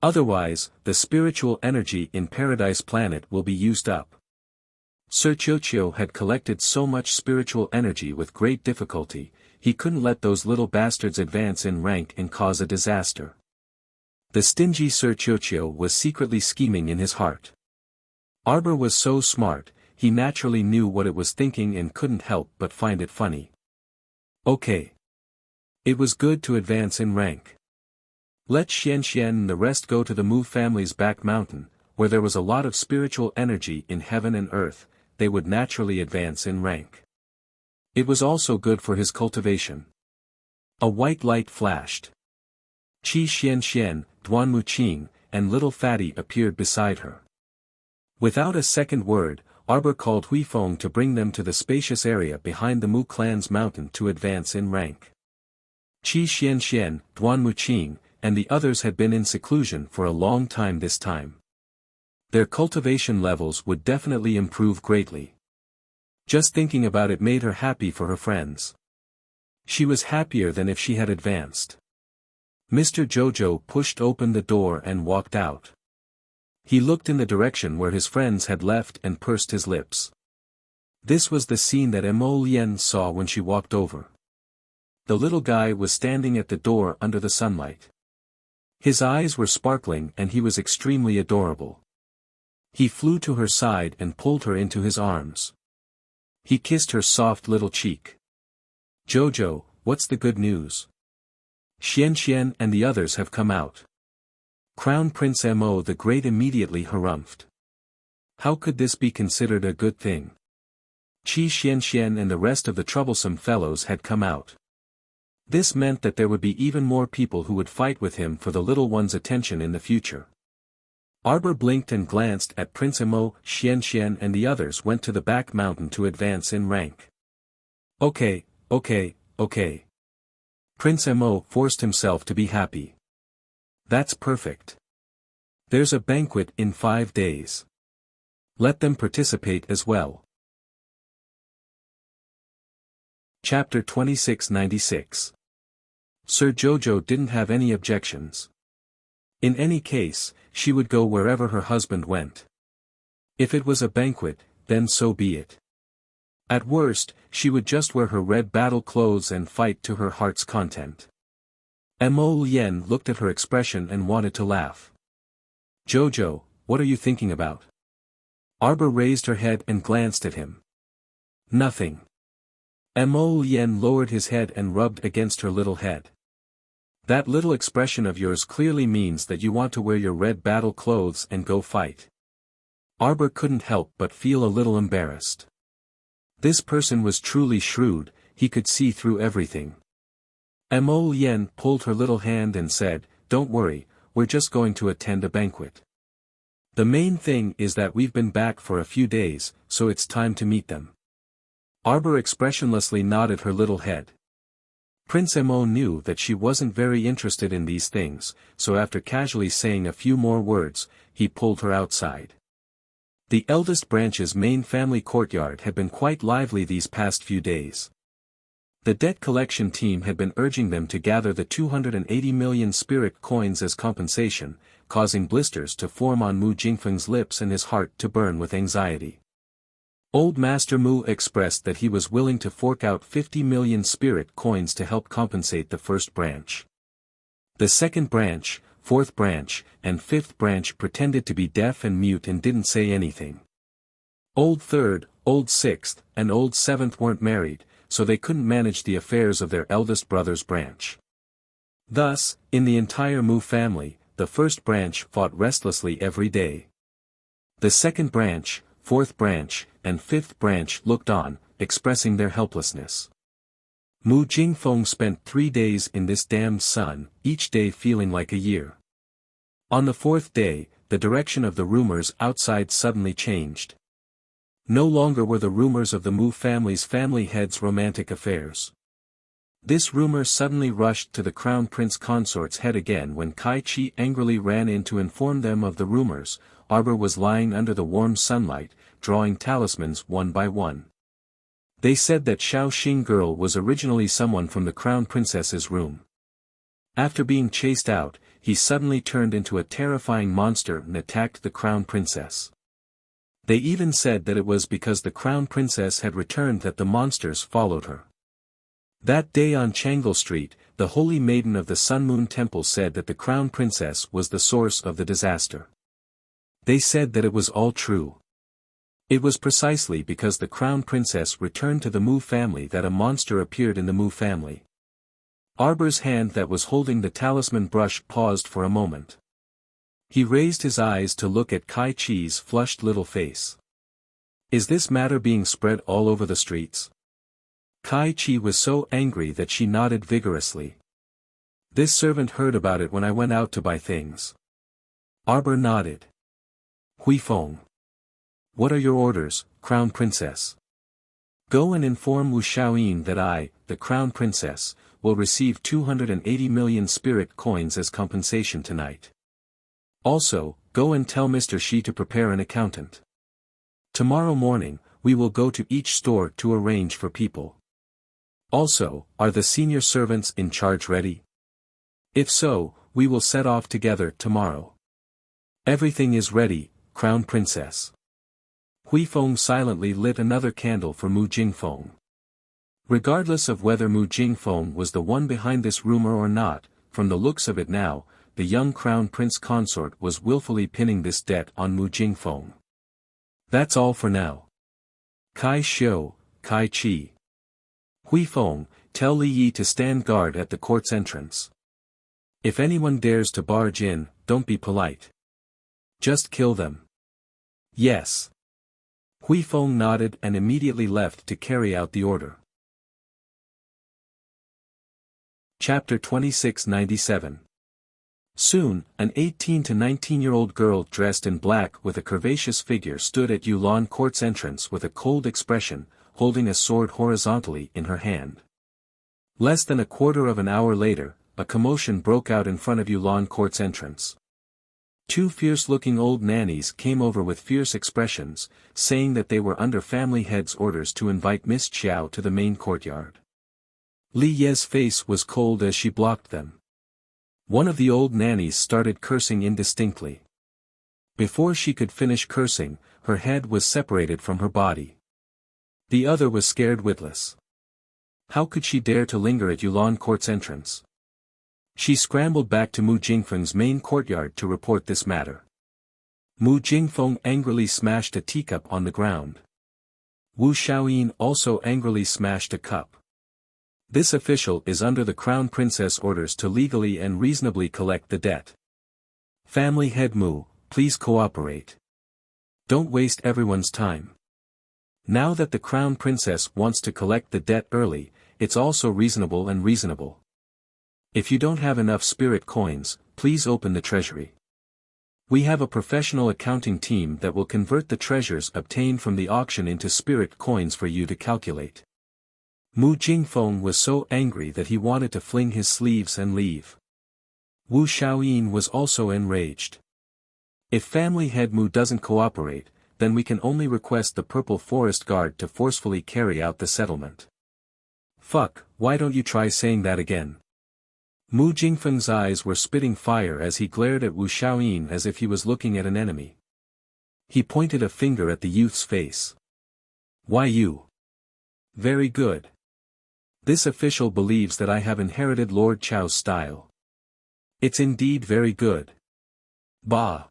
Otherwise, the spiritual energy in Paradise Planet will be used up. Sir Qiuqiu had collected so much spiritual energy with great difficulty, he couldn't let those little bastards advance in rank and cause a disaster. The stingy Sir Qiuqiu was secretly scheming in his heart. Arbor was so smart, he naturally knew what it was thinking and couldn't help but find it funny. Okay. It was good to advance in rank. Let Xian and the rest go to the Mu family's back mountain, where there was a lot of spiritual energy in heaven and earth, they would naturally advance in rank. It was also good for his cultivation. A white light flashed. Qi Xian, Duan Muqing, and little Fatty appeared beside her. Without a second word, Arbor called Huifeng to bring them to the spacious area behind the Mu clan's mountain to advance in rank. Qi Xian, Duan Muqing, and the others had been in seclusion for a long time this time. Their cultivation levels would definitely improve greatly. Just thinking about it made her happy for her friends. She was happier than if she had advanced. Mr. Jojo pushed open the door and walked out. He looked in the direction where his friends had left and pursed his lips. This was the scene that Mo Lien saw when she walked over. The little guy was standing at the door under the sunlight. His eyes were sparkling and he was extremely adorable. He flew to her side and pulled her into his arms. He kissed her soft little cheek. Jojo, what's the good news? Xian and the others have come out. Crown Prince Mo the Great immediately harumphed. How could this be considered a good thing? Qi Xian and the rest of the troublesome fellows had come out. This meant that there would be even more people who would fight with him for the little one's attention in the future. Arbor blinked and glanced at Prince Mo. Xian and the others went to the back mountain to advance in rank. Okay. Prince Mo forced himself to be happy. That's perfect. There's a banquet in 5 days. Let them participate as well. Chapter 2696. Sir Jojo didn't have any objections. In any case, she would go wherever her husband went. If it was a banquet, then so be it. At worst, she would just wear her red battle clothes and fight to her heart's content. Mo Lien looked at her expression and wanted to laugh. "Jojo, what are you thinking about?" Arbor raised her head and glanced at him. "Nothing." Mo Lien lowered his head and rubbed against her little head. "That little expression of yours clearly means that you want to wear your red battle clothes and go fight." Arbor couldn't help but feel a little embarrassed. This person was truly shrewd, he could see through everything. Mo Lien pulled her little hand and said, "Don't worry, we're just going to attend a banquet. The main thing is that we've been back for a few days, so it's time to meet them." Arbor expressionlessly nodded her little head. Prince Mo knew that she wasn't very interested in these things, so after casually saying a few more words, he pulled her outside. The eldest branch's main family courtyard had been quite lively these past few days. The debt collection team had been urging them to gather the 280 million spirit coins as compensation, causing blisters to form on Mu Jingfeng's lips and his heart to burn with anxiety. Old Master Mu expressed that he was willing to fork out 50 million spirit coins to help compensate the first branch. The second branch, fourth branch, and fifth branch pretended to be deaf and mute and didn't say anything. Old third, old sixth, and old seventh weren't married, so they couldn't manage the affairs of their eldest brother's branch. Thus, in the entire Mu family, the first branch fought restlessly every day. The second branch, fourth branch, and fifth branch looked on, expressing their helplessness. Mu Jingfeng spent 3 days in this damned sun, each day feeling like a year. On the fourth day, the direction of the rumors outside suddenly changed. No longer were the rumors of the Mu family's family heads' romantic affairs. This rumor suddenly rushed to the Crown Prince Consort's head again when Kai Chi angrily ran in to inform them of the rumors. Arbor was lying under the warm sunlight, drawing talismans one by one. They said that Xiao Xing girl was originally someone from the Crown Princess's room. After being chased out, he suddenly turned into a terrifying monster and attacked the Crown Princess. They even said that it was because the Crown Princess had returned that the monsters followed her. That day on Changle Street, the Holy Maiden of the Sun Moon Temple said that the Crown Princess was the source of the disaster. They said that it was all true. It was precisely because the Crown Princess returned to the Mu family that a monster appeared in the Mu family. Arbor's hand that was holding the talisman brush paused for a moment. He raised his eyes to look at Kai Chi's flushed little face. "Is this matter being spread all over the streets?" Kai Chi was so angry that she nodded vigorously. "This servant heard about it when I went out to buy things." Arbor nodded. "Huifeng. What are your orders, Crown Princess?" "Go and inform Wu Xiaoyin that I, the Crown Princess, will receive 280 million spirit coins as compensation tonight. Also, go and tell Mr. Shi to prepare an accountant. Tomorrow morning, we will go to each store to arrange for people. Also, are the senior servants in charge ready? If so, we will set off together tomorrow." "Everything is ready, Crown Princess." Huifeng silently lit another candle for Mu Jingfeng. Regardless of whether Mu Jingfeng was the one behind this rumor or not, from the looks of it now, the young Crown Prince Consort was willfully pinning this debt on Mu Jingfeng. "That's all for now. Kai Xiu, Kai Chi. Huifeng, tell Li Yi to stand guard at the court's entrance. If anyone dares to barge in, don't be polite. Just kill them." "Yes." Huifeng nodded and immediately left to carry out the order. Chapter 2697. Soon, an 18 to 19-year-old girl dressed in black with a curvaceous figure stood at Yulan Court's entrance with a cold expression, holding a sword horizontally in her hand. Less than a quarter of an hour later, a commotion broke out in front of Yulan Court's entrance. Two fierce-looking old nannies came over with fierce expressions, saying that they were under family head's orders to invite Miss Xiao to the main courtyard. Li Ye's face was cold as she blocked them. One of the old nannies started cursing indistinctly. Before she could finish cursing, her head was separated from her body. The other was scared witless. How could she dare to linger at Yulan Court's entrance? She scrambled back to Mu Jingfeng's main courtyard to report this matter. Mu Jingfeng angrily smashed a teacup on the ground. Wu Xiaoyin also angrily smashed a cup. This official is under the Crown Princess orders to legally and reasonably collect the debt. Family head Mu, please cooperate. Don't waste everyone's time. Now that the Crown Princess wants to collect the debt early, it's also reasonable and reasonable. If you don't have enough spirit coins, please open the treasury. We have a professional accounting team that will convert the treasures obtained from the auction into spirit coins for you to calculate. Mu Jingfeng was so angry that he wanted to fling his sleeves and leave. Wu Xiaoyin was also enraged. If family head Mu doesn't cooperate, then we can only request the Purple Forest Guard to forcefully carry out the settlement. Fuck, why don't you try saying that again? Mu Jingfeng's eyes were spitting fire as he glared at Wu Xiaoyin as if he was looking at an enemy. He pointed a finger at the youth's face. Why you? Very good. This official believes that I have inherited Lord Chao's style. It's indeed very good. Bah!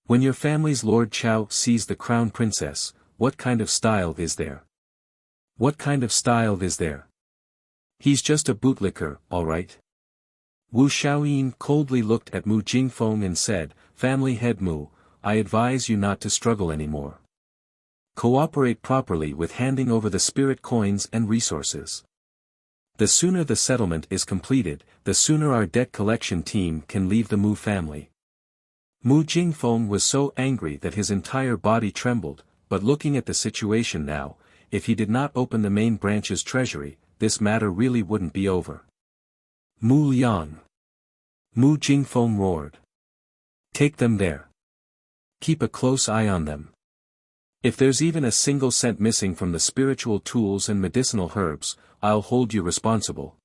When your family's Lord Chao sees the Crown Princess, what kind of style is there? What kind of style is there? He's just a bootlicker, alright? Wu Xiaoyin coldly looked at Mu Jingfeng and said, Family head Mu, I advise you not to struggle anymore. Cooperate properly with handing over the spirit coins and resources. The sooner the settlement is completed, the sooner our debt collection team can leave the Mu family. Mu Jingfeng was so angry that his entire body trembled, but looking at the situation now, if he did not open the main branch's treasury, this matter really wouldn't be over. Mu Liang. Mu Jingfeng roared. Take them there. Keep a close eye on them. If there's even a single cent missing from the spiritual tools and medicinal herbs, I'll hold you responsible.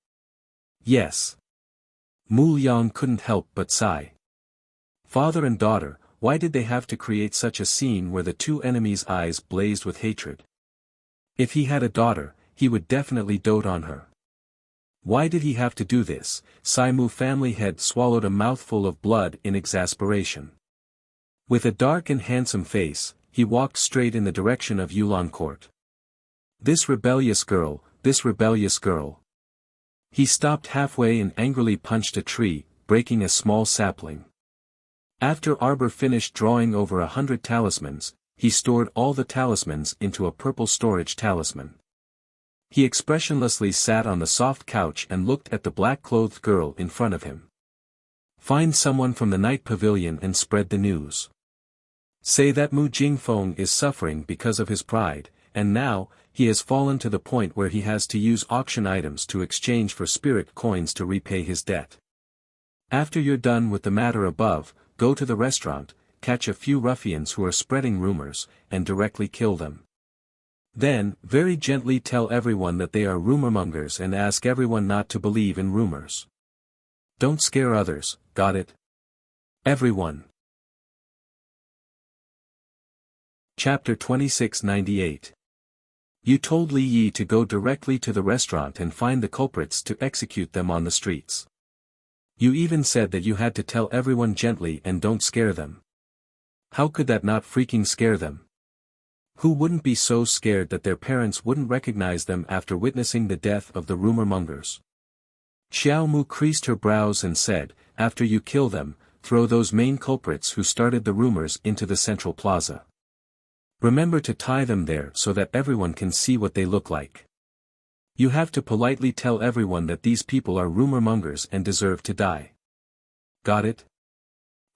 Yes. Mu Liang couldn't help but sigh. Father and daughter, why did they have to create such a scene where the two enemies' eyes blazed with hatred? If he had a daughter, he would definitely dote on her. Why did he have to do this? Mu family head swallowed a mouthful of blood in exasperation. With a dark and handsome face, he walked straight in the direction of Yulan Court. This rebellious girl, this rebellious girl. He stopped halfway and angrily punched a tree, breaking a small sapling. After Arbor finished drawing over 100 talismans, he stored all the talismans into a purple storage talisman. He expressionlessly sat on the soft couch and looked at the black-clothed girl in front of him. Find someone from the night pavilion and spread the news. Say that Mu Jingfeng is suffering because of his pride, and now, he has fallen to the point where he has to use auction items to exchange for spirit coins to repay his debt. After you're done with the matter above, go to the restaurant, catch a few ruffians who are spreading rumors, and directly kill them. Then, very gently tell everyone that they are rumormongers and ask everyone not to believe in rumors. Don't scare others, got it? Everyone. Chapter 2698. You told Li Yi to go directly to the restaurant and find the culprits to execute them on the streets. You even said that you had to tell everyone gently and don't scare them. How could that not freaking scare them? Who wouldn't be so scared that their parents wouldn't recognize them after witnessing the death of the rumor-mongers? Xiao Mu creased her brows and said, after you kill them, throw those main culprits who started the rumors into the central plaza. Remember to tie them there so that everyone can see what they look like. You have to politely tell everyone that these people are rumor-mongers and deserve to die. Got it?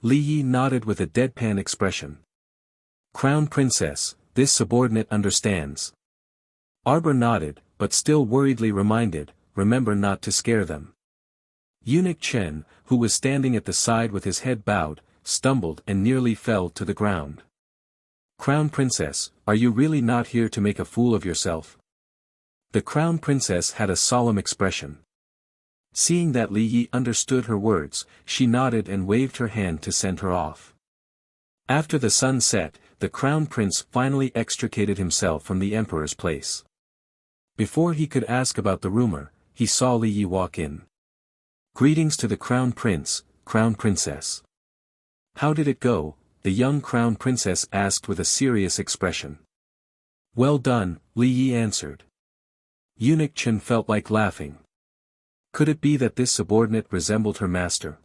Li Yi nodded with a deadpan expression. Crown Princess, this subordinate understands. Arbor nodded, but still worriedly reminded, remember not to scare them. Eunuch Chen, who was standing at the side with his head bowed, stumbled and nearly fell to the ground. Crown Princess, are you really not here to make a fool of yourself? The Crown Princess had a solemn expression. Seeing that Li Yi understood her words, she nodded and waved her hand to send her off. After the sun set, the crown prince finally extricated himself from the emperor's place. Before he could ask about the rumor, he saw Li Yi walk in. "Greetings to the crown prince, crown princess." "How did it go?" the young crown princess asked with a serious expression. "Well done," Li Yi answered. Eunuch Chen felt like laughing. Could it be that this subordinate resembled her master?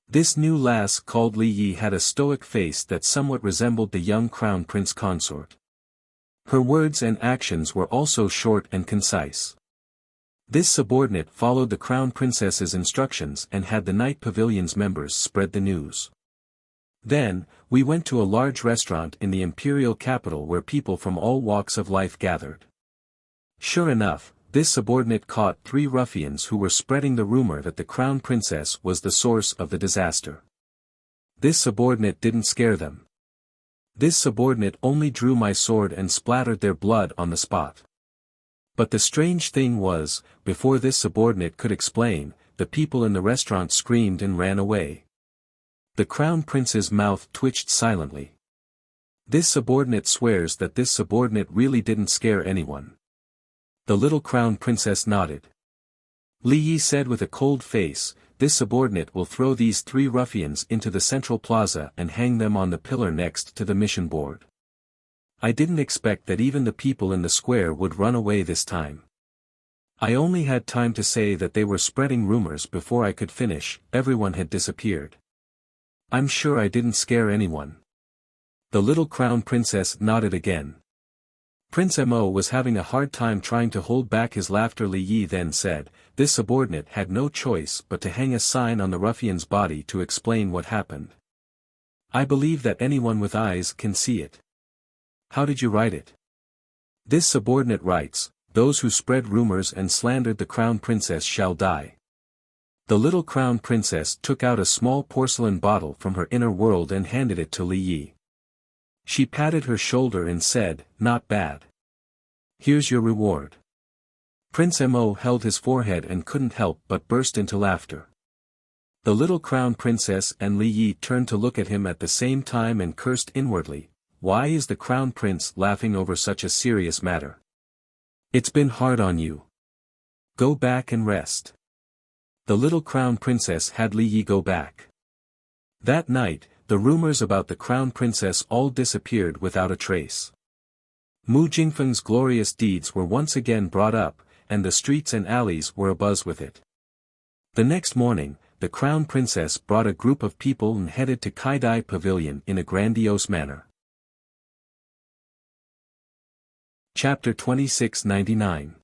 This new lass called Li Yi had a stoic face that somewhat resembled the young crown prince consort. Her words and actions were also short and concise. This subordinate followed the crown princess's instructions and had the night pavilion's members spread the news. Then, we went to a large restaurant in the imperial capital where people from all walks of life gathered. Sure enough, this subordinate caught 3 ruffians who were spreading the rumor that the crown princess was the source of the disaster. This subordinate didn't scare them. This subordinate only drew my sword and splattered their blood on the spot. But the strange thing was, before this subordinate could explain, the people in the restaurant screamed and ran away. The crown prince's mouth twitched silently. This subordinate swears that this subordinate really didn't scare anyone. The little crown princess nodded. Li Yi said with a cold face, "This subordinate will throw these 3 ruffians into the central plaza and hang them on the pillar next to the mission board." I didn't expect that even the people in the square would run away this time. I only had time to say that they were spreading rumors before I could finish. Everyone had disappeared. I'm sure I didn't scare anyone. The little crown princess nodded again. Prince Mo was having a hard time trying to hold back his laughter. Li Yi then said, "This subordinate had no choice but to hang a sign on the ruffian's body to explain what happened. I believe that anyone with eyes can see it." "How did you write it?" "This subordinate writes, 'Those who spread rumors and slandered the crown princess shall die.'" The little crown princess took out a small porcelain bottle from her inner world and handed it to Li Yi. She patted her shoulder and said, "Not bad. Here's your reward." Prince Mo held his forehead and couldn't help but burst into laughter. The little crown princess and Li Yi turned to look at him at the same time and cursed inwardly. Why is the crown prince laughing over such a serious matter? It's been hard on you. Go back and rest. The little crown princess had Li Yi go back. That night, the rumors about the crown princess all disappeared without a trace. Mu Jingfeng's glorious deeds were once again brought up, and the streets and alleys were abuzz with it. The next morning, the crown princess brought a group of people and headed to Kaidai Pavilion in a grandiose manner. Chapter 2699.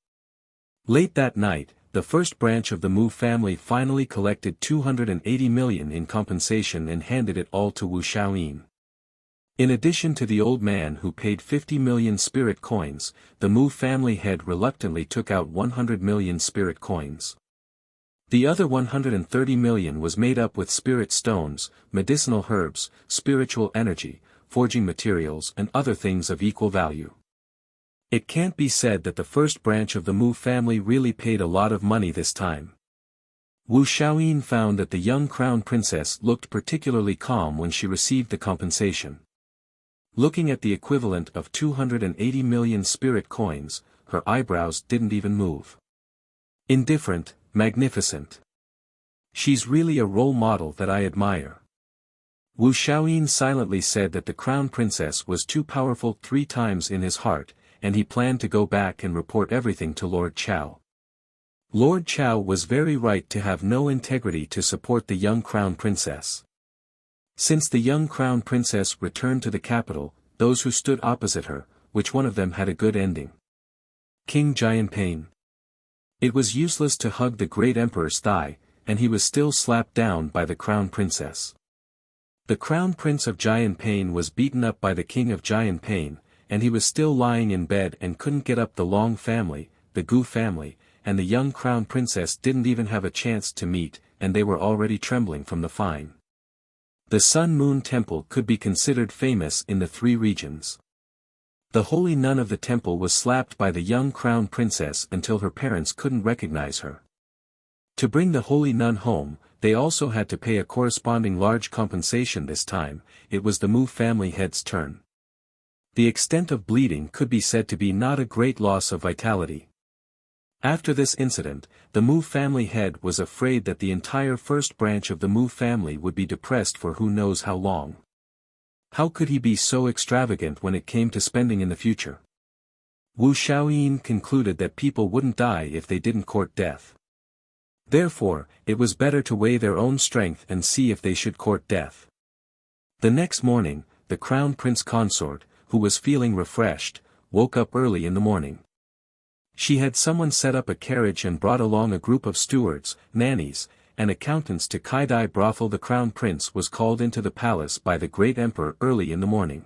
Late that night, the first branch of the Mu family finally collected 280 million in compensation and handed it all to Wu Xiaoyin. In addition to the old man who paid 50 million spirit coins, the Mu family head reluctantly took out 100 million spirit coins. The other 130 million was made up with spirit stones, medicinal herbs, spiritual energy, forging materials and other things of equal value. It can't be said that the first branch of the Mu family really paid a lot of money this time. Wu Xiaoyin found that the young crown princess looked particularly calm when she received the compensation. Looking at the equivalent of 280 million spirit coins, her eyebrows didn't even move. Indifferent, magnificent. She's really a role model that I admire. Wu Xiaoyin silently said that the crown princess was too powerful 3 times in his heart, and he planned to go back and report everything to Lord Chao. Lord Chao was very right to have no integrity to support the young crown princess. Since the young crown princess returned to the capital, those who stood opposite her, which one of them had a good ending? King Jianping. It was useless to hug the great emperor's thigh, and he was still slapped down by the crown princess. The crown prince of Jianping was beaten up by the king of Jianping, and he was still lying in bed and couldn't get up. The Long family, the Gu family, and the young crown princess didn't even have a chance to meet, and they were already trembling from the fine. The Sun Moon Temple could be considered famous in the 3 regions. The holy nun of the temple was slapped by the young crown princess until her parents couldn't recognize her. To bring the holy nun home, they also had to pay a corresponding large compensation this time. It was the Mu family head's turn. The extent of bleeding could be said to be not a great loss of vitality. After this incident, the Mu family head was afraid that the entire first branch of the Mu family would be depressed for who knows how long. How could he be so extravagant when it came to spending in the future? Wu Xiaoyin concluded that people wouldn't die if they didn't court death. Therefore, it was better to weigh their own strength and see if they should court death. The next morning, the Crown Prince Consort, who was feeling refreshed, woke up early in the morning. She had someone set up a carriage and brought along a group of stewards, nannies, and accountants to Kaidai brothel. The Crown Prince was called into the palace by the great emperor early in the morning.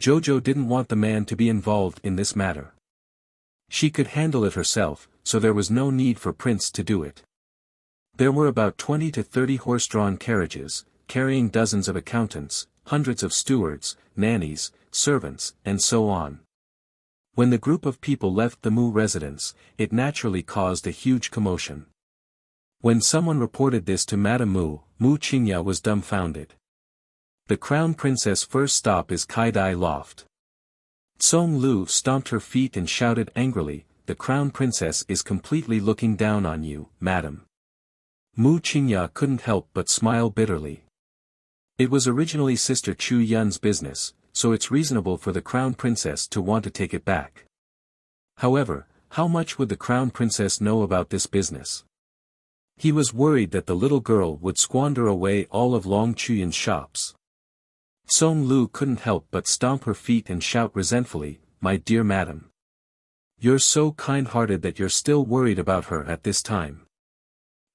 Jojo didn't want the man to be involved in this matter. She could handle it herself, so there was no need for Prince to do it. There were about 20 to 30 horse-drawn carriages, carrying dozens of accountants, hundreds of stewards, nannies, servants, and so on. When the group of people left the Mu residence, it naturally caused a huge commotion. When someone reported this to Madame Mu, Mu Qingya was dumbfounded. The Crown Princess' first stop is Kaidai Loft. Song Lu stomped her feet and shouted angrily, "The Crown Princess is completely looking down on you, madam." Mu Qingya couldn't help but smile bitterly. It was originally Sister Chu Yun's business, so it's reasonable for the Crown Princess to want to take it back. However, how much would the Crown Princess know about this business? He was worried that the little girl would squander away all of Long Chuyun's shops. Song Lu couldn't help but stomp her feet and shout resentfully, "My dear madam. You're so kind-hearted that you're still worried about her at this time.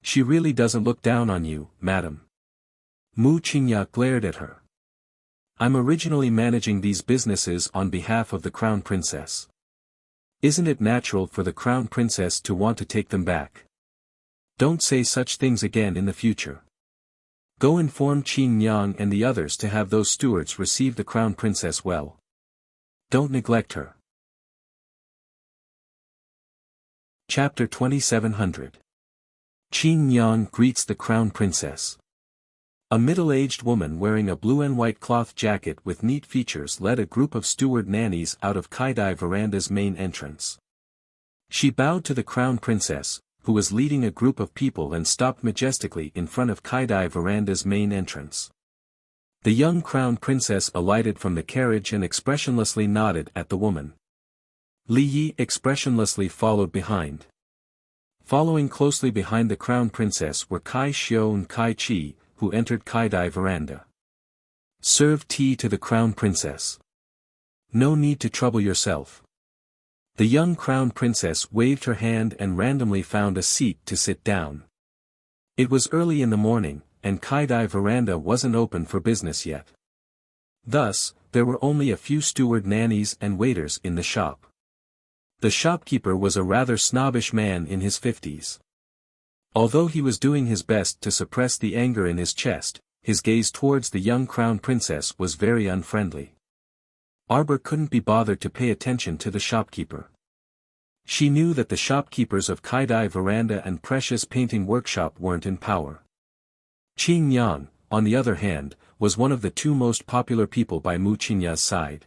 She really doesn't look down on you, madam." Mu Qingya glared at her. "I'm originally managing these businesses on behalf of the Crown Princess. Isn't it natural for the Crown Princess to want to take them back? Don't say such things again in the future. Go inform Qin Yang and the others to have those stewards receive the Crown Princess well. Don't neglect her." Chapter 2700. Qin Yang greets the Crown Princess. A middle-aged woman wearing a blue and white cloth jacket with neat features led a group of steward nannies out of Kaidai veranda's main entrance. She bowed to the Crown Princess, who was leading a group of people, and stopped majestically in front of Kaidai veranda's main entrance. The young Crown Princess alighted from the carriage and expressionlessly nodded at the woman. Li Yi expressionlessly followed behind. Following closely behind the Crown Princess were Kai Xiao and Kai Chi, who entered Kaidai veranda. "Serve tea to the Crown Princess. No need to trouble yourself." The young Crown Princess waved her hand and randomly found a seat to sit down. It was early in the morning, and Kaidai veranda wasn't open for business yet. Thus, there were only a few steward nannies and waiters in the shop. The shopkeeper was a rather snobbish man in his 50s. Although he was doing his best to suppress the anger in his chest, his gaze towards the young Crown Princess was very unfriendly. Arbor couldn't be bothered to pay attention to the shopkeeper. She knew that the shopkeepers of Kaidai veranda and Precious Painting Workshop weren't in power. Qin Yang, on the other hand, was one of the two most popular people by Mu Qingya's side.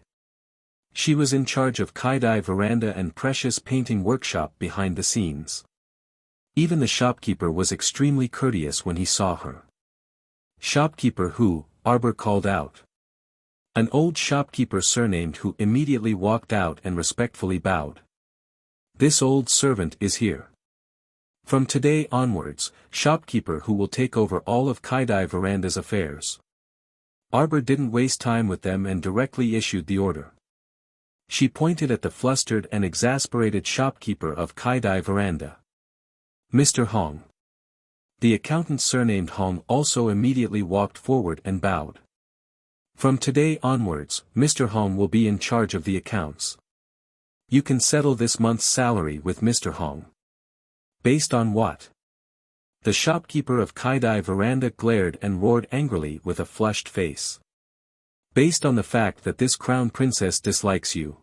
She was in charge of Kaidai veranda and Precious Painting Workshop behind the scenes. Even the shopkeeper was extremely courteous when he saw her. "Shopkeeper who?" Arbor called out. An old shopkeeper surnamed Hu immediately walked out and respectfully bowed. "This old servant is here. From today onwards, shopkeeper Hu will take over all of Kaidai veranda's affairs." Arbor didn't waste time with them and directly issued the order. She pointed at the flustered and exasperated shopkeeper of Kaidai veranda. "Mr. Hong." The accountant surnamed Hong also immediately walked forward and bowed. "From today onwards, Mr. Hong will be in charge of the accounts. You can settle this month's salary with Mr. Hong." "Based on what?" The shopkeeper of Kaidai veranda glared and roared angrily with a flushed face. "Based on the fact that this Crown Princess dislikes you,"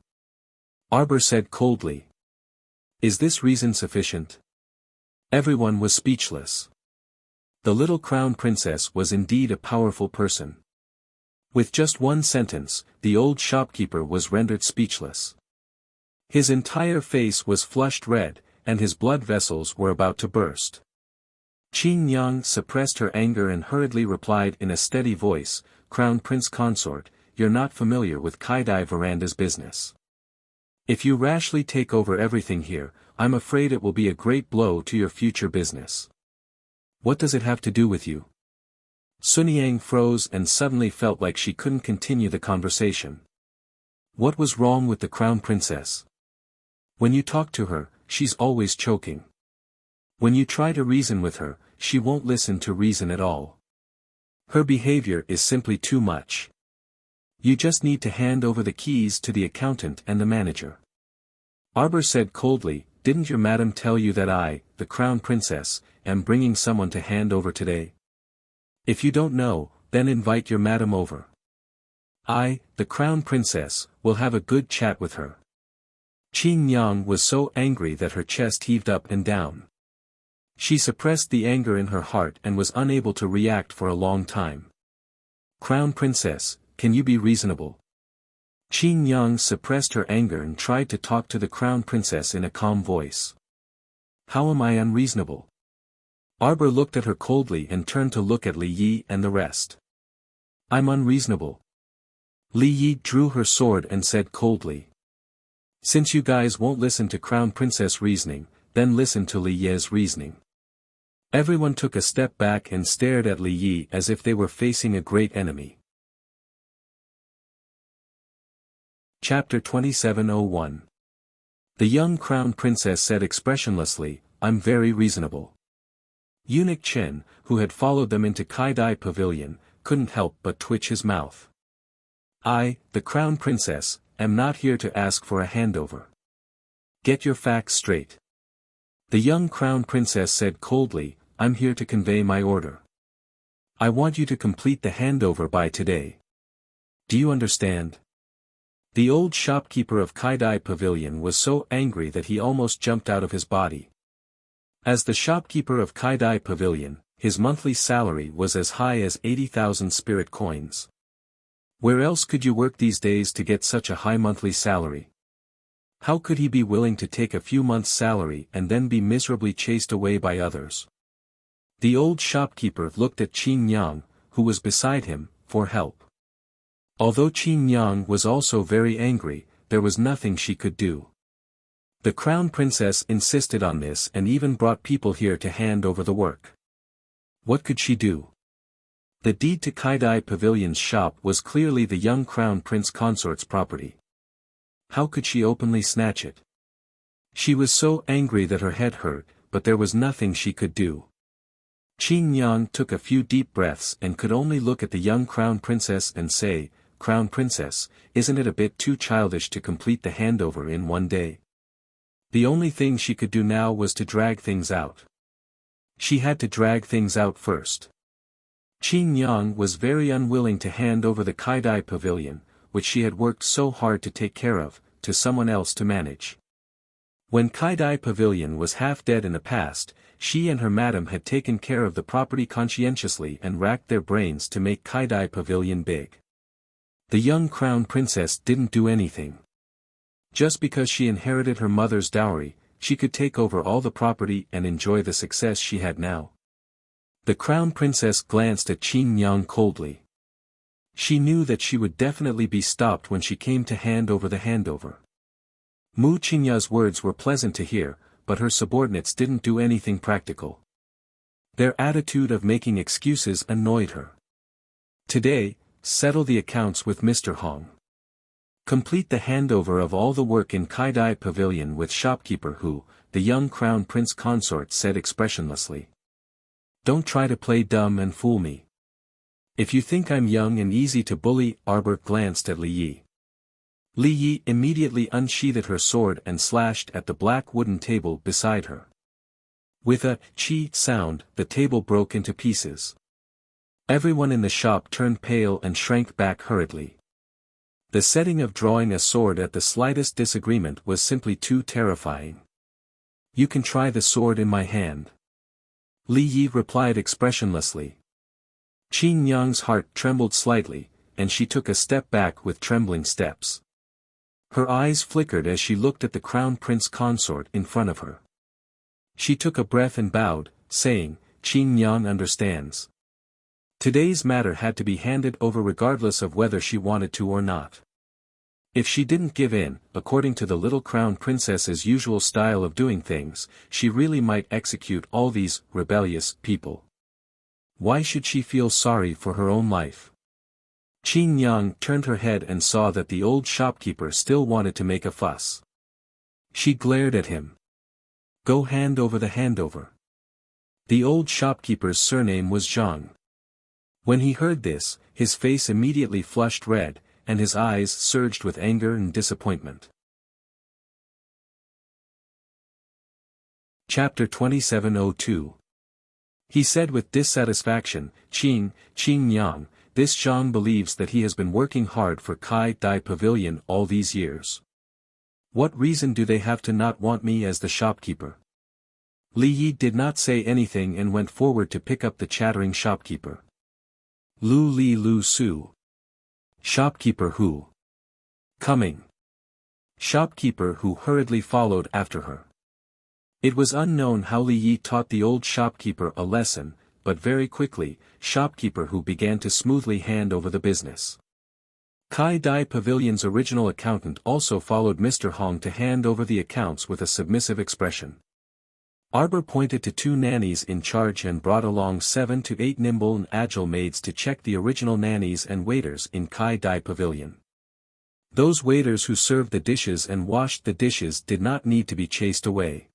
Arbor said coldly. "Is this reason sufficient?" Everyone was speechless. The little crown princess was indeed a powerful person. With just one sentence, the old shopkeeper was rendered speechless. His entire face was flushed red, and his blood vessels were about to burst. Qin Yang suppressed her anger and hurriedly replied in a steady voice, "Crown Prince Consort, you're not familiar with Kaidai Veranda's business. If you rashly take over everything here, I'm afraid it will be a great blow to your future business." "What does it have to do with you?" Sun Yang froze and suddenly felt like she couldn't continue the conversation. What was wrong with the crown princess? When you talk to her, she's always choking. When you try to reason with her, she won't listen to reason at all. Her behavior is simply too much. You just need to hand over the keys to the accountant and the manager. Arbor said coldly, "Didn't your madam tell you that I, the crown princess, am bringing someone to hand over today? If you don't know, then invite your madam over. I, the crown princess, will have a good chat with her." Qin Yang was so angry that her chest heaved up and down. She suppressed the anger in her heart and was unable to react for a long time. "Crown princess, can you be reasonable?" Qin Yang suppressed her anger and tried to talk to the crown princess in a calm voice. "How am I unreasonable?" Arbor looked at her coldly and turned to look at Li Yi and the rest. "I'm unreasonable." Li Yi drew her sword and said coldly. "Since you guys won't listen to Crown Princess reasoning, then listen to Li Yi's reasoning." Everyone took a step back and stared at Li Yi as if they were facing a great enemy. Chapter 2701. The young crown princess said expressionlessly, "I'm very reasonable." Eunuch Chen, who had followed them into Kaidai Pavilion, couldn't help but twitch his mouth. "I, the crown princess, am not here to ask for a handover. Get your facts straight." The young crown princess said coldly, "I'm here to convey my order. I want you to complete the handover by today. Do you understand?" The old shopkeeper of Kaidai Pavilion was so angry that he almost jumped out of his body. As the shopkeeper of Kaidai Pavilion, his monthly salary was as high as 80,000 spirit coins. Where else could you work these days to get such a high monthly salary? How could he be willing to take a few months' salary and then be miserably chased away by others? The old shopkeeper looked at Qin Yang, who was beside him, for help. Although Qin Yang was also very angry, there was nothing she could do. The crown princess insisted on this and even brought people here to hand over the work. What could she do? The deed to Kaidai Pavilion's shop was clearly the young crown prince consort's property. How could she openly snatch it? She was so angry that her head hurt, but there was nothing she could do. Qin Yang took a few deep breaths and could only look at the young crown princess and say, "Crown princess, isn't it a bit too childish to complete the handover in one day?" The only thing she could do now was to drag things out. She had to drag things out first. Qin Yang was very unwilling to hand over the Kaidai Pavilion, which she had worked so hard to take care of, to someone else to manage. When Kaidai Pavilion was half dead in the past, she and her madam had taken care of the property conscientiously and racked their brains to make Kaidai Pavilion big. The young crown princess didn't do anything. Just because she inherited her mother's dowry, she could take over all the property and enjoy the success she had now. The crown princess glanced at Qin Yang coldly. She knew that she would definitely be stopped when she came to hand over the handover. Mu Qingya's words were pleasant to hear, but her subordinates didn't do anything practical. Their attitude of making excuses annoyed her. Today, settle the accounts with Mr. Hong. Complete the handover of all the work in Kaidai Pavilion with shopkeeper Hu, the young crown prince consort said expressionlessly. Don't try to play dumb and fool me. If you think I'm young and easy to bully, Arbor glanced at Li Yi. Li Yi immediately unsheathed her sword and slashed at the black wooden table beside her. With a "chi" sound, the table broke into pieces. Everyone in the shop turned pale and shrank back hurriedly. The setting of drawing a sword at the slightest disagreement was simply too terrifying. You can try the sword in my hand. Li Yi replied expressionlessly. Qin Yang's heart trembled slightly, and she took a step back with trembling steps. Her eyes flickered as she looked at the crown prince consort in front of her. She took a breath and bowed, saying, Qin Yang understands. Today's matter had to be handed over regardless of whether she wanted to or not. If she didn't give in, according to the little crown princess's usual style of doing things, she really might execute all these rebellious people. Why should she feel sorry for her own life? Qin Yang turned her head and saw that the old shopkeeper still wanted to make a fuss. She glared at him. Go hand over the handover. The old shopkeeper's surname was Zhang. When he heard this, his face immediately flushed red, and his eyes surged with anger and disappointment. Chapter 2702. He said with dissatisfaction, Qin Yang, this Zhang believes that he has been working hard for Kai Dai Pavilion all these years. What reason do they have to not want me as the shopkeeper? Li Yi did not say anything and went forward to pick up the chattering shopkeeper. Lu Li Lu Su. Shopkeeper who? Coming. Shopkeeper who hurriedly followed after her. It was unknown how Li Yi taught the old shopkeeper a lesson, but very quickly, shopkeeper who began to smoothly hand over the business. Kai Dai Pavilion's original accountant also followed Mr. Hong to hand over the accounts with a submissive expression. Arbor pointed to 2 nannies in charge and brought along 7 to 8 nimble and agile maids to check the original nannies and waiters in Kai Dai Pavilion. Those waiters who served the dishes and washed the dishes did not need to be chased away.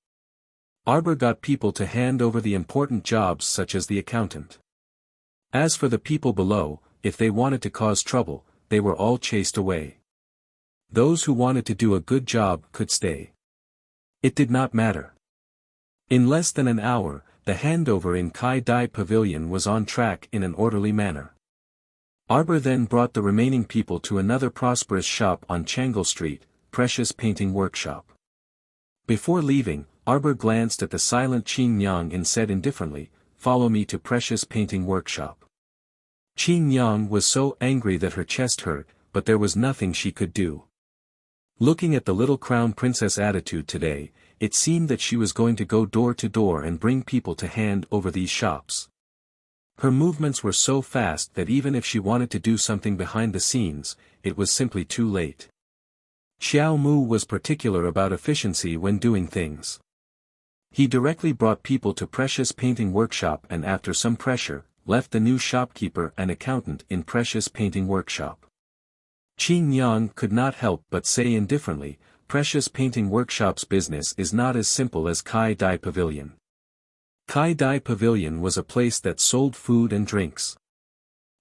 Arbor got people to hand over the important jobs such as the accountant. As for the people below, if they wanted to cause trouble, they were all chased away. Those who wanted to do a good job could stay. It did not matter. In less than an hour, the handover in Kai Dai Pavilion was on track in an orderly manner. Arbor then brought the remaining people to another prosperous shop on Changle Street, Precious Painting Workshop. Before leaving, Arbor glanced at the silent Qin Yang and said indifferently, Follow me to Precious Painting Workshop. Qin Yang was so angry that her chest hurt, but there was nothing she could do. Looking at the little crown princess attitude today, it seemed that she was going to go door to door and bring people to hand over these shops. Her movements were so fast that even if she wanted to do something behind the scenes, it was simply too late. Xiao Mu was particular about efficiency when doing things. He directly brought people to Precious Painting Workshop and after some pressure, left the new shopkeeper and accountant in Precious Painting Workshop. Qin Yang could not help but say indifferently, Precious Painting Workshop's business is not as simple as Kai Dai Pavilion. Kai Dai Pavilion was a place that sold food and drinks.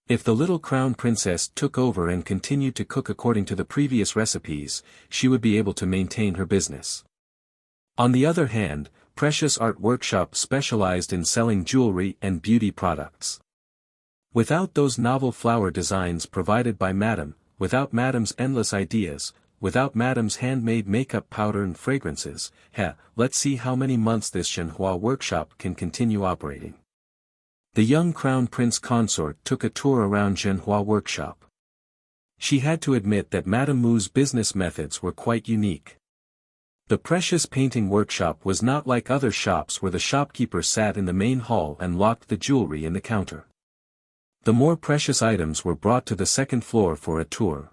If the little crown princess took over and continued to cook according to the previous recipes, she would be able to maintain her business. On the other hand, Precious Art Workshop specialized in selling jewelry and beauty products. Without those novel flower designs provided by Madame, without Madame's endless ideas, without Madame's handmade makeup powder and fragrances, let's see how many months this Shenhua workshop can continue operating. The young crown prince consort took a tour around Zhenhua workshop. She had to admit that Madame Mu's business methods were quite unique. The Precious Painting Workshop was not like other shops where the shopkeeper sat in the main hall and locked the jewelry in the counter. The more precious items were brought to the second floor for a tour.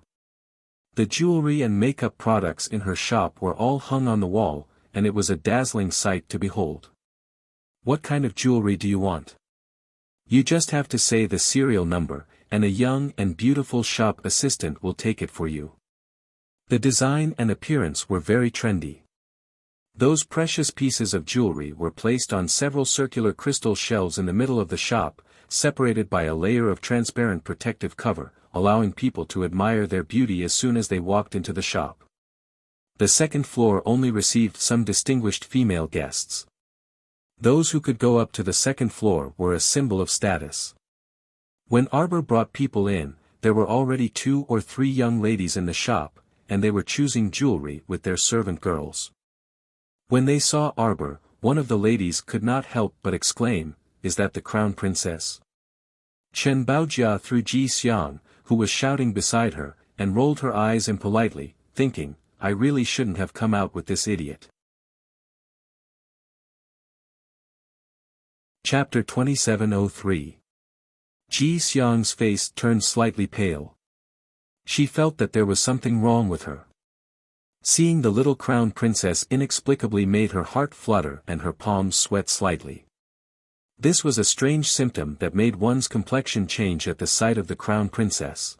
The jewelry and makeup products in her shop were all hung on the wall, and it was a dazzling sight to behold. What kind of jewelry do you want? You just have to say the serial number, and a young and beautiful shop assistant will take it for you. The design and appearance were very trendy. Those precious pieces of jewelry were placed on several circular crystal shelves in the middle of the shop, separated by a layer of transparent protective cover, allowing people to admire their beauty as soon as they walked into the shop. The second floor only received some distinguished female guests. Those who could go up to the second floor were a symbol of status. When Arbor brought people in, there were already 2 or 3 young ladies in the shop, and they were choosing jewelry with their servant girls. When they saw Arbor, one of the ladies could not help but exclaim, is that the crown princess? Chen Baojia threw Ji Xiang, who was shouting beside her, and rolled her eyes impolitely, thinking, I really shouldn't have come out with this idiot. Chapter 2703. Ji Xiang's face turned slightly pale. She felt that there was something wrong with her. Seeing the little crown princess inexplicably made her heart flutter and her palms sweat slightly. This was a strange symptom that made one's complexion change at the sight of the crown princess.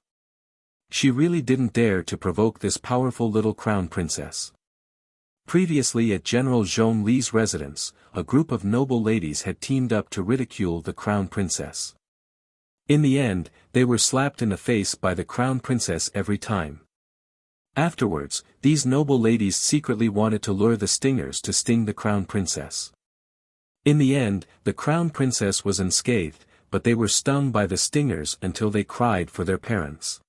She really didn't dare to provoke this powerful little crown princess. Previously at General Zhong Li's residence, a group of noble ladies had teamed up to ridicule the crown princess. In the end, they were slapped in the face by the crown princess every time. Afterwards, these noble ladies secretly wanted to lure the stingers to sting the crown princess. In the end, the crown princess was unscathed, but they were stung by the stingers until they cried for their parents.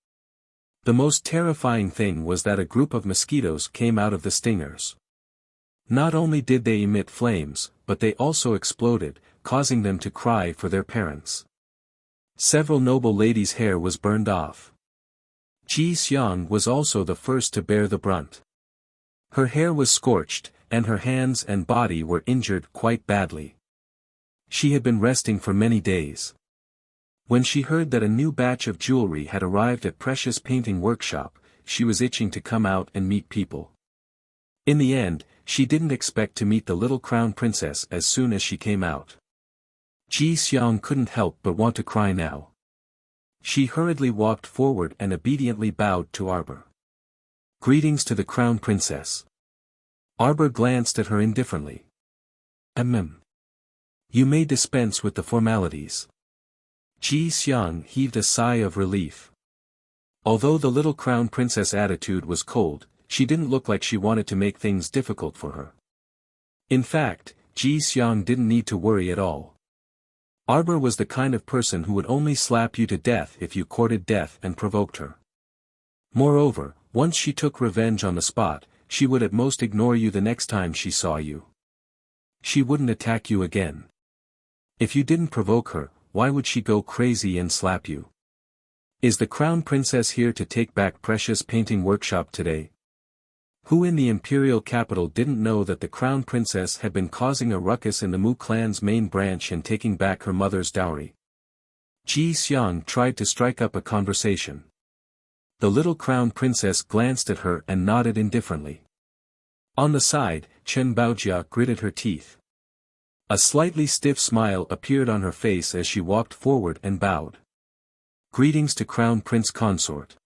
The most terrifying thing was that a group of mosquitoes came out of the stingers. Not only did they emit flames, but they also exploded, causing them to cry for their parents. Several noble ladies' hair was burned off. Ji Xiang was also the first to bear the brunt. Her hair was scorched, and her hands and body were injured quite badly. She had been resting for many days. When she heard that a new batch of jewelry had arrived at Precious Painting Workshop, she was itching to come out and meet people. In the end, she didn't expect to meet the little crown princess as soon as she came out. Ji Xiang couldn't help but want to cry now. She hurriedly walked forward and obediently bowed to Arbor. Greetings to the crown princess. Arbor glanced at her indifferently. You may dispense with the formalities. Ji Xiang heaved a sigh of relief. Although the little crown princess' attitude was cold, she didn't look like she wanted to make things difficult for her. In fact, Ji Xiang didn't need to worry at all. Arbor was the kind of person who would only slap you to death if you courted death and provoked her. Moreover, once she took revenge on the spot, she would at most ignore you the next time she saw you. She wouldn't attack you again. If you didn't provoke her, why would she go crazy and slap you? Is the crown princess here to take back Precious Painting Workshop today? Who in the imperial capital didn't know that the crown princess had been causing a ruckus in the Mu clan's main branch and taking back her mother's dowry? Ji Xiang tried to strike up a conversation. The little crown princess glanced at her and nodded indifferently. On the side, Chen Baojia gritted her teeth. A slightly stiff smile appeared on her face as she walked forward and bowed. Greetings to Crown Prince Consort.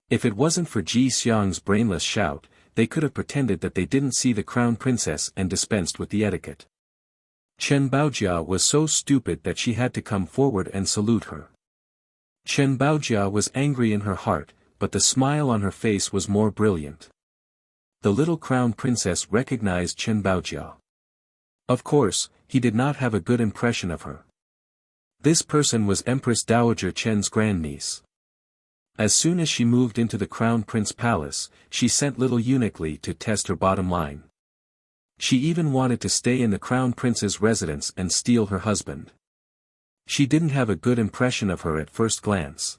If it wasn't for Ji Xiang's brainless shout, they could have pretended that they didn't see the crown princess and dispensed with the etiquette. Chen Baojia was so stupid that she had to come forward and salute her. Chen Baojia was angry in her heart, but the smile on her face was more brilliant. The little crown princess recognized Chen Baojia. Of course, he did not have a good impression of her. This person was Empress Dowager Chen's grandniece. As soon as she moved into the Crown Prince Palace, she sent little Eunuch Li to test her bottom line. She even wanted to stay in the Crown Prince's residence and steal her husband. She didn't have a good impression of her at first glance.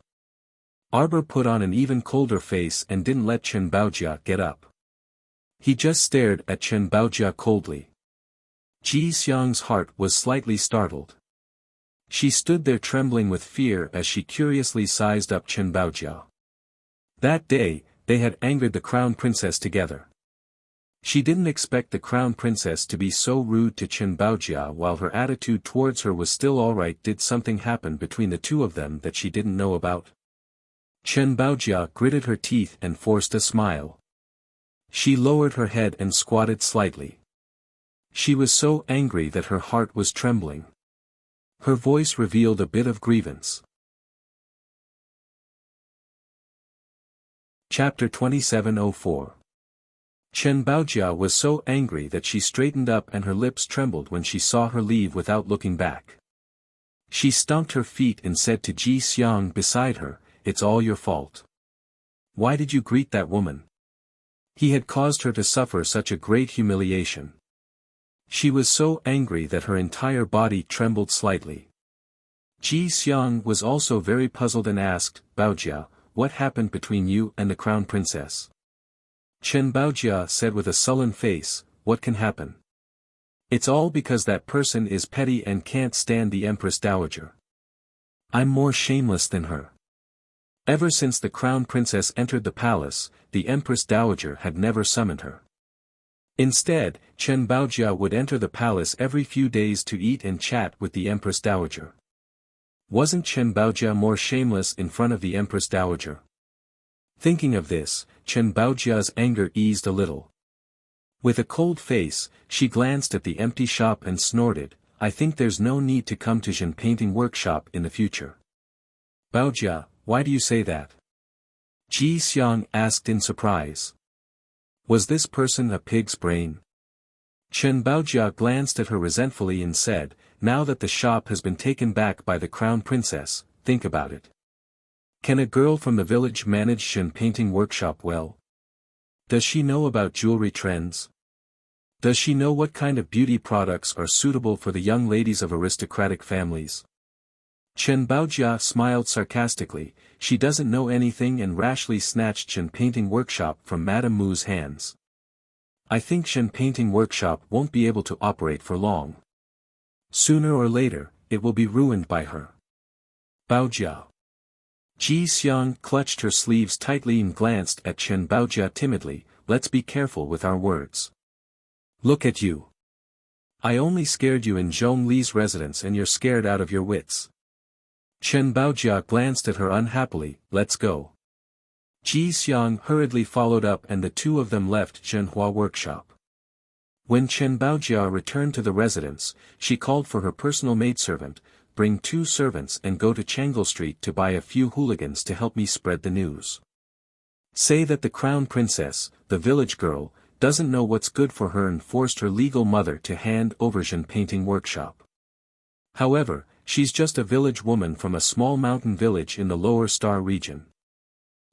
Arbor put on an even colder face and didn't let Chen Baojia get up. He just stared at Chen Baojia coldly. Ji Xiang's heart was slightly startled. She stood there trembling with fear as she curiously sized up Chen Baojia. That day, they had angered the crown princess together. She didn't expect the crown princess to be so rude to Chen Baojia while her attitude towards her was still alright. Did something happen between the two of them that she didn't know about? Chen Baojia gritted her teeth and forced a smile. She lowered her head and squatted slightly. She was so angry that her heart was trembling. Her voice revealed a bit of grievance. Chapter 2704. Chen Baojia was so angry that she straightened up and her lips trembled when she saw her leave without looking back. She stomped her feet and said to Ji Xiang beside her, "It's all your fault. Why did you greet that woman? He had caused her to suffer such a great humiliation. She was so angry that her entire body trembled slightly. Ji Xiang was also very puzzled and asked, "Baojia, what happened between you and the crown princess?" Chen Baojia said with a sullen face, "What can happen? It's all because that person is petty and can't stand the Empress Dowager. I'm more shameless than her." Ever since the crown princess entered the palace, the Empress Dowager had never summoned her. Instead, Chen Baojia would enter the palace every few days to eat and chat with the Empress Dowager. Wasn't Chen Baojia more shameless in front of the Empress Dowager? Thinking of this, Chen Baojia's anger eased a little. With a cold face, she glanced at the empty shop and snorted, "I think there's no need to come to Zhen painting workshop in the future." "Baojia, why do you say that?" Ji Xiang asked in surprise. Was this person a pig's brain? Chen Baojia glanced at her resentfully and said, "Now that the shop has been taken back by the crown princess, think about it. Can a girl from the village manage Zhen painting workshop well? Does she know about jewelry trends? Does she know what kind of beauty products are suitable for the young ladies of aristocratic families?" Chen Baojia smiled sarcastically, "She doesn't know anything," and rashly snatched Zhen painting workshop from Madame Mu's hands. "I think Zhen painting workshop won't be able to operate for long. Sooner or later, it will be ruined by her." "Baojia." Ji Xiang clutched her sleeves tightly and glanced at Chen Baojia timidly, "Let's be careful with our words. Look at you. I only scared you in Zhong Li's residence and you're scared out of your wits." Chen Baojia glanced at her unhappily, "Let's go." Ji Xiang hurriedly followed up and the two of them left Zhenhua workshop. When Chen Baojia returned to the residence, she called for her personal maidservant, "Bring 2 servants and go to Changle Street to buy a few hooligans to help me spread the news. Say that the crown princess, the village girl, doesn't know what's good for her and forced her legal mother to hand over Zhen painting workshop. However, she's just a village woman from a small mountain village in the Lower Star region.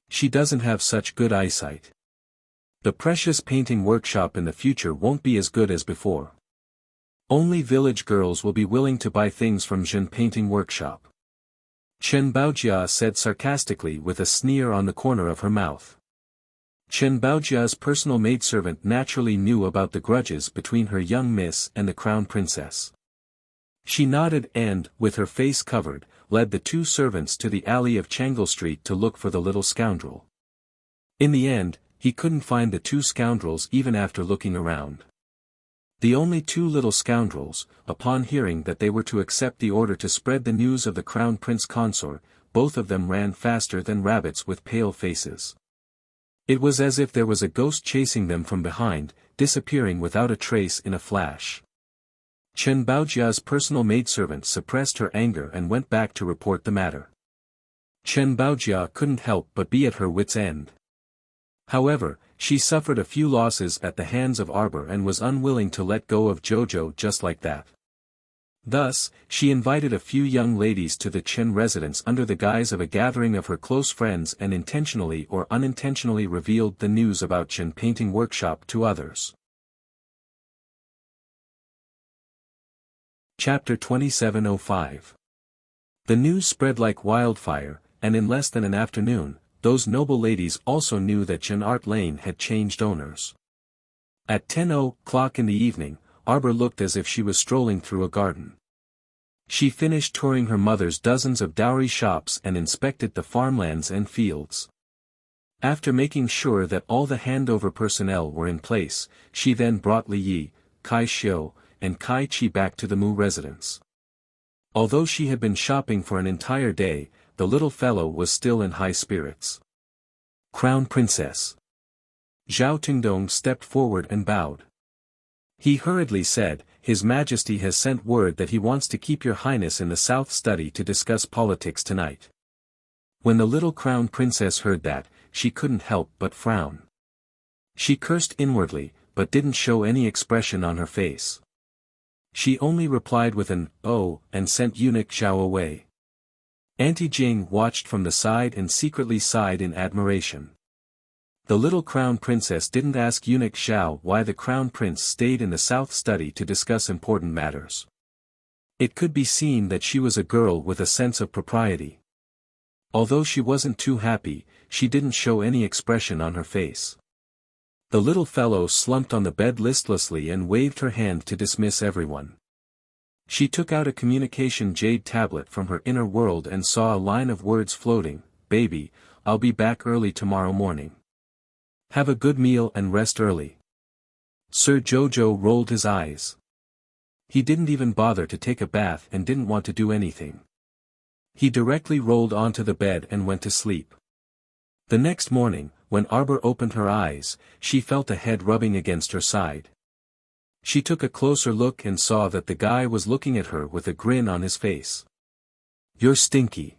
She doesn't have such good eyesight. The precious painting workshop in the future won't be as good as before. Only village girls will be willing to buy things from Zhen painting workshop." Chen Baojia said sarcastically with a sneer on the corner of her mouth. Chen Baojia's personal maidservant naturally knew about the grudges between her young miss and the crown princess. She nodded and, with her face covered, led the 2 servants to the alley of Changle Street to look for the little scoundrel. In the end, he couldn't find the 2 scoundrels even after looking around. The only 2 little scoundrels, upon hearing that they were to accept the order to spread the news of the crown prince consort, both of them ran faster than rabbits with pale faces. It was as if there was a ghost chasing them from behind, disappearing without a trace in a flash. Chen Baojia's personal maidservant suppressed her anger and went back to report the matter. Chen Baojia couldn't help but be at her wits' end. However, she suffered a few losses at the hands of Arbor and was unwilling to let go of Jojo just like that. Thus, she invited a few young ladies to the Chen residence under the guise of a gathering of her close friends and intentionally or unintentionally revealed the news about Chen painting workshop to others. Chapter 2705. The news spread like wildfire, and in less than an afternoon, those noble ladies also knew that Chen Art Lane had changed owners. At 10:00 in the evening, Arbor looked as if she was strolling through a garden. She finished touring her mother's dozens of dowry shops and inspected the farmlands and fields. After making sure that all the handover personnel were in place, she then brought Li Yi, Kai Xiu, and Kai Chi back to the Mu residence. Although she had been shopping for an entire day, the little fellow was still in high spirits. "Crown Princess." Zhao Tingdong stepped forward and bowed. He hurriedly said, "His Majesty has sent word that he wants to keep your highness in the South Study to discuss politics tonight." When the little crown princess heard that, she couldn't help but frown. She cursed inwardly, but didn't show any expression on her face. She only replied with an "oh," and sent eunuch Zhao away. Auntie Jing watched from the side and secretly sighed in admiration. The little crown princess didn't ask eunuch Xiao why the crown prince stayed in the south study to discuss important matters. It could be seen that she was a girl with a sense of propriety. Although she wasn't too happy, she didn't show any expression on her face. The little fellow slumped on the bed listlessly and waved her hand to dismiss everyone. She took out a communication jade tablet from her inner world and saw a line of words floating, "Baby, I'll be back early tomorrow morning. Have a good meal and rest early." Sir Jojo rolled his eyes. He didn't even bother to take a bath and didn't want to do anything. He directly rolled onto the bed and went to sleep. The next morning, when Arbor opened her eyes, she felt a head rubbing against her side. She took a closer look and saw that the guy was looking at her with a grin on his face. "You're stinky."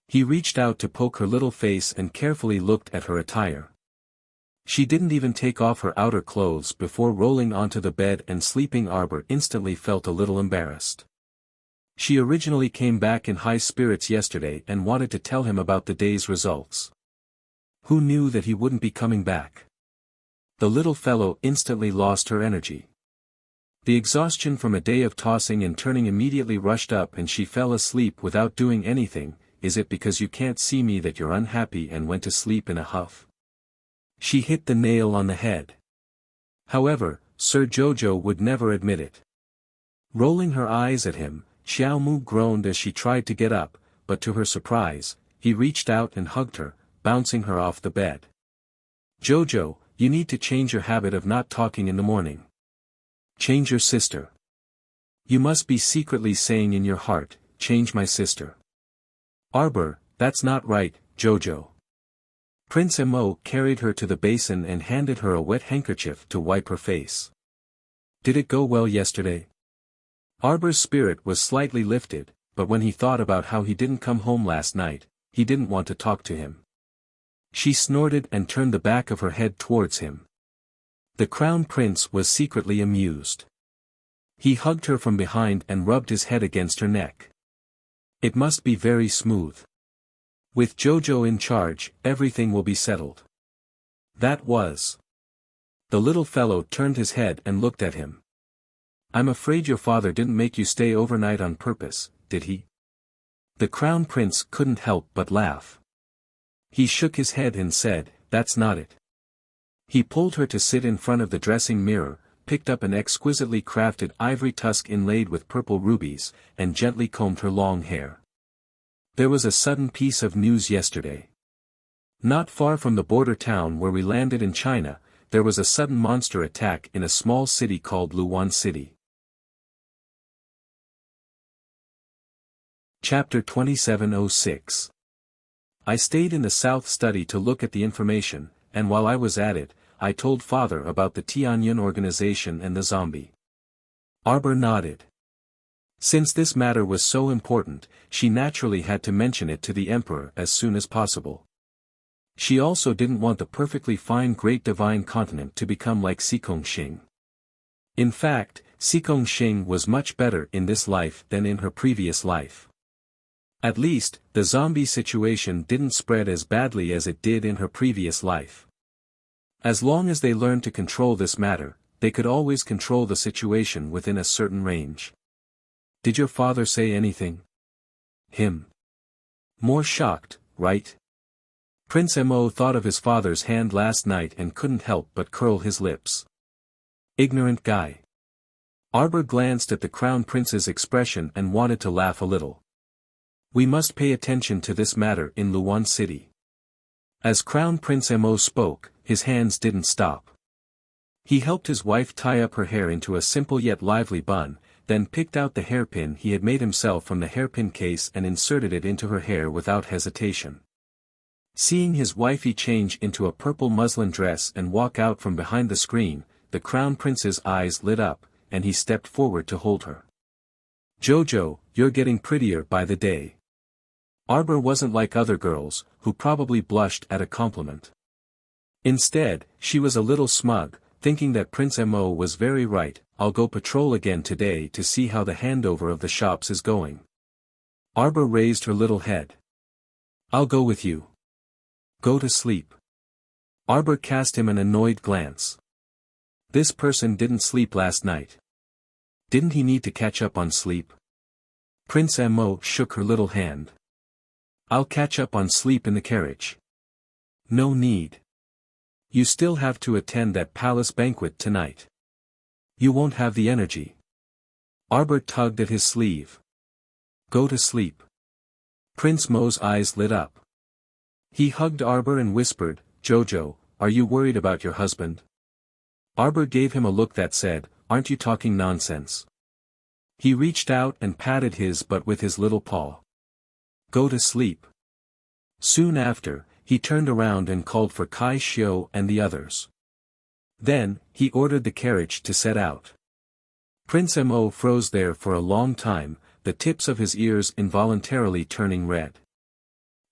He reached out to poke her little face and carefully looked at her attire. She didn't even take off her outer clothes before rolling onto the bed, and sleeping Arbor instantly felt a little embarrassed. She originally came back in high spirits yesterday and wanted to tell him about the day's results. Who knew that he wouldn't be coming back? The little fellow instantly lost her energy. The exhaustion from a day of tossing and turning immediately rushed up and she fell asleep without doing anything. "Is it because you can't see me that you're unhappy?" and went to sleep in a huff. She hit the nail on the head. However, Sir Jojo would never admit it. Rolling her eyes at him, Xiao Mu groaned as she tried to get up, but to her surprise, he reached out and hugged her, bouncing her off the bed. "Jojo, you need to change your habit of not talking in the morning. Change your sister. You must be secretly saying in your heart, 'Change my sister.'" "Arbor, that's not right, Jojo." Prince Emo carried her to the basin and handed her a wet handkerchief to wipe her face. "Did it go well yesterday?" Arbor's spirit was slightly lifted, but when he thought about how he didn't come home last night, he didn't want to talk to him. She snorted and turned the back of her head towards him. The crown prince was secretly amused. He hugged her from behind and rubbed his head against her neck. "It must be very smooth. With Jojo in charge, everything will be settled." That was. The little fellow turned his head and looked at him. "I'm afraid your father didn't make you stay overnight on purpose, did he?" The crown prince couldn't help but laugh. He shook his head and said, "That's not it." He pulled her to sit in front of the dressing mirror, picked up an exquisitely crafted ivory tusk inlaid with purple rubies, and gently combed her long hair. "There was a sudden piece of news yesterday. Not far from the border town where we landed in China, there was a sudden monster attack in a small city called Luwan City." Chapter 2706. I stayed in the south study to look at the information, and while I was at it, I told father about the Tianyun organization and the zombie. Arbor nodded. Since this matter was so important, she naturally had to mention it to the emperor as soon as possible. She also didn't want the perfectly fine Great Divine Continent to become like Xing. In fact, Xing was much better in this life than in her previous life. At least, the zombie situation didn't spread as badly as it did in her previous life. As long as they learned to control this matter, they could always control the situation within a certain range. "Did your father say anything?" "Him. More shocked, right?" Prince Mo thought of his father's hand last night and couldn't help but curl his lips. Ignorant guy. Arbor glanced at the crown prince's expression and wanted to laugh a little. "We must pay attention to this matter in Luwan City." As Crown Prince Mo spoke, his hands didn't stop. He helped his wife tie up her hair into a simple yet lively bun, then picked out the hairpin he had made himself from the hairpin case and inserted it into her hair without hesitation. Seeing his wifey change into a purple muslin dress and walk out from behind the screen, the crown prince's eyes lit up, and he stepped forward to hold her. "Jojo, you're getting prettier by the day." Arbor wasn't like other girls, who probably blushed at a compliment. Instead, she was a little smug, thinking that Prince Mo was very right. "I'll go patrol again today to see how the handover of the shops is going." Arbor raised her little head. "I'll go with you." "Go to sleep." Arbor cast him an annoyed glance. This person didn't sleep last night. Didn't he need to catch up on sleep? Prince Mo shook her little hand. I'll catch up on sleep in the carriage. No need. You still have to attend that palace banquet tonight. You won't have the energy. Arbor tugged at his sleeve. Go to sleep. Prince Mo's eyes lit up. He hugged Arbor and whispered, Jojo, are you worried about your husband? Arbor gave him a look that said, aren't you talking nonsense? He reached out and patted his butt with his little paw. Go to sleep. Soon after, he turned around and called for Kai Xiu and the others. Then, he ordered the carriage to set out. Prince Mo froze there for a long time, the tips of his ears involuntarily turning red.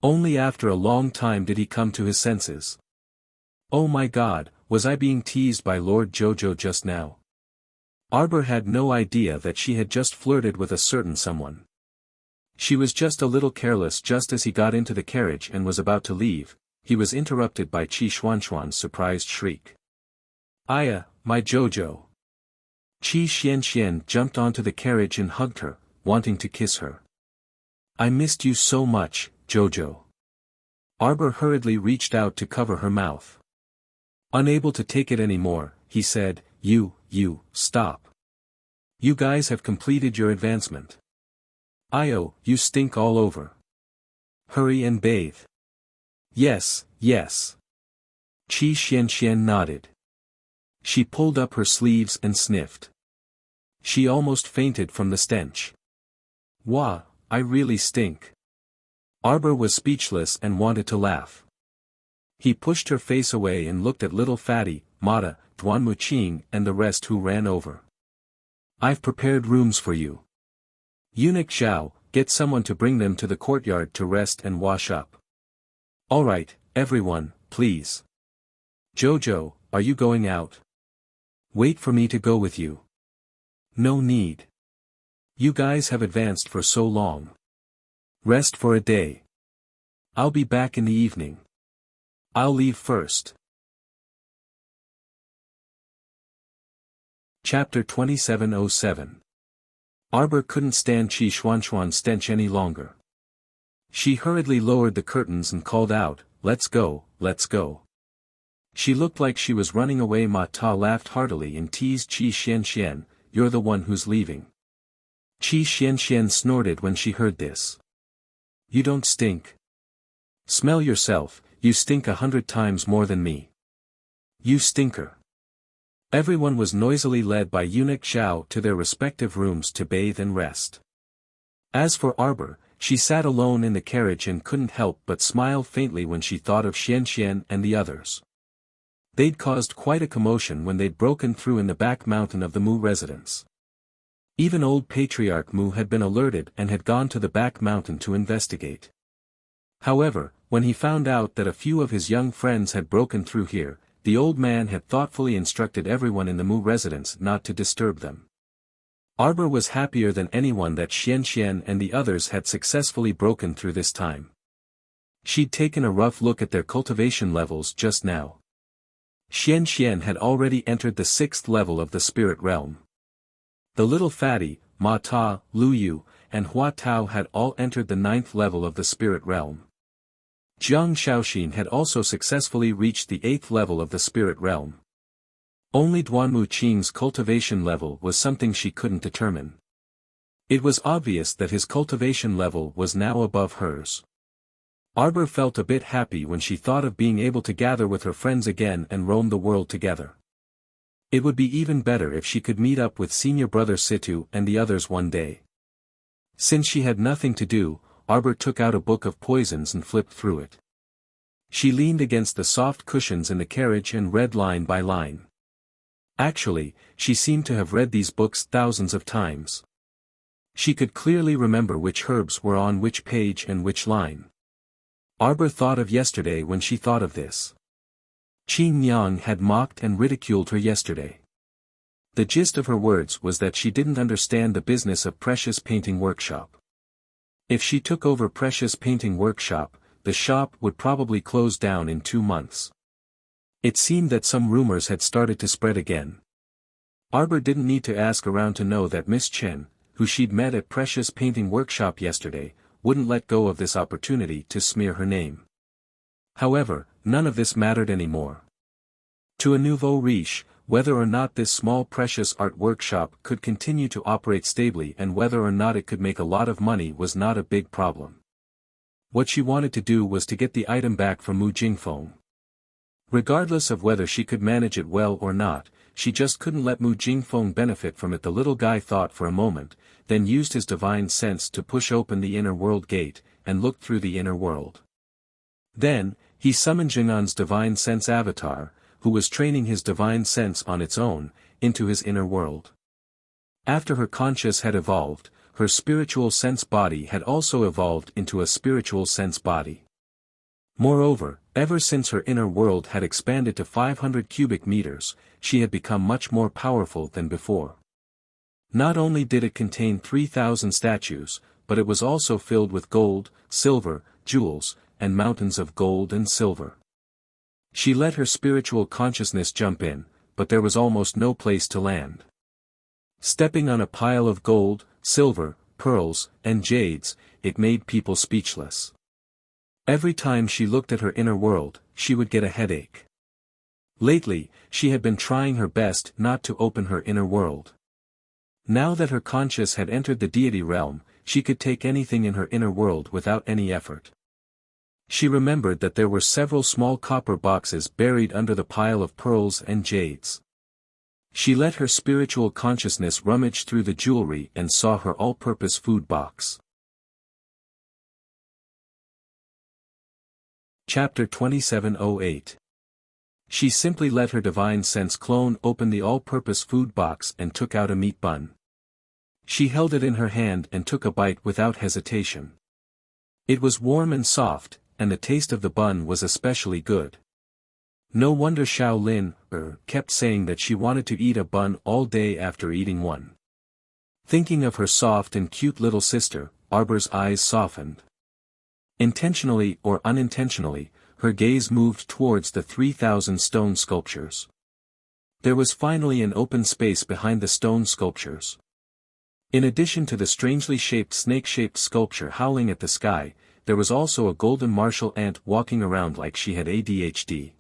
Only after a long time did he come to his senses. Oh my God, was I being teased by Lord Jojo just now? Arbor had no idea that she had just flirted with a certain someone. She was just a little careless. Just as he got into the carriage and was about to leave, he was interrupted by Qi Xuanxuan's surprised shriek. Aya, my Jojo. Qi Xianxian jumped onto the carriage and hugged her, wanting to kiss her. I missed you so much, Jojo. Arbor hurriedly reached out to cover her mouth. Unable to take it anymore, he said, You, stop. You guys have completed your advancement. Io, you stink all over. Hurry and bathe. Yes. Qi Xianxian nodded. She pulled up her sleeves and sniffed. She almost fainted from the stench. Wah, I really stink. Arbor was speechless and wanted to laugh. He pushed her face away and looked at little fatty, Mata, Duan Muqing and the rest who ran over. I've prepared rooms for you. Eunuch Zhao, get someone to bring them to the courtyard to rest and wash up. Alright, everyone, please. Jojo, are you going out? Wait for me to go with you. No need. You guys have advanced for so long. Rest for a day. I'll be back in the evening. I'll leave first. Chapter 2707. Arbor couldn't stand Qi Xuanxuan's stench any longer. She hurriedly lowered the curtains and called out, Let's go. She looked like she was running away. Ma Ta laughed heartily and teased Qi Xianxian, You're the one who's leaving. Qi Xianxian snorted when she heard this. You don't stink. Smell yourself, you stink 100 times more than me. You stinker. Everyone was noisily led by Eunuch Zhao to their respective rooms to bathe and rest. As for Arbor, she sat alone in the carriage and couldn't help but smile faintly when she thought of Xianxian and the others. They'd caused quite a commotion when they'd broken through in the back mountain of the Mu residence. Even old Patriarch Mu had been alerted and had gone to the back mountain to investigate. However, when he found out that a few of his young friends had broken through here, the old man had thoughtfully instructed everyone in the Mu residence not to disturb them. Arbor was happier than anyone that Xianxian and the others had successfully broken through this time. She'd taken a rough look at their cultivation levels just now. Xianxian had already entered the 6th level of the spirit realm. The little fatty, Ma Ta, Lu Yu, and Hua Tao had all entered the 9th level of the spirit realm. Jiang Shaoxin had also successfully reached the 8th level of the spirit realm. Only Duan Muqing's cultivation level was something she couldn't determine. It was obvious that his cultivation level was now above hers. Arbor felt a bit happy when she thought of being able to gather with her friends again and roam the world together. It would be even better if she could meet up with senior brother Situ and the others one day. Since she had nothing to do, Arbor took out a book of poisons and flipped through it. She leaned against the soft cushions in the carriage and read line by line. Actually, she seemed to have read these books thousands of times. She could clearly remember which herbs were on which page and which line. Arbor thought of yesterday when she thought of this. Qin Yang had mocked and ridiculed her yesterday. The gist of her words was that she didn't understand the business of Precious Painting Workshop. If she took over Precious Painting Workshop, the shop would probably close down in 2 months. It seemed that some rumors had started to spread again. Arbor didn't need to ask around to know that Miss Chen, who she'd met at Precious Painting Workshop yesterday, wouldn't let go of this opportunity to smear her name. However, none of this mattered anymore. To a nouveau riche, whether or not this small precious art workshop could continue to operate stably and whether or not it could make a lot of money was not a big problem. What she wanted to do was to get the item back from Mu Jingfeng. Regardless of whether she could manage it well or not, she just couldn't let Mu Jingfeng benefit from it. The little guy thought for a moment, then used his divine sense to push open the inner world gate, and looked through the inner world. Then, he summoned Jing'an's divine sense avatar, who was training his divine sense on its own, into his inner world. After her conscious had evolved, her spiritual sense body had also evolved into a spiritual sense body. Moreover, ever since her inner world had expanded to 500 cubic meters, she had become much more powerful than before. Not only did it contain 3,000 statues, but it was also filled with gold, silver, jewels, and mountains of gold and silver. She let her spiritual consciousness jump in, but there was almost no place to land. Stepping on a pile of gold, silver, pearls, and jades, it made people speechless. Every time she looked at her inner world, she would get a headache. Lately, she had been trying her best not to open her inner world. Now that her conscious had entered the deity realm, she could take anything in her inner world without any effort. She remembered that there were several small copper boxes buried under the pile of pearls and jades. She let her spiritual consciousness rummage through the jewelry and saw her all-purpose food box. Chapter 2708. She simply let her divine sense clone open the all-purpose food box and took out a meat bun. She held it in her hand and took a bite without hesitation. It was warm and soft, and the taste of the bun was especially good. No wonder Xiao Lin kept saying that she wanted to eat a bun all day after eating one. Thinking of her soft and cute little sister, Arbor's eyes softened. Intentionally or unintentionally, her gaze moved towards the 3,000 stone sculptures. There was finally an open space behind the stone sculptures. In addition to the strangely shaped snake-shaped sculpture howling at the sky, there was also a golden martial ant walking around like she had ADHD.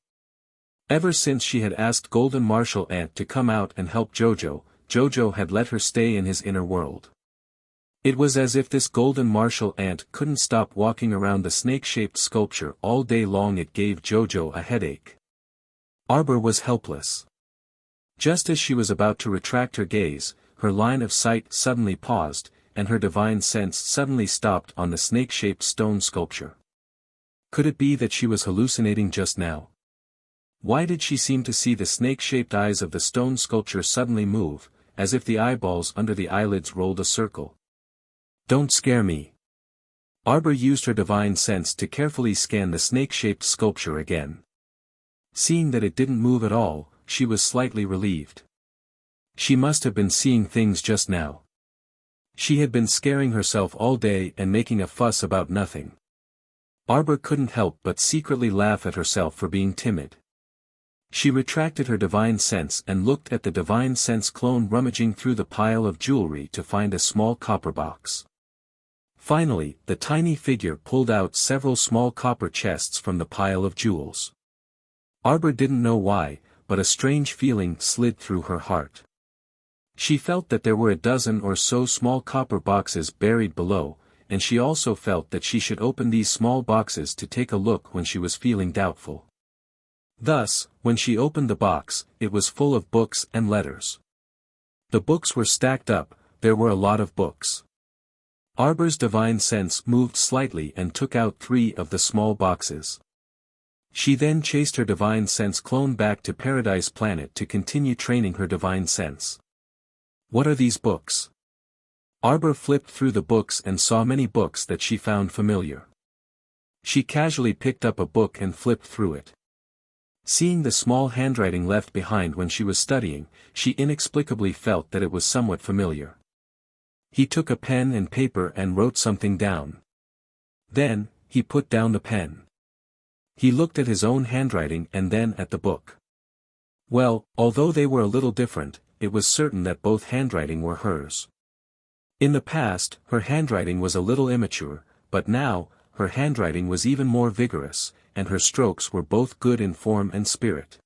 Ever since she had asked Golden Martial Ant to come out and help Jojo, Jojo had let her stay in his inner world. It was as if this Golden Martial Ant couldn't stop walking around the snake-shaped sculpture all day long. It gave Jojo a headache. Arbor was helpless. Just as she was about to retract her gaze, her line of sight suddenly paused, and her divine sense suddenly stopped on the snake-shaped stone sculpture. Could it be that she was hallucinating just now? Why did she seem to see the snake-shaped eyes of the stone sculpture suddenly move, as if the eyeballs under the eyelids rolled a circle? Don't scare me. Arbor used her divine sense to carefully scan the snake-shaped sculpture again. Seeing that it didn't move at all, she was slightly relieved. She must have been seeing things just now. She had been scaring herself all day and making a fuss about nothing. Arbor couldn't help but secretly laugh at herself for being timid. She retracted her divine sense and looked at the divine sense clone rummaging through the pile of jewelry to find a small copper box. Finally, the tiny figure pulled out several small copper chests from the pile of jewels. Arbor didn't know why, but a strange feeling slid through her heart. She felt that there were a dozen or so small copper boxes buried below, and she also felt that she should open these small boxes to take a look when she was feeling doubtful. Thus, when she opened the box, it was full of books and letters. The books were stacked up, there were a lot of books. Arbor's divine sense moved slightly and took out 3 of the small boxes. She then chased her divine sense clone back to Paradise Planet to continue training her divine sense. What are these books? Arbor flipped through the books and saw many books that she found familiar. She casually picked up a book and flipped through it. Seeing the small handwriting left behind when she was studying, she inexplicably felt that it was somewhat familiar. He took a pen and paper and wrote something down. Then, he put down the pen. He looked at his own handwriting and then at the book. Well, although they were a little different, it was certain that both handwriting were hers. In the past, her handwriting was a little immature, but now, her handwriting was even more vigorous, and her strokes were both good in form and spirit.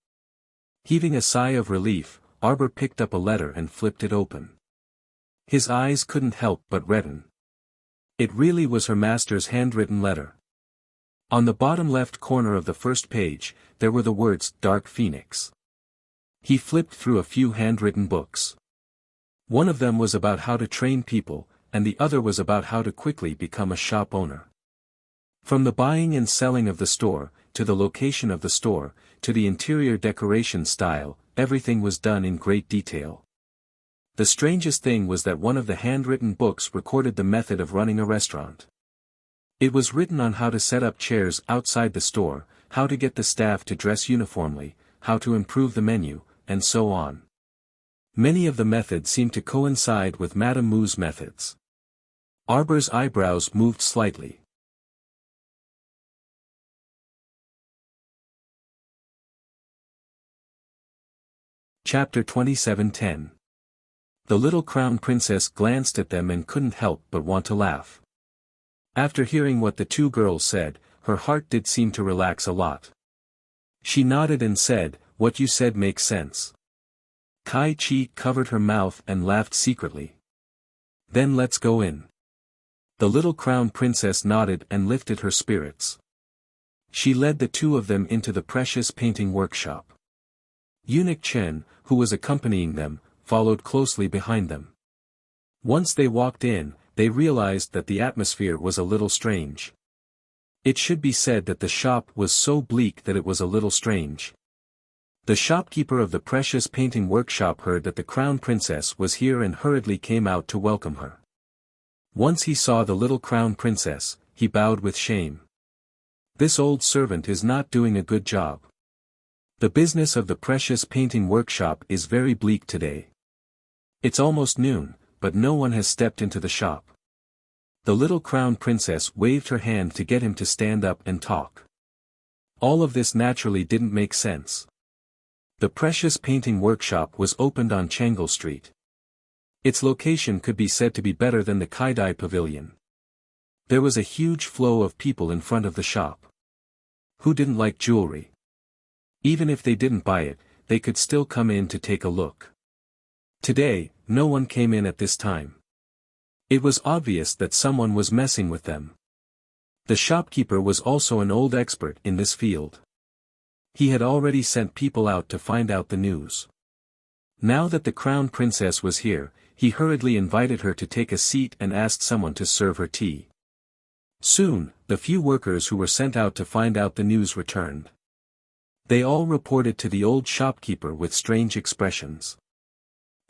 Heaving a sigh of relief, Arbor picked up a letter and flipped it open. His eyes couldn't help but redden. It really was her master's handwritten letter. On the bottom left corner of the first page, there were the words Dark Phoenix. He flipped through a few handwritten books. One of them was about how to train people, and the other was about how to quickly become a shop owner. From the buying and selling of the store, to the location of the store, to the interior decoration style, everything was done in great detail. The strangest thing was that one of the handwritten books recorded the method of running a restaurant. It was written on how to set up chairs outside the store, how to get the staff to dress uniformly, how to improve the menu, and so on. Many of the methods seemed to coincide with Madame Mu's methods. Arbor's eyebrows moved slightly. Chapter 27:10. The little crown princess glanced at them and couldn't help but want to laugh. After hearing what the two girls said, her heart did seem to relax a lot. She nodded and said, "What you said makes sense." Kai Chi covered her mouth and laughed secretly. "Then let's go in." The little crown princess nodded and lifted her spirits. She led the two of them into the precious painting workshop. Eunuch Chen, who was accompanying them, followed closely behind them. Once they walked in, they realized that the atmosphere was a little strange. It should be said that the shop was so bleak that it was a little strange. The shopkeeper of the precious painting workshop heard that the crown princess was here and hurriedly came out to welcome her. Once he saw the little crown princess, he bowed with shame. This old servant is not doing a good job. The business of the precious painting workshop is very bleak today. It's almost noon, but no one has stepped into the shop. The little crown princess waved her hand to get him to stand up and talk. All of this naturally didn't make sense. The precious painting workshop was opened on Changle Street. Its location could be said to be better than the Kaidai Pavilion. There was a huge flow of people in front of the shop. Who didn't like jewelry? Even if they didn't buy it, they could still come in to take a look. Today, no one came in at this time. It was obvious that someone was messing with them. The shopkeeper was also an old expert in this field. He had already sent people out to find out the news. Now that the crown princess was here, he hurriedly invited her to take a seat and asked someone to serve her tea. Soon, the few workers who were sent out to find out the news returned. They all reported to the old shopkeeper with strange expressions.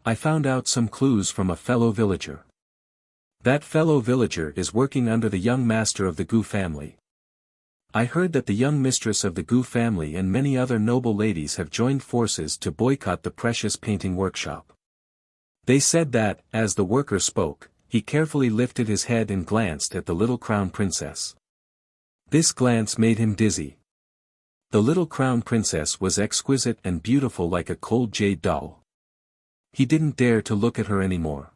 "I found out some clues from a fellow villager. That fellow villager is working under the young master of the Gu family. I heard that the young mistress of the Gu family and many other noble ladies have joined forces to boycott the precious painting workshop." They said that, as the worker spoke, he carefully lifted his head and glanced at the little crown princess. This glance made him dizzy. The little crown princess was exquisite and beautiful like a cold jade doll. He didn't dare to look at her anymore.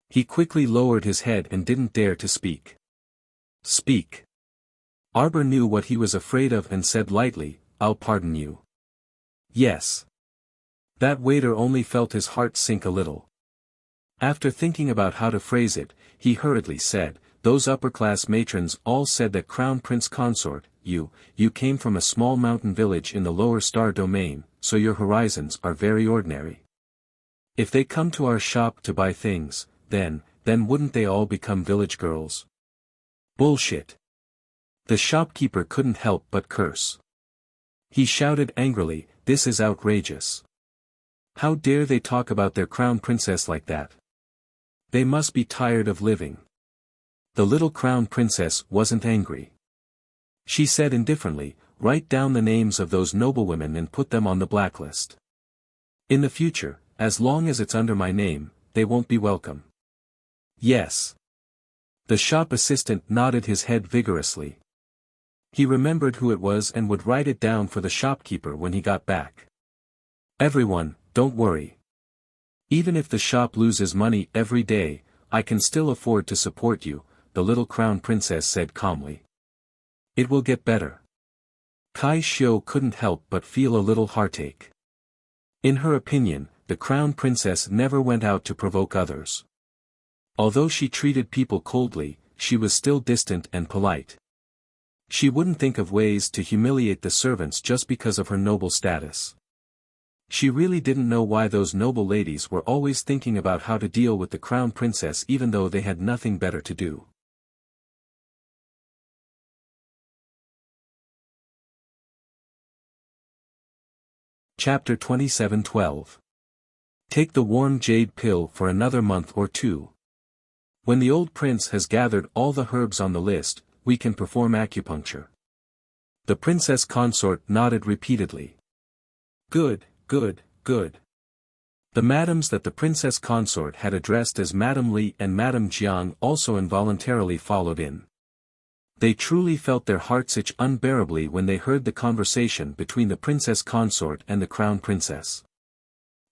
He quickly lowered his head and didn't dare to speak. "Speak." Arbor knew what he was afraid of and said lightly, "I'll pardon you." "Yes." That waiter only felt his heart sink a little. After thinking about how to phrase it, he hurriedly said, "Those upper-class matrons all said that Crown Prince Consort, you came from a small mountain village in the lower star domain, so your horizons are very ordinary. If they come to our shop to buy things, then wouldn't they all become village girls?" "Bullshit." The shopkeeper couldn't help but curse. He shouted angrily, "This is outrageous. How dare they talk about their crown princess like that? They must be tired of living." The little crown princess wasn't angry. She said indifferently, "Write down the names of those noblewomen and put them on the blacklist. In the future, as long as it's under my name, they won't be welcome." "Yes." The shop assistant nodded his head vigorously. He remembered who it was and would write it down for the shopkeeper when he got back. Everyone, don't worry. Even if the shop loses money every day, I can still afford to support you, the little crown princess said calmly. It will get better. Kai Xiu couldn't help but feel a little heartache. In her opinion, the crown princess never went out to provoke others. Although she treated people coldly, she was still distant and polite. She wouldn't think of ways to humiliate the servants just because of her noble status. She really didn't know why those noble ladies were always thinking about how to deal with the crown princess even though they had nothing better to do. Chapter 27:12. Take the warm jade pill for another month or two. When the old prince has gathered all the herbs on the list, we can perform acupuncture. The princess consort nodded repeatedly. Good, good, good. The madams that the princess consort had addressed as Madame Li and Madame Jiang also involuntarily followed in. They truly felt their hearts itch unbearably when they heard the conversation between the princess consort and the crown princess.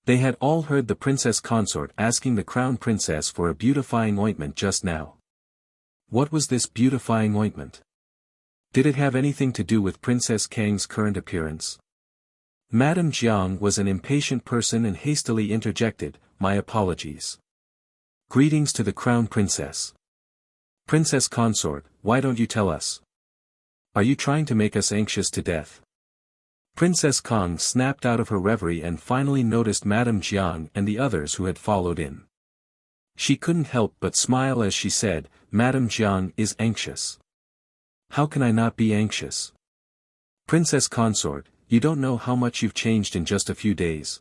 They had all heard the princess consort asking the crown princess for a beautifying ointment just now. What was this beautifying ointment? Did it have anything to do with Princess Kang's current appearance? Madame Jiang was an impatient person and hastily interjected, "My apologies. Greetings to the crown princess. Princess consort, why don't you tell us? Are you trying to make us anxious to death?" Princess Kang snapped out of her reverie and finally noticed Madame Jiang and the others who had followed in. She couldn't help but smile as she said, "Madame Jiang is anxious. How can I not be anxious? Princess consort, you don't know how much you've changed in just a few days.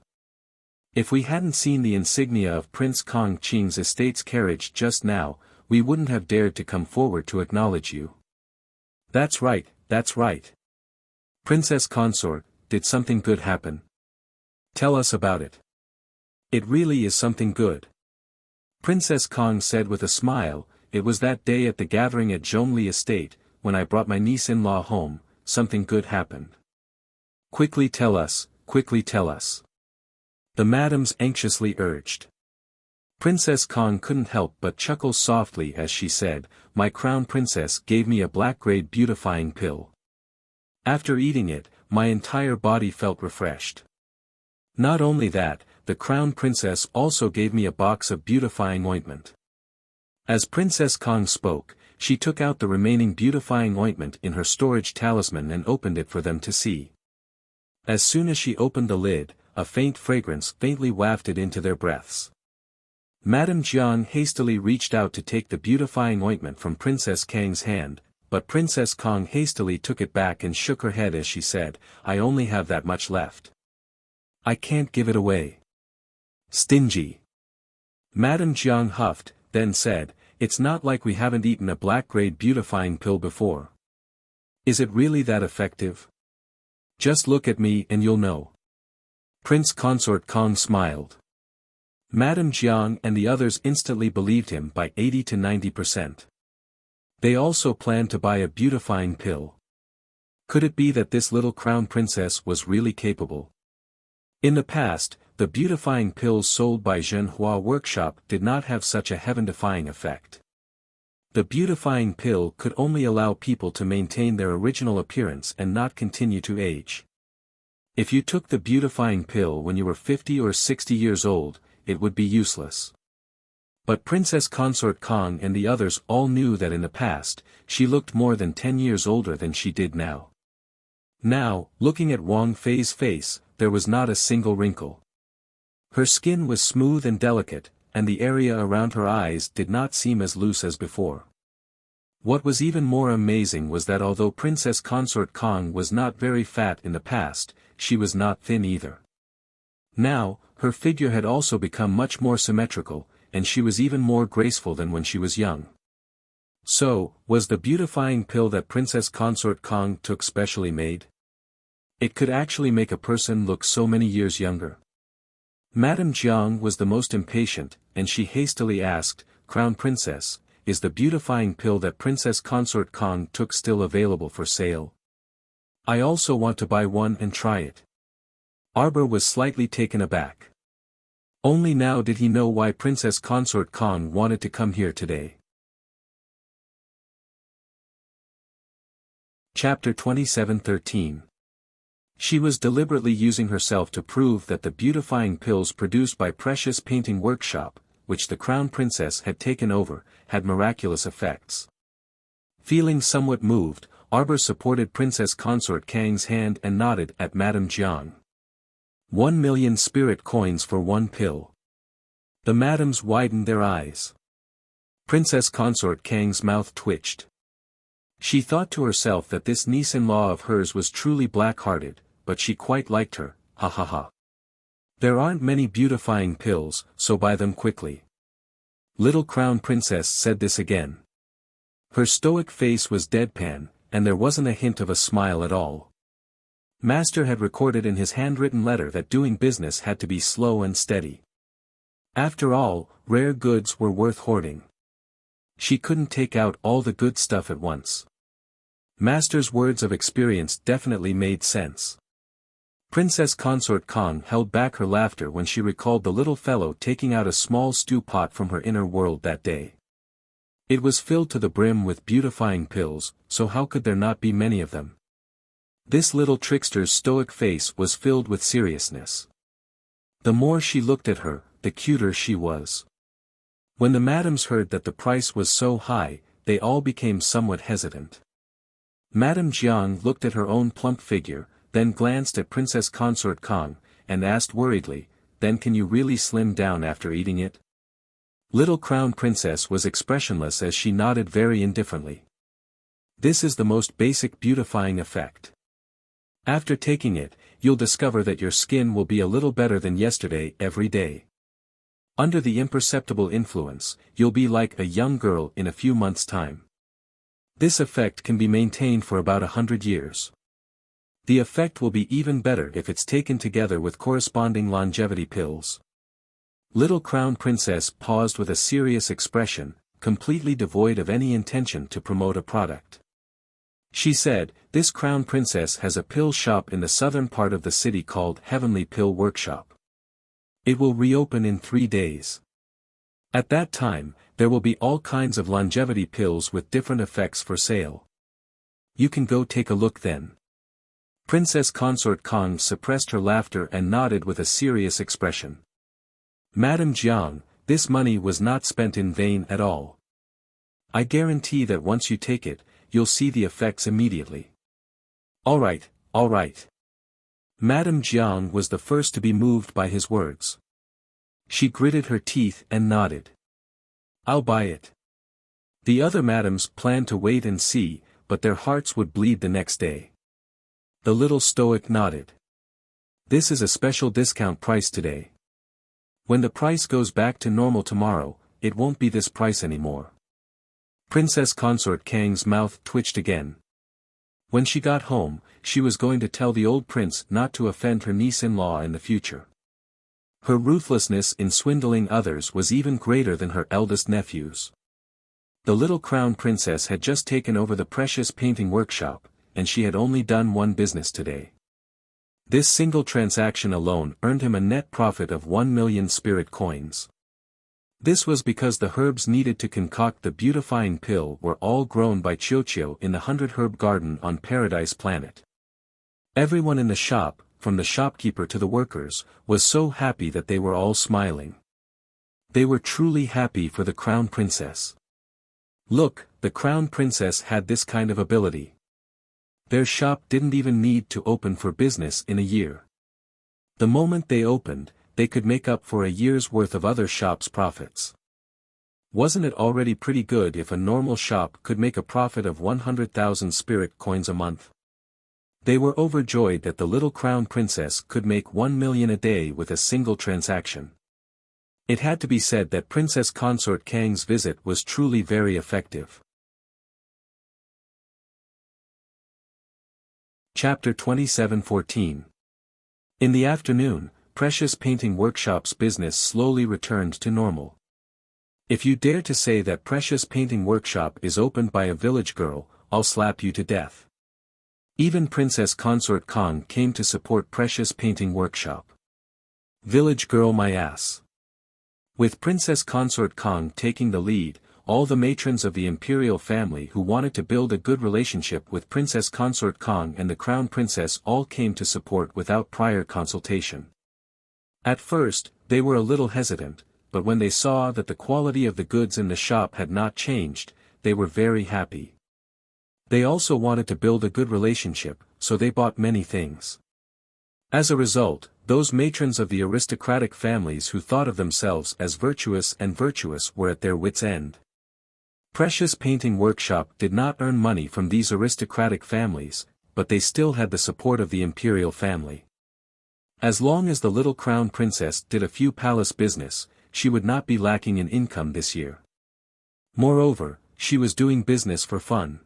If we hadn't seen the insignia of Prince Kong Qing's estate's carriage just now, we wouldn't have dared to come forward to acknowledge you." That's right, that's right. Princess consort, did something good happen? Tell us about it. It really is something good. Princess Kong said with a smile, "It was that day at the gathering at Zhongli Estate, when I brought my niece-in-law home, something good happened. Quickly tell us, quickly tell us." The madams anxiously urged. Princess Kong couldn't help but chuckle softly as she said, "My crown princess gave me a black-grade beautifying pill. After eating it, my entire body felt refreshed. Not only that, the crown princess also gave me a box of beautifying ointment." As Princess Kong spoke, she took out the remaining beautifying ointment in her storage talisman and opened it for them to see. As soon as she opened the lid, a faint fragrance faintly wafted into their breaths. Madame Jiang hastily reached out to take the beautifying ointment from Princess Kang's hand, but Princess Kong hastily took it back and shook her head as she said, "I only have that much left. I can't give it away." Stingy. Madame Jiang huffed, then said, "It's not like we haven't eaten a black-grade beautifying pill before. Is it really that effective? Just look at me and you'll know." Prince Consort Kong smiled. Madame Jiang and the others instantly believed him by 80 to 90%. They also planned to buy a beautifying pill. Could it be that this little crown princess was really capable? In the past, the beautifying pills sold by Zhenhua Workshop did not have such a heaven-defying effect. The beautifying pill could only allow people to maintain their original appearance and not continue to age. If you took the beautifying pill when you were 50 or 60 years old, it would be useless. But Princess Consort Kong and the others all knew that in the past, she looked more than 10 years older than she did now. Now, looking at Wang Fei's face, there was not a single wrinkle. Her skin was smooth and delicate, and the area around her eyes did not seem as loose as before. What was even more amazing was that although Princess Consort Kong was not very fat in the past, she was not thin either. Now, her figure had also become much more symmetrical, and she was even more graceful than when she was young. So, was the beautifying pill that Princess Consort Kong took specially made? It could actually make a person look so many years younger. Madame Jiang was the most impatient, and she hastily asked, "Crown Princess, is the beautifying pill that Princess Consort Kong took still available for sale? I also want to buy one and try it. Arbor was slightly taken aback. Only now did he know why Princess Consort Kong wanted to come here today. Chapter 27:13. She was deliberately using herself to prove that the beautifying pills produced by Precious Painting Workshop, which the Crown Princess had taken over, had miraculous effects. Feeling somewhat moved, Arbor supported Princess Consort Kang's hand and nodded at Madame Jiang. 1,000,000 spirit coins for one pill. The madams widened their eyes. Princess Consort Kang's mouth twitched. She thought to herself that this niece-in-law of hers was truly black-hearted, but she quite liked her, ha ha ha. There aren't many beautifying pills, so buy them quickly. Little Crown Princess said this again. Her stoic face was deadpan, and there wasn't a hint of a smile at all. Master had recorded in his handwritten letter that doing business had to be slow and steady. After all, rare goods were worth hoarding. She couldn't take out all the good stuff at once. Master's words of experience definitely made sense. Princess Consort Kong held back her laughter when she recalled the little fellow taking out a small stew pot from her inner world that day. It was filled to the brim with beautifying pills, so how could there not be many of them? This little trickster's stoic face was filled with seriousness. The more she looked at her, the cuter she was. When the madams heard that the price was so high, they all became somewhat hesitant. Madame Jiang looked at her own plump figure, then glanced at Princess Consort Kong, and asked worriedly, "Then can you really slim down after eating it?" Little Crown Princess was expressionless as she nodded very indifferently. This is the most basic beautifying effect. After taking it, you'll discover that your skin will be a little better than yesterday every day. Under the imperceptible influence, you'll be like a young girl in a few months' time. This effect can be maintained for about 100 years. The effect will be even better if it's taken together with corresponding longevity pills. Little Crown Princess paused with a serious expression, completely devoid of any intention to promote a product. She said, "This Crown Princess has a pill shop in the southern part of the city called Heavenly Pill Workshop. It will reopen in 3 days. At that time, there will be all kinds of longevity pills with different effects for sale. You can go take a look then." Princess Consort Kong suppressed her laughter and nodded with a serious expression. Madame Jiang, this money was not spent in vain at all. I guarantee that once you take it, you'll see the effects immediately. All right, all right. Madame Jiang was the first to be moved by his words. She gritted her teeth and nodded. I'll buy it. The other madams planned to wait and see, but their hearts would bleed the next day. The little stoic nodded. This is a special discount price today. When the price goes back to normal tomorrow, it won't be this price anymore. Princess Consort Kang's mouth twitched again. When she got home, she was going to tell the old prince not to offend her niece-in-law in the future. Her ruthlessness in swindling others was even greater than her eldest nephew's. The little Crown Princess had just taken over the Precious Painting Workshop, and she had only done one business today. This single transaction alone earned him a net profit of 1,000,000 spirit coins. This was because the herbs needed to concoct the beautifying pill were all grown by Chiochio in the 100-herb garden on Paradise Planet. Everyone in the shop, from the shopkeeper to the workers, was so happy that they were all smiling. They were truly happy for the Crown Princess. Look, the Crown Princess had this kind of ability. Their shop didn't even need to open for business in a year. The moment they opened, they could make up for a year's worth of other shops' profits. Wasn't it already pretty good if a normal shop could make a profit of 100,000 spirit coins a month? They were overjoyed that the little Crown Princess could make 1,000,000 a day with a single transaction. It had to be said that Princess Consort Kang's visit was truly very effective. Chapter 27:14. In the afternoon, Precious Painting Workshop's business slowly returned to normal. If you dare to say that precious painting workshop is opened by a village girl, I'll slap you to death. Even Princess Consort Kong came to support precious painting workshop. Village girl my ass. With Princess Consort Kong taking the lead, all the matrons of the imperial family who wanted to build a good relationship with Princess Consort Kong and the Crown Princess all came to support without prior consultation. At first, they were a little hesitant, but when they saw that the quality of the goods in the shop had not changed, they were very happy. They also wanted to build a good relationship, so they bought many things. As a result, those matrons of the aristocratic families who thought of themselves as virtuous were at their wits' end. Precious Painting Workshop did not earn money from these aristocratic families, but they still had the support of the imperial family. As long as the little crown princess did a few palace business, she would not be lacking in income this year. Moreover, she was doing business for fun.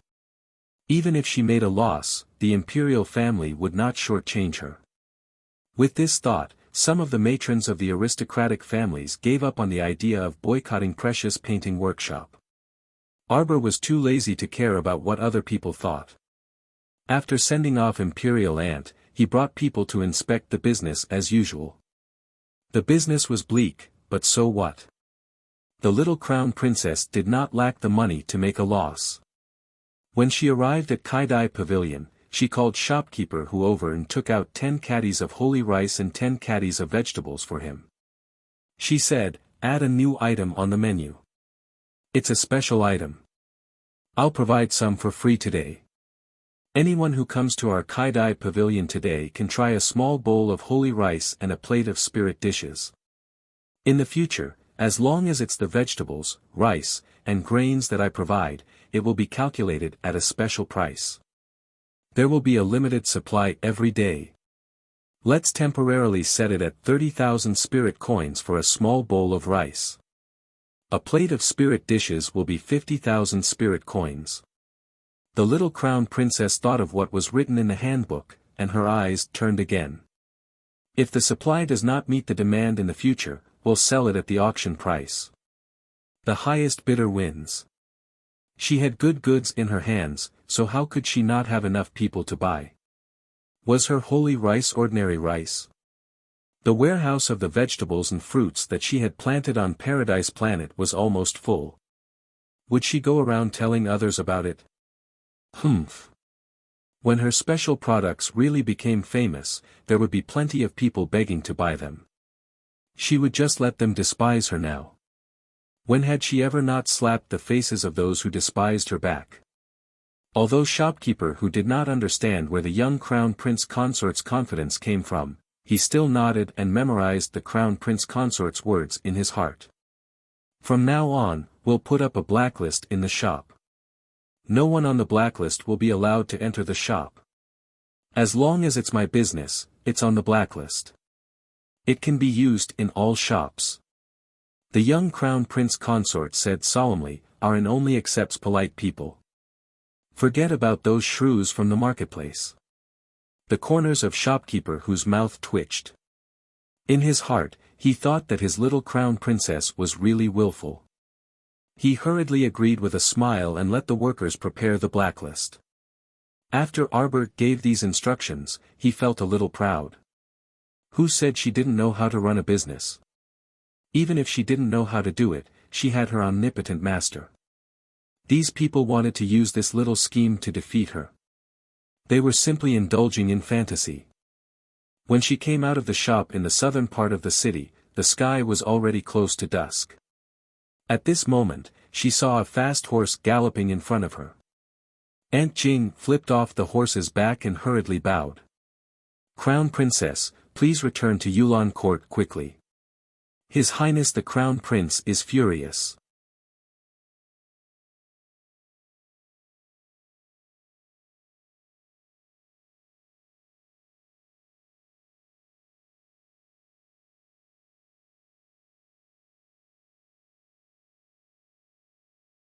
Even if she made a loss, the imperial family would not shortchange her. With this thought, some of the matrons of the aristocratic families gave up on the idea of boycotting Precious Painting Workshop. Arbor was too lazy to care about what other people thought. After sending off Imperial Ant, he brought people to inspect the business as usual. The business was bleak, but so what? The little crown princess did not lack the money to make a loss. When she arrived at Kaidai Pavilion, she called shopkeeper who over and took out 10 caddies of holy rice and 10 caddies of vegetables for him. She said, "Add a new item on the menu. It's a special item. I'll provide some for free today. Anyone who comes to our Kaidai Pavilion today can try a small bowl of holy rice and a plate of spirit dishes. In the future, as long as it's the vegetables, rice, and grains that I provide, it will be calculated at a special price. There will be a limited supply every day. Let's temporarily set it at 30,000 spirit coins for a small bowl of rice. A plate of spirit dishes will be 50,000 spirit coins." The little crown princess thought of what was written in the handbook, and her eyes turned again. If the supply does not meet the demand in the future, we'll sell it at the auction price. The highest bidder wins. She had good goods in her hands, so how could she not have enough people to buy? Was her holy rice ordinary rice? The warehouse of the vegetables and fruits that she had planted on Paradise Planet was almost full. Would she go around telling others about it? Humph. When her special products really became famous, there would be plenty of people begging to buy them. She would just let them despise her now. When had she ever not slapped the faces of those who despised her back? Although shopkeeper who did not understand where the young crown prince consort's confidence came from, he still nodded and memorized the crown prince consort's words in his heart. From now on, we'll put up a blacklist in the shop. No one on the blacklist will be allowed to enter the shop. As long as it's my business, it's on the blacklist. It can be used in all shops. The young crown prince consort said solemnly, "Arin only accepts polite people. Forget about those shrews from the marketplace." The corners of shopkeeper whose mouth twitched. In his heart, he thought that his little crown princess was really willful. He hurriedly agreed with a smile and let the workers prepare the blacklist. After Arbor gave these instructions, he felt a little proud. Who said she didn't know how to run a business? Even if she didn't know how to do it, she had her omnipotent master. These people wanted to use this little scheme to defeat her. They were simply indulging in fantasy. When she came out of the shop in the southern part of the city, the sky was already close to dusk. At this moment, she saw a fast horse galloping in front of her. Aunt Jing flipped off the horse's back and hurriedly bowed. "Crown Princess, please return to Yulon Court quickly. His Highness the Crown Prince is furious."